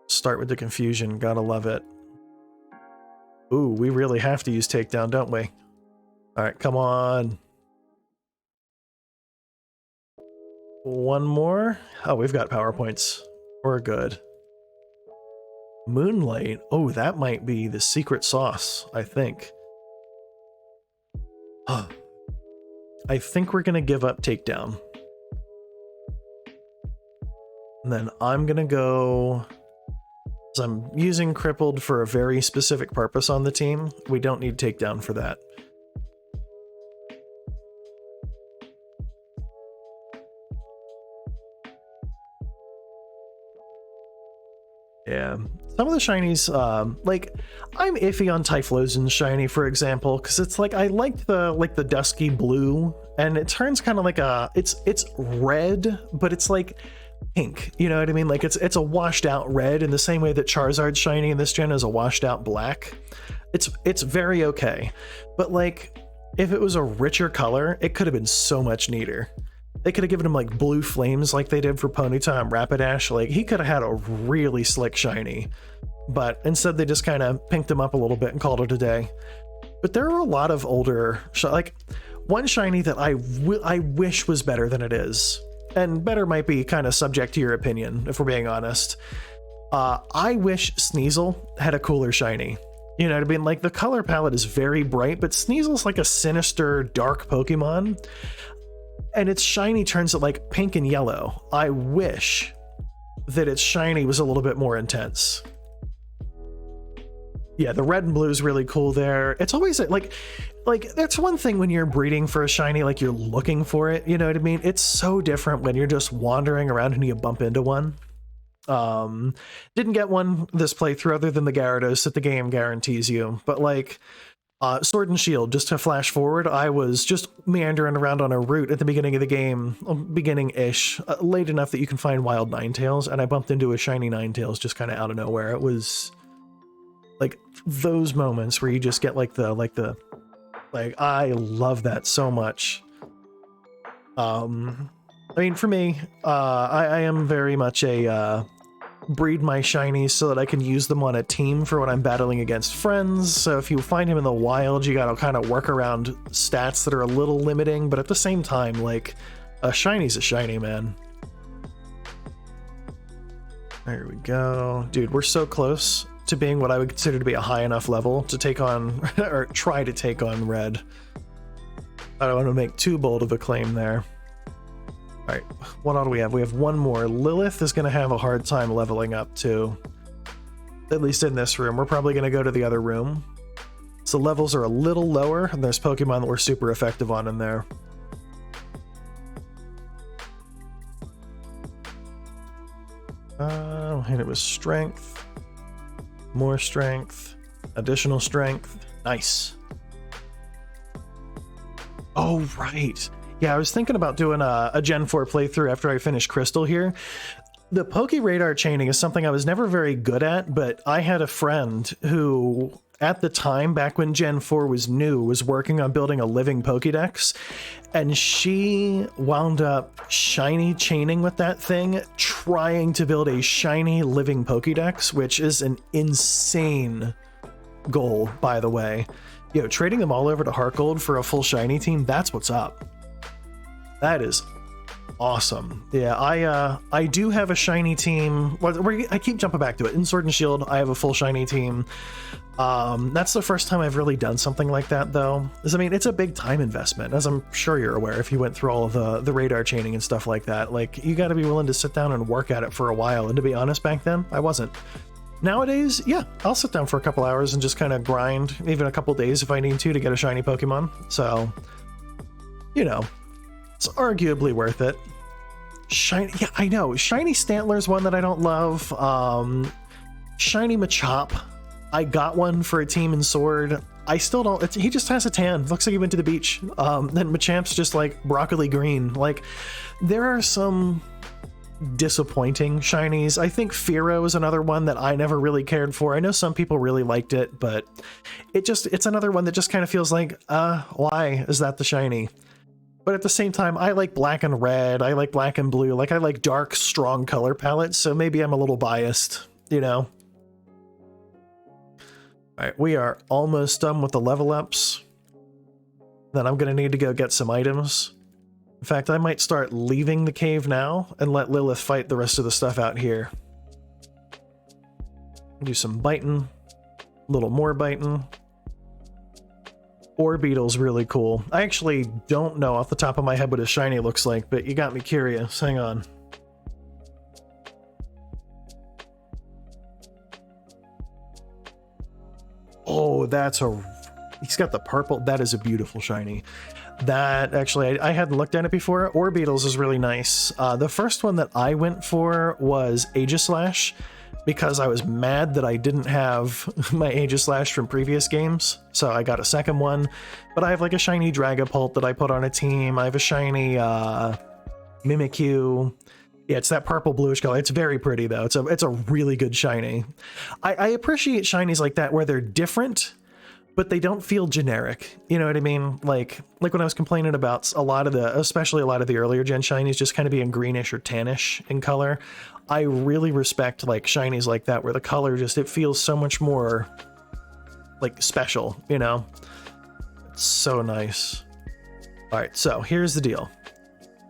Start with the confusion. Gotta love it. Ooh, we really have to use takedown, don't we? All right, come on. One more. Oh, we've got power points. We're good. Moonlight. Oh, that might be the secret sauce, I think. I think we're gonna give up takedown. And then I'm gonna go, so I'm using crippled for a very specific purpose on the team. We don't need takedown for that. Yeah, some of the shinies, like I'm iffy on Typhlosion's shiny, for example, because it's like I liked the dusky blue, and it turns kind of like it's red, but it's like pink. You know what I mean? Like it's a washed out red in the same way that Charizard's shiny in this gen is a washed out black. It's very okay, but like if it was a richer color, it could have been so much neater. They could have given him like blue flames like they did for Ponyta and Rapidash. Like he could have had a really slick shiny, but instead they just kind of pinked him up a little bit and called it a day. But there are a lot of older, like one shiny that I wish was better than it is, and better might be kind of subject to your opinion if we're being honest. I wish Sneasel had a cooler shiny. You know what I mean? Like the color palette is very bright, but Sneasel's like a sinister, dark Pokemon. And its shiny turns it like pink and yellow. I wish that its shiny was a little bit more intense. Yeah, the red and blue is really cool there. It's always like that's one thing when you're breeding for a shiny, like you're looking for it, you know what I mean? It's so different when you're just wandering around and you bump into one. Didn't get one this playthrough other than the Gyarados that the game guarantees you, but like Sword and Shield, just to flash forward, I was just meandering around on a route at the beginning of the game, beginning-ish, late enough that you can find wild Ninetales, and I bumped into a shiny Ninetales just kind of out of nowhere. It was like those moments where you just get like I love that so much. I mean, for me, I am very much a breed my shinies so that I can use them on a team for when I'm battling against friends. So if you find him in the wild, you gotta kind of work around stats that are a little limiting, but at the same time, like, a shiny's a shiny, man. There we go. Dude, we're so close to being what I would consider to be a high enough level to take on, or try to take on red. I don't want to make too bold of a claim there. All right, what all do we have? We have one more. Lilith is going to have a hard time leveling up too. At least in this room. We're probably going to go to the other room. So levels are a little lower, and there's Pokemon that we're super effective on in there. And it was strength, more strength, additional strength. Nice. Oh, right. Yeah, I was thinking about doing a Gen 4 playthrough after I finish Crystal here. The Poke Radar chaining is something I was never very good at, but I had a friend who, at the time, back when Gen 4 was new, was working on building a living Pokédex, and she wound up shiny chaining with that thing, trying to build a shiny living Pokédex, which is an insane goal, by the way. Yo, trading them all over to Heart Gold for a full shiny team, that's what's up. That is awesome. Yeah, I do have a shiny team. I keep jumping back to it. In Sword and Shield, I have a full shiny team. That's the first time I've really done something like that, though. I mean, it's a big time investment, as I'm sure you're aware if you went through all of the radar chaining and stuff like that. Like, you got to be willing to sit down and work at it for a while. And to be honest, back then, I wasn't. Nowadays, yeah, I'll sit down for a couple hours and just kind of grind, even a couple days if I need to get a shiny Pokemon. So, you know, it's arguably worth it. Shiny, yeah, I know. Shiny Stantler's one that I don't love. Shiny Machop. I got one for a team in Sword. I still don't. He just has a tan. Looks like he went to the beach. Then Machamp's just like broccoli green. Like, there are some disappointing shinies. I think Fearow is another one that I never really cared for. I know some people really liked it, but it's another one that just kind of feels like, why is that the shiny? But at the same time, I like black and red, I like black and blue, like I like dark, strong color palettes, so maybe I'm a little biased, you know? Alright, we are almost done with the level ups. Then I'm gonna need to go get some items. In fact, I might start leaving the cave now and let Lilith fight the rest of the stuff out here. Do some biting, a little more biting. Orbeetle's really cool. I actually don't know off the top of my head what a shiny looks like, but you got me curious. Hang on. Oh, he's got the purple. That is a beautiful shiny. That actually, I hadn't looked at it before. Orbeetle's is really nice. The first one that I went for was Aegislash, because I was mad that I didn't have my Aegislash from previous games, so I got a second one. But I have like a shiny Dragapult that I put on a team. I have a shiny Mimikyu. Yeah, it's that purple bluish color. It's very pretty though. It's a really good shiny. I appreciate shinies like that where they're different, but they don't feel generic. You know what I mean? Like when I was complaining about especially a lot of the earlier gen shinies just kind of being greenish or tannish in color. I really respect like shinies like that where the color it feels so much more like special, you know? It's so nice. All right, so here's the deal.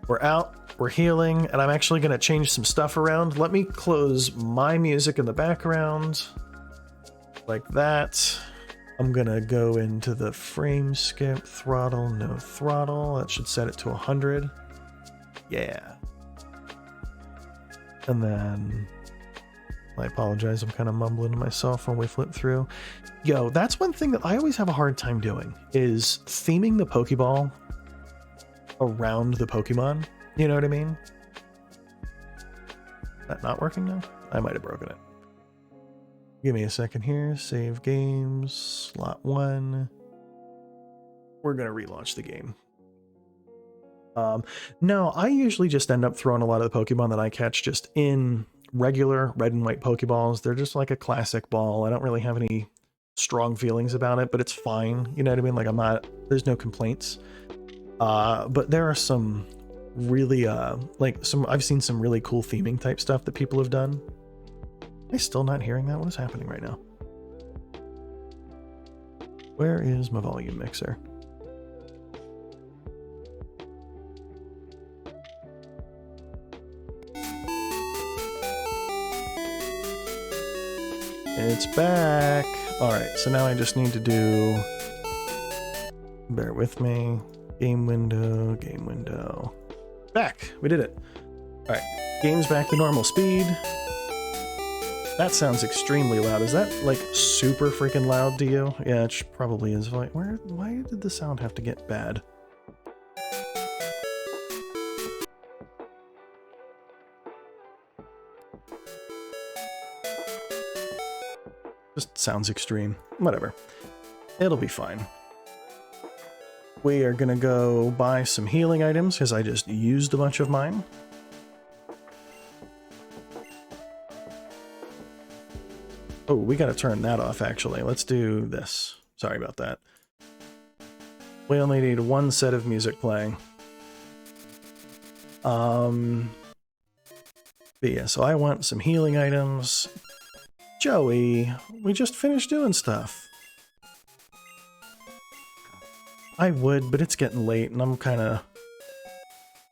We're out, we're healing, and I'm actually gonna change some stuff around. Let me close my music in the background like that. I'm gonna go into the frame skip, throttle, no throttle. That should set it to 100. Yeah. And then, I apologize, I'm kind of mumbling to myself when we flip through. Yo, that's one thing that I always have a hard time doing, is theming the Pokeball around the Pokemon. You know what I mean? Is that not working now? I might have broken it. Give me a second here. Save games, slot 1. We're going to relaunch the game. No, I usually just end up throwing a lot of the Pokemon that I catch just in regular red and white Pokeballs. They're just like a classic ball. I don't really have any strong feelings about it, but it's fine. You know what I mean? Like there's no complaints. But there are some really, I've seen some really cool theming type stuff that people have done. Am I still not hearing that? What is happening right now? Where is my volume mixer? It's back. Alright, so now I just need to do... Bear with me. Game window, game window. Back! We did it. Alright, game's back to normal speed. That sounds extremely loud. Is that, like, super freaking loud to you? Yeah, it probably is. Like, why did the sound have to get bad? Just sounds extreme. Whatever. It'll be fine. We are gonna go buy some healing items, because I just used a bunch of mine. Oh, we gotta turn that off, actually. Let's do this. Sorry about that. We only need one set of music playing. But yeah, so I want some healing items. Joey, we just finished doing stuff. I would, but it's getting late, and I'm kind of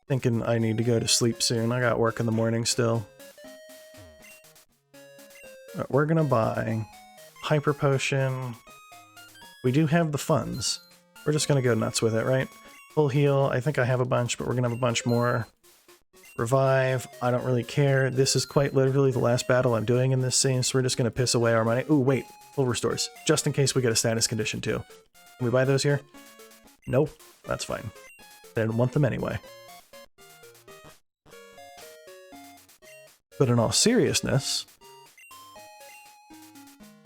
thinking I need to go to sleep soon. I got work in the morning still. We're gonna buy Hyper Potion. We do have the funds. We're just gonna go nuts with it, right? Full heal, I think I have a bunch, but we're gonna have a bunch more. Revive, I don't really care. This is quite literally the last battle I'm doing in this scene, so we're just gonna piss away our money. Ooh, wait, full restores, just in case we get a status condition too. Can we buy those here? Nope, that's fine. I didn't want them anyway. But in all seriousness,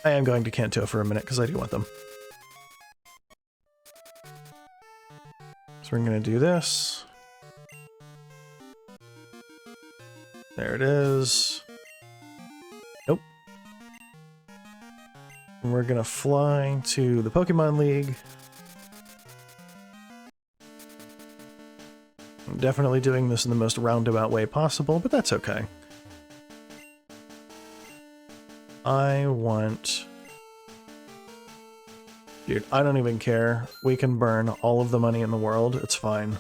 I am going to Kanto for a minute because I do want them. So we're going to do this. There it is. Nope. And we're going to fly to the Pokemon League. I'm definitely doing this in the most roundabout way possible, but that's okay. I want... Dude, I don't even care. We can burn all of the money in the world. It's fine.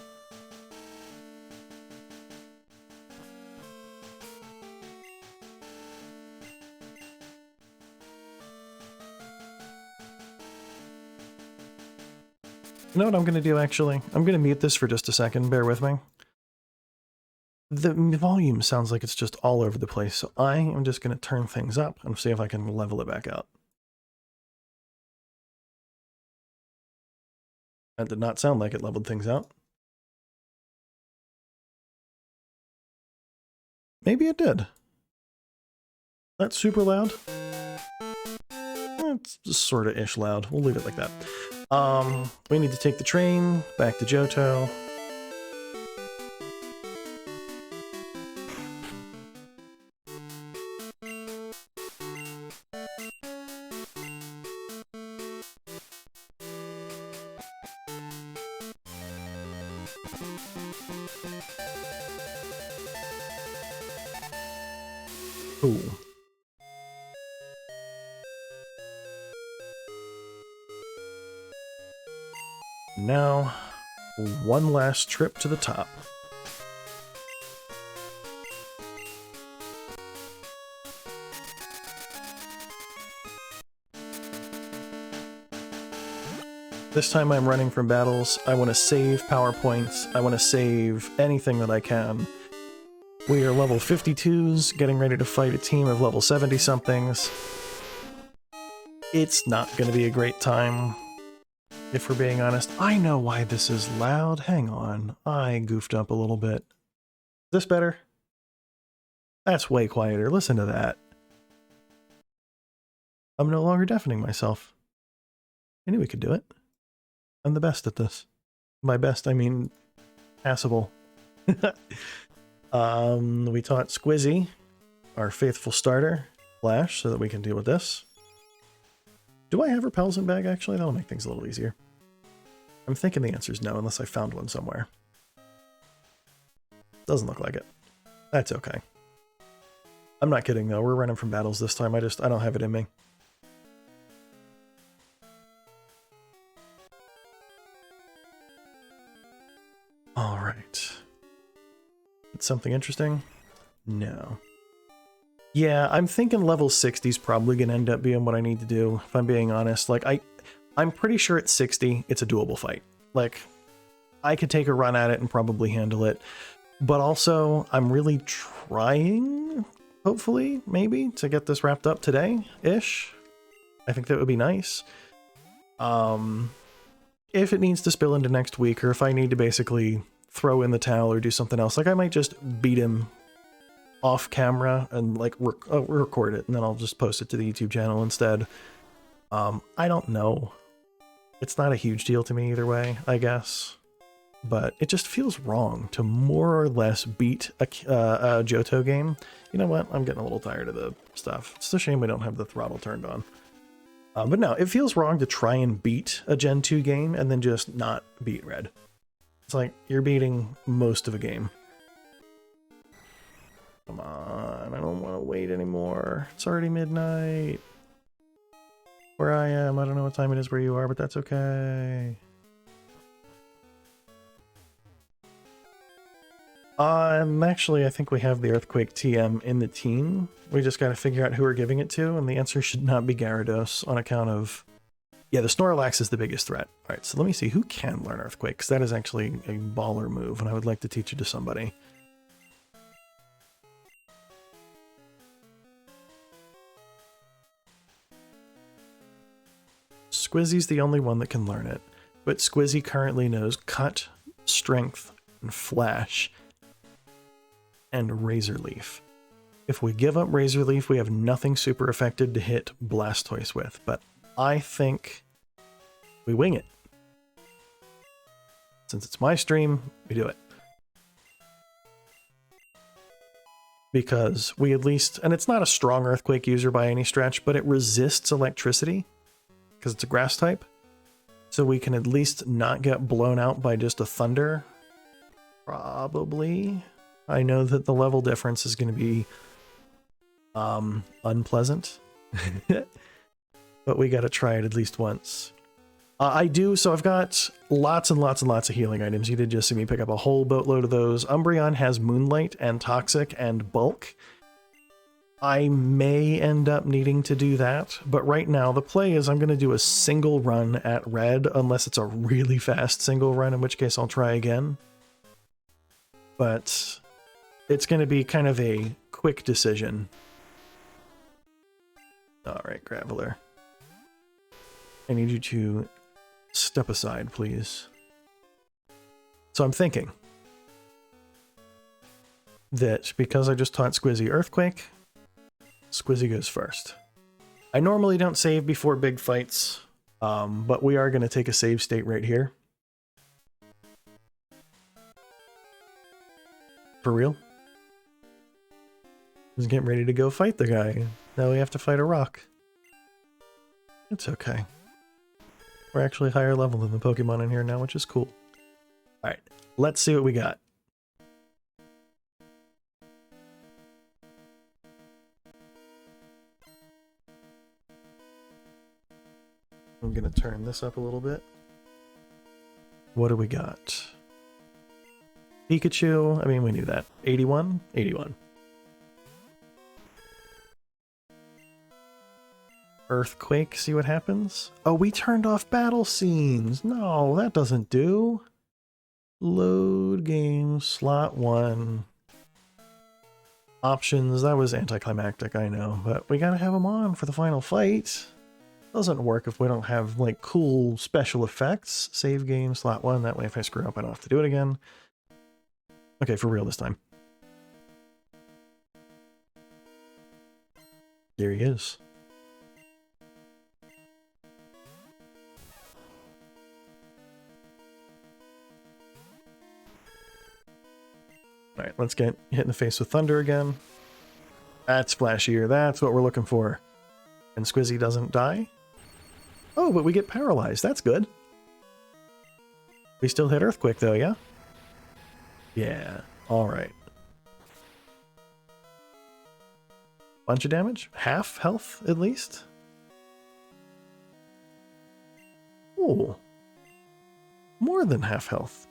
You know what I'm going to do, actually? I'm going to mute this for just a second. Bear with me. The volume sounds like it's just all over the place, so I am just going to turn things up and see if I can level it back out. That did not sound like it leveled things out. Maybe it did. That's super loud. It's just sort of ish loud. We'll leave it like that. We need to take the train back to Johto. Ooh. Now, one last trip to the top. This time I'm running from battles. I want to save power points. I want to save anything that I can. We are level 52s, getting ready to fight a team of level 70-somethings. It's not going to be a great time, if we're being honest. I know why this is loud. Hang on. I goofed up a little bit. Is this better? That's way quieter. Listen to that. I'm no longer deafening myself. I knew we could do it. I'm the best at this. By best, I mean passable. We taught Squizzy, our faithful starter, Flash, so that we can deal with this. Do I have repels bag, actually? That'll make things a little easier. I'm thinking the answer is no, unless I found one somewhere. Doesn't look like it. That's okay. I'm not kidding, though. We're running from battles this time. I don't have it in me. All right. It's something interesting? No. Yeah, I'm thinking level 60 is probably going to end up being what I need to do, if I'm being honest. Like, I'm pretty sure at 60, it's a doable fight. Like, I could take a run at it and probably handle it. But also, I'm really trying, hopefully, maybe, to get this wrapped up today-ish. I think that would be nice. If it needs to spill into next week, or if I need to basically throw in the towel or do something else, like I might just beat him off camera and like record it, and then I'll just post it to the YouTube channel instead. I don't know. It's not a huge deal to me either way, I guess. But it just feels wrong to more or less beat a Johto game. You know what? I'm getting a little tired of the stuff. It's a shame we don't have the throttle turned on. But no, it feels wrong to try and beat a Gen 2 game and then just not beat Red. It's like you're beating most of a game. Come on, I don't want to wait anymore. It's already midnight. Where I am, I don't know what time it is where you are, but that's okay. Actually, I think we have the Earthquake TM in the team. We just got to figure out who we're giving it to, and the answer should not be Gyarados on account of... Yeah, the Snorlax is the biggest threat. All right, so let me see who can learn Earthquake, because that is actually a baller move, and I would like to teach it to somebody. Squizzy's the only one that can learn it, but Squizzy currently knows Cut, Strength, and Flash, and Razor Leaf. If we give up Razor Leaf, we have nothing super effective to hit Blastoise with, but I think we wing it. Since it's my stream, we do it. Because we at least, and it's not a strong Earthquake user by any stretch, but it resists electricity, because it's a grass type. So we can at least not get blown out by just a Thunder. Probably. I know that the level difference is going to be unpleasant, but we got to try it at least once. So I've got lots and lots and lots of healing items. You did just see me pick up a whole boatload of those. Umbreon has Moonlight and Toxic and Bulk. I may end up needing to do that, but right now the play is I'm going to do a single run at Red, unless it's a really fast single run, in which case I'll try again. But it's going to be kind of a quick decision. Alright, Graveler. I need you to step aside, please. So I'm thinking that because I just taught Squizzy Earthquake, Squizzy goes first. I normally don't save before big fights, but we are going to take a save state right here. For real? He's getting ready to go fight the guy. Now we have to fight a rock. It's okay. We're actually higher level than the Pokemon in here now, which is cool. Alright, let's see what we got. I'm gonna turn this up a little bit. What do we got? Pikachu, I mean, we knew that. 81? 81. Earthquake, see what happens? Oh, we turned off battle scenes. No, that doesn't do. Load game, slot 1. Options, that was anticlimactic, I know, but we gotta have them on for the final fight. Doesn't work if we don't have, like, cool special effects. Save game, slot 1, that way if I screw up I don't have to do it again. Okay, for real this time. There he is. Alright, let's get hit in the face with Thunder again. That's flashier, that's what we're looking for. And Squizzy doesn't die? Oh, but we get paralyzed, that's good. We still hit Earthquake though, yeah? Yeah, alright. Bunch of damage? Half health, at least? Ooh. More than half health.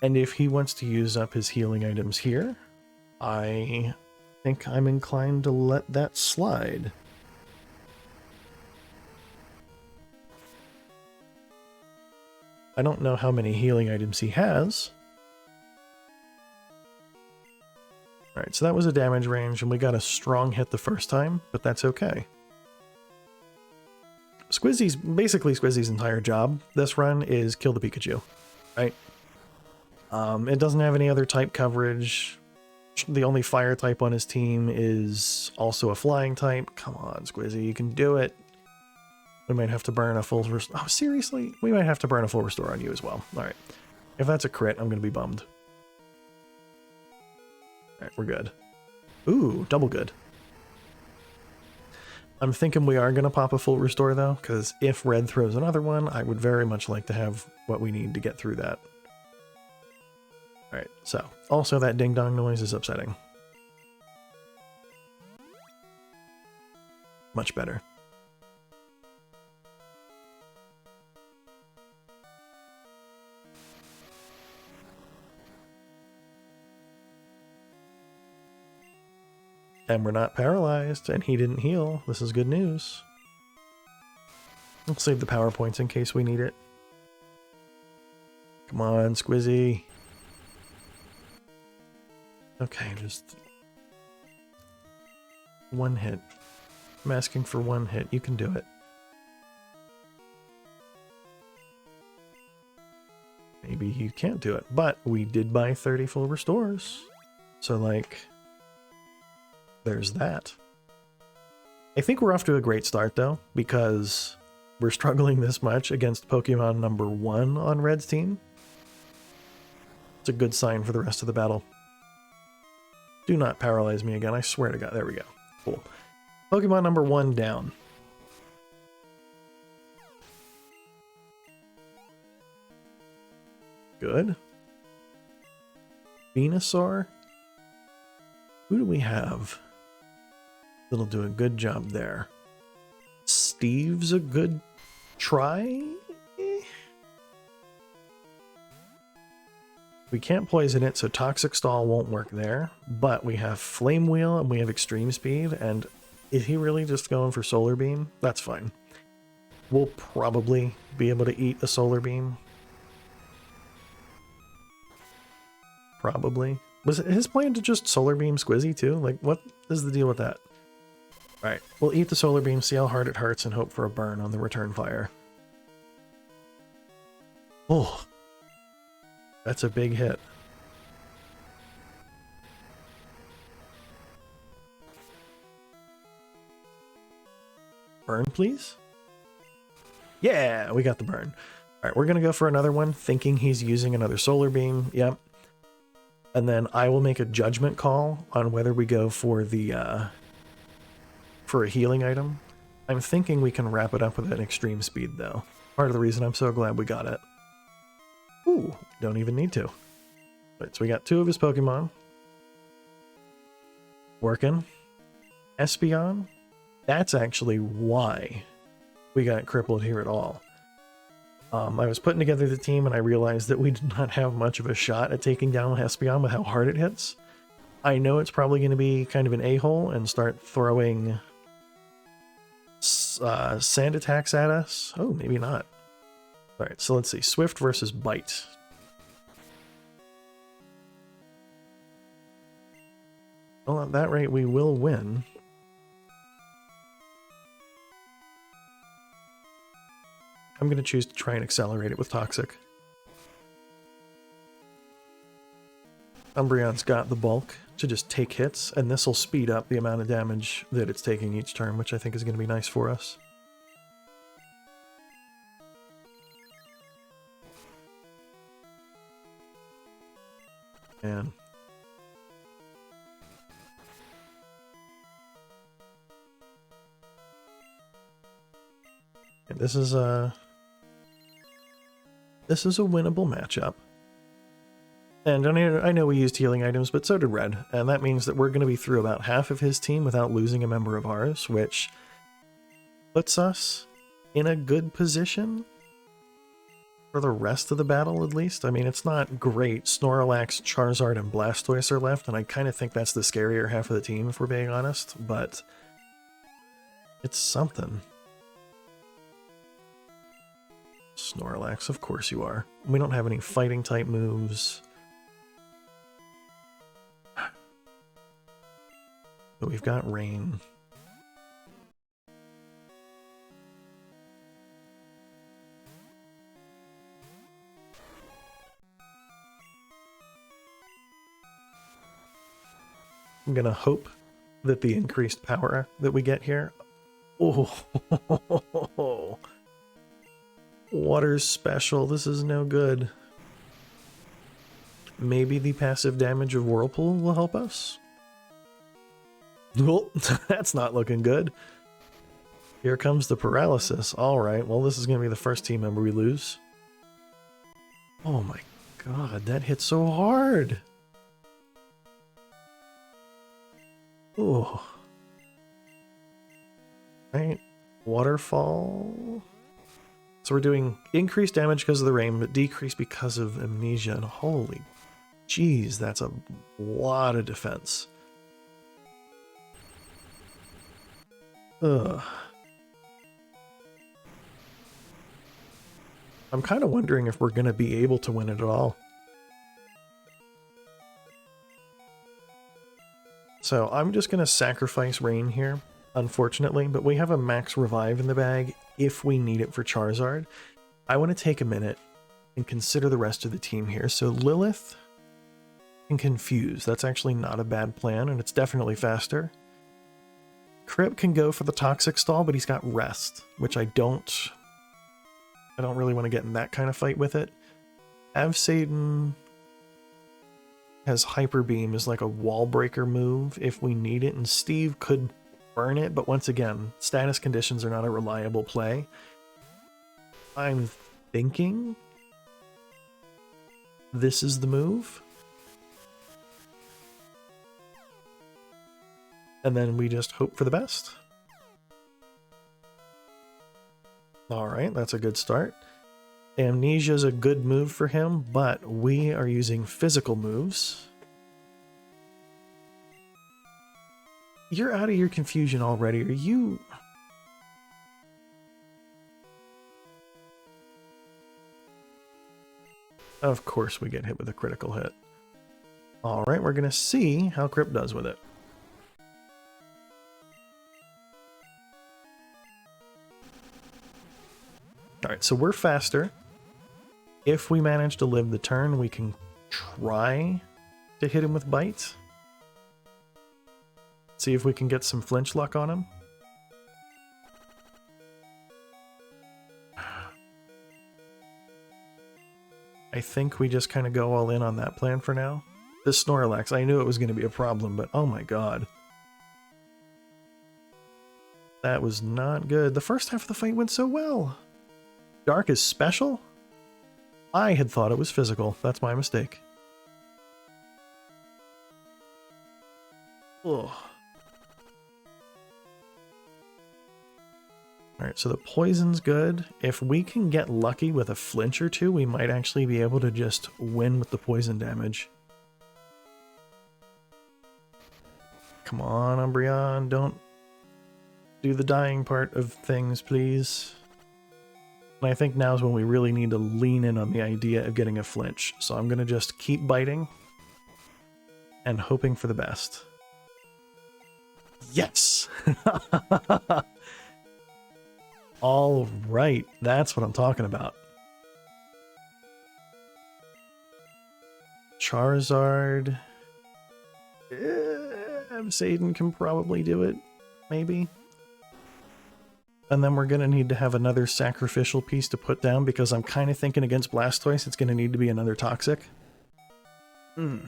And if he wants to use up his healing items here, I think I'm inclined to let that slide. I don't know how many healing items he has. Alright, so that was a damage range, and we got a strong hit the first time, but that's okay. Basically Squizzy's entire job this run is kill the Pikachu, right? It doesn't have any other type coverage. The only fire type on his team is also a flying type. Come on, Squizzy, you can do it. We might have to burn a full restore. Oh, seriously? We might have to burn a full restore on you as well. Alright. If that's a crit, I'm going to be bummed. Alright, we're good. Ooh, double good. I'm thinking we are going to pop a full restore, though, because if Red throws another one, I would very much like to have what we need to get through that. Alright, so, also that ding-dong noise is upsetting. Much better. And we're not paralyzed, and he didn't heal. This is good news. We'll save the power points in case we need it. Come on, Squizzy. Okay, just one hit. I'm asking for one hit. You can do it. Maybe you can't do it, but we did buy 30 full restores. So, like, there's that. I think we're off to a great start, though, because we're struggling this much against Pokemon number 1 on Red's team. It's a good sign for the rest of the battle. Do not paralyze me again, I swear to God. There we go. Cool. Pokemon number 1 down. Good. Venusaur. Who do we have that'll do a good job there? Steve's a good try? We can't poison it, so Toxic Stall won't work there, but we have Flame Wheel and we have Extreme Speed, and is he really just going for Solar Beam? That's fine. We'll probably be able to eat a Solar Beam. Probably. Was it his plan to just Solar Beam Squizzy too? Like, what is the deal with that? Alright, we'll eat the Solar Beam, see how hard it hurts, and hope for a burn on the return fire. Oh, that's a big hit. Burn, please? Yeah, we got the burn. Alright, we're gonna go for another one, thinking he's using another Solar Beam. Yep. And then I will make a judgment call on whether we go for the, for a healing item. I'm thinking we can wrap it up with an Extreme Speed, though. Part of the reason I'm so glad we got it. Ooh, don't even need to. Right, so we got 2 of his Pokemon. Working. Espeon. That's actually why we got crippled here at all. I was putting together the team and I realized that we did not have much of a shot at taking down Espeon with how hard it hits. I know it's probably going to be kind of an a-hole and start throwing sand attacks at us. Oh, maybe not. Alright, so let's see. Swift versus Bite. Well, at that rate, we will win. I'm going to choose to try and accelerate it with Toxic. Umbreon's got the bulk to just take hits, and this will speed up the amount of damage that it's taking each turn, which I think is going to be nice for us. And this is a winnable matchup. And I know we used healing items, but so did Red, and that means that we're going to be through about half of his team without losing a member of ours, which puts us in a good position. for the rest of the battle, at least. I mean, it's not great. Snorlax, Charizard, and Blastoise are left, and I kind of think that's the scarier half of the team, if we're being honest, but it's something. Snorlax, of course you are. We don't have any fighting type moves. But we've got Rain. I'm gonna hope that the increased power that we get here... Oh, water's special. This is no good. Maybe the passive damage of Whirlpool will help us? Well, that's not looking good. Here comes the paralysis. Alright, well this is going to be the first team member we lose. Oh my god, that hit so hard! Oh. Right, waterfall. So we're doing increased damage because of the rain, but decreased because of amnesia. And holy jeez, that's a lot of defense. Ugh. I'm kind of wondering if we're going to be able to win it at all. So I'm just going to sacrifice Rain here, unfortunately, but we have a max revive in the bag if we need it for Charizard. I want to take a minute and consider the rest of the team here. So Lilith can Confuse. That's actually not a bad plan, and it's definitely faster. Crip can go for the Toxic Stall, but he's got Rest, which I don't really want to get in that kind of fight with it. Avsaden has Hyper Beam as like a wall breaker move if we need it, and Steve could burn it, but once again, status conditions are not a reliable play. I'm thinking this is the move. And then we just hope for the best. Alright, that's a good start. Amnesia is a good move for him, but we are using physical moves. You're out of your confusion already. Are you... Of course we get hit with a critical hit. Alright, we're going to see how Crip does with it. Alright, so we're faster. If we manage to live the turn, we can try to hit him with Bite. See if we can get some flinch luck on him. I think we just kind of go all in on that plan for now. This Snorlax, I knew it was going to be a problem, but oh my god. That was not good. The first half of the fight went so well. Dark is special? I had thought it was physical. That's my mistake. Ugh. Alright, so the poison's good. If we can get lucky with a flinch or two, we might actually be able to just win with the poison damage. Come on, Umbreon, don't do the dying part of things, please. And I think now is when we really need to lean in on the idea of getting a flinch. So I'm going to just keep biting and hoping for the best. Yes! All right, that's what I'm talking about. Charizard. Avsaden can probably do it, maybe. And then we're going to need to have another sacrificial piece to put down because I'm kind of thinking against Blastoise it's going to need to be another Toxic. But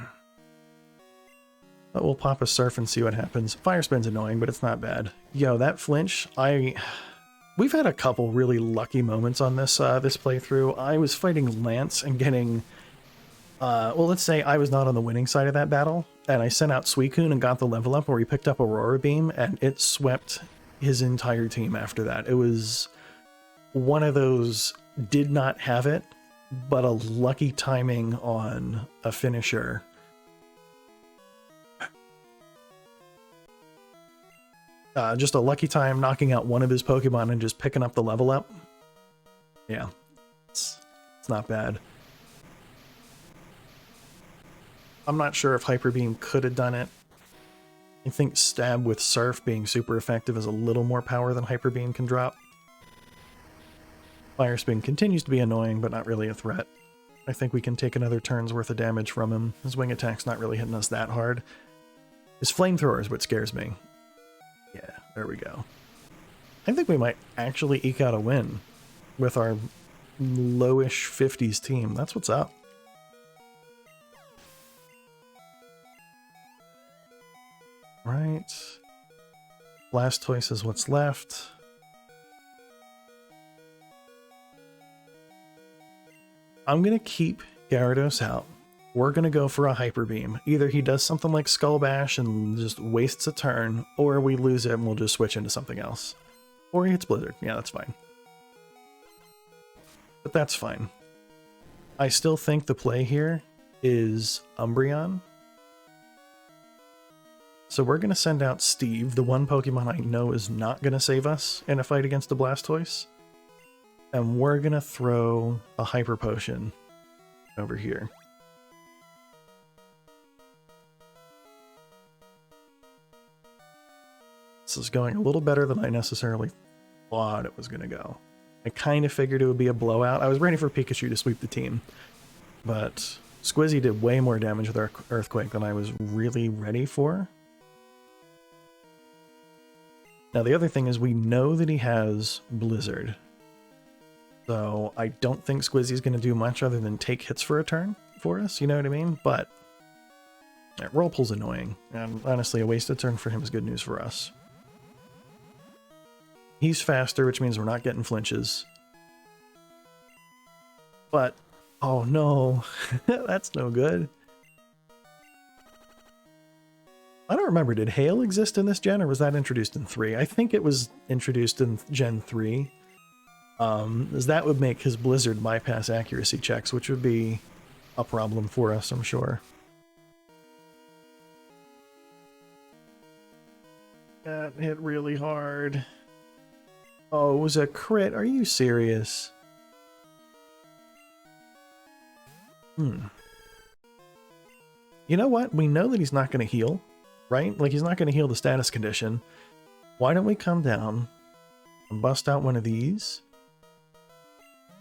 we'll pop a Surf and see what happens. Fire Spin's annoying, but it's not bad. Yo, that flinch, we've had a couple really lucky moments on this this playthrough. I was fighting Lance and getting... well, let's say I was not on the winning side of that battle, and I sent out Suicune and got the level up where he picked up Aurora Beam, and it swept his entire team after that. It was one of those did not have it but a lucky timing on a finisher. Just a lucky time knocking out one of his Pokemon and just picking up the level up. Yeah, it's not bad. I'm not sure if Hyper Beam could have done it. I think Stab with Surf being super effective is a little more power than Hyper Beam can drop. Fire Spin continues to be annoying, but not really a threat. I think we can take another turn's worth of damage from him. His wing attack's not really hitting us that hard. His Flamethrower is what scares me. Yeah, there we go. I think we might actually eke out a win with our lowish 50s team. That's what's up. Right. Blastoise is what's left. I'm going to keep Gyarados out. We're going to go for a Hyper Beam. Either he does something like Skull Bash and just wastes a turn, or we lose it and we'll just switch into something else. Or he hits Blizzard. Yeah, that's fine. But that's fine. I still think the play here is Umbreon. So we're going to send out Steve, the one Pokemon I know is not going to save us in a fight against the Blastoise. And we're going to throw a Hyper Potion over here. This is going a little better than I necessarily thought it was going to go. I kind of figured it would be a blowout. I was ready for Pikachu to sweep the team. But Squizzy did way more damage with our Earthquake than I was really ready for. Now the other thing is we know that he has Blizzard. So I don't think Squizzy's going to do much other than take hits for a turn for us, you know what I mean? But Whirlpool's annoying, and honestly a wasted turn for him is good news for us. He's faster, which means we're not getting flinches. But, oh no, that's no good. I don't remember, did Hail exist in this gen, or was that introduced in 3? I think it was introduced in Gen 3. As that would make his Blizzard bypass accuracy checks, which would be a problem for us, I'm sure. That hit really hard. Oh, it was a crit. Are you serious? You know what? We know that he's not going to heal, right? Like, he's not going to heal the status condition. Why don't we come down and bust out one of these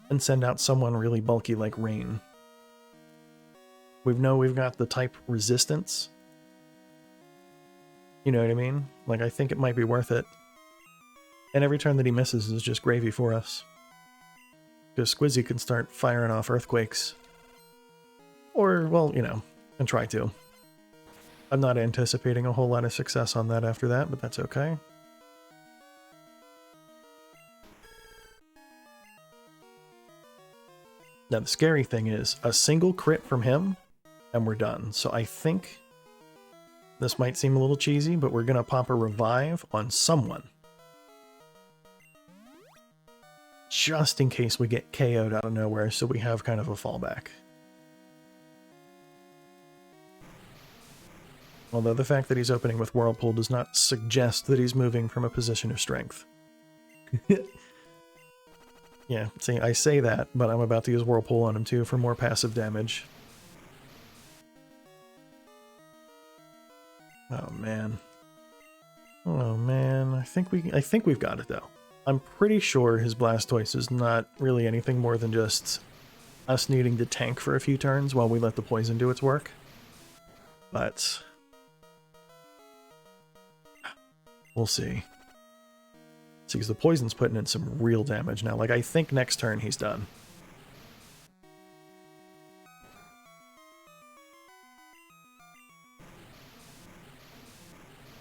and send out someone really bulky like Rain? We know we've got the type resistance. You know what I mean? Like, I think it might be worth it. And every turn that he misses is just gravy for us. Because Squizzy can start firing off Earthquakes. Or, well, you know, and try to. I'm not anticipating a whole lot of success on that after that, but that's okay. Now, the scary thing is, a single crit from him, and we're done. So I think this might seem a little cheesy, but we're going to pop a Revive on someone. Just in case we get KO'd out of nowhere, so we have kind of a fallback. Although the fact that he's opening with Whirlpool does not suggest that he's moving from a position of strength. Yeah, see, I say that, but I'm about to use Whirlpool on him too for more passive damage. Oh man. Oh man, I think we've got it though. I'm pretty sure his Blastoise is not really anything more than just us needing to tank for a few turns while we let the poison do its work. But we'll see. See, because the poison's putting in some real damage now. Like, I think next turn he's done.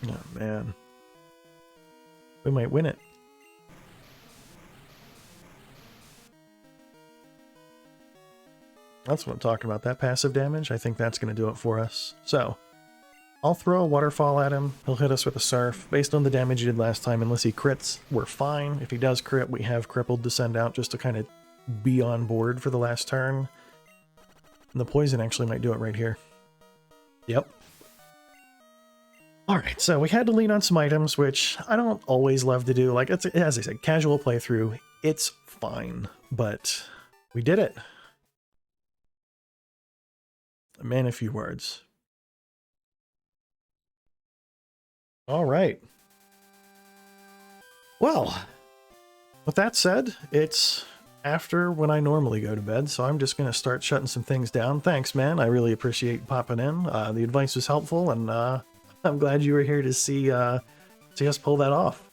Oh man. We might win it. That's what I'm talking about. That passive damage, I think that's going to do it for us. So, I'll throw a Waterfall at him. He'll hit us with a Surf. Based on the damage he did last time, unless he crits, we're fine. If he does crit, we have Crippled to send out just to kind of be on board for the last turn. And the poison actually might do it right here. Yep. Alright, so we had to lean on some items, which I don't always love to do. Like, it's, as I said, casual playthrough. It's fine, but we did it. A man, a few words. Alright. Well, with that said, it's after when I normally go to bed, so I'm just going to start shutting some things down. Thanks, man. I really appreciate popping in. The advice was helpful, and I'm glad you were here to see us pull that off.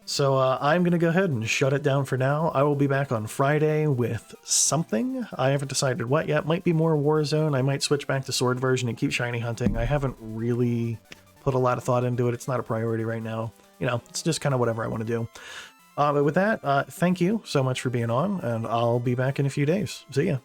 So I'm going to go ahead and shut it down for now. I will be back on Friday with something. I haven't decided what yet. Might be more Warzone. I might switch back to Sword version and keep shiny hunting. I haven't really put a lot of thought into it. It's not a priority right now. You know, it's just kind of whatever I want to do. But with that, thank you so much for being on, and I'll be back in a few days. See ya.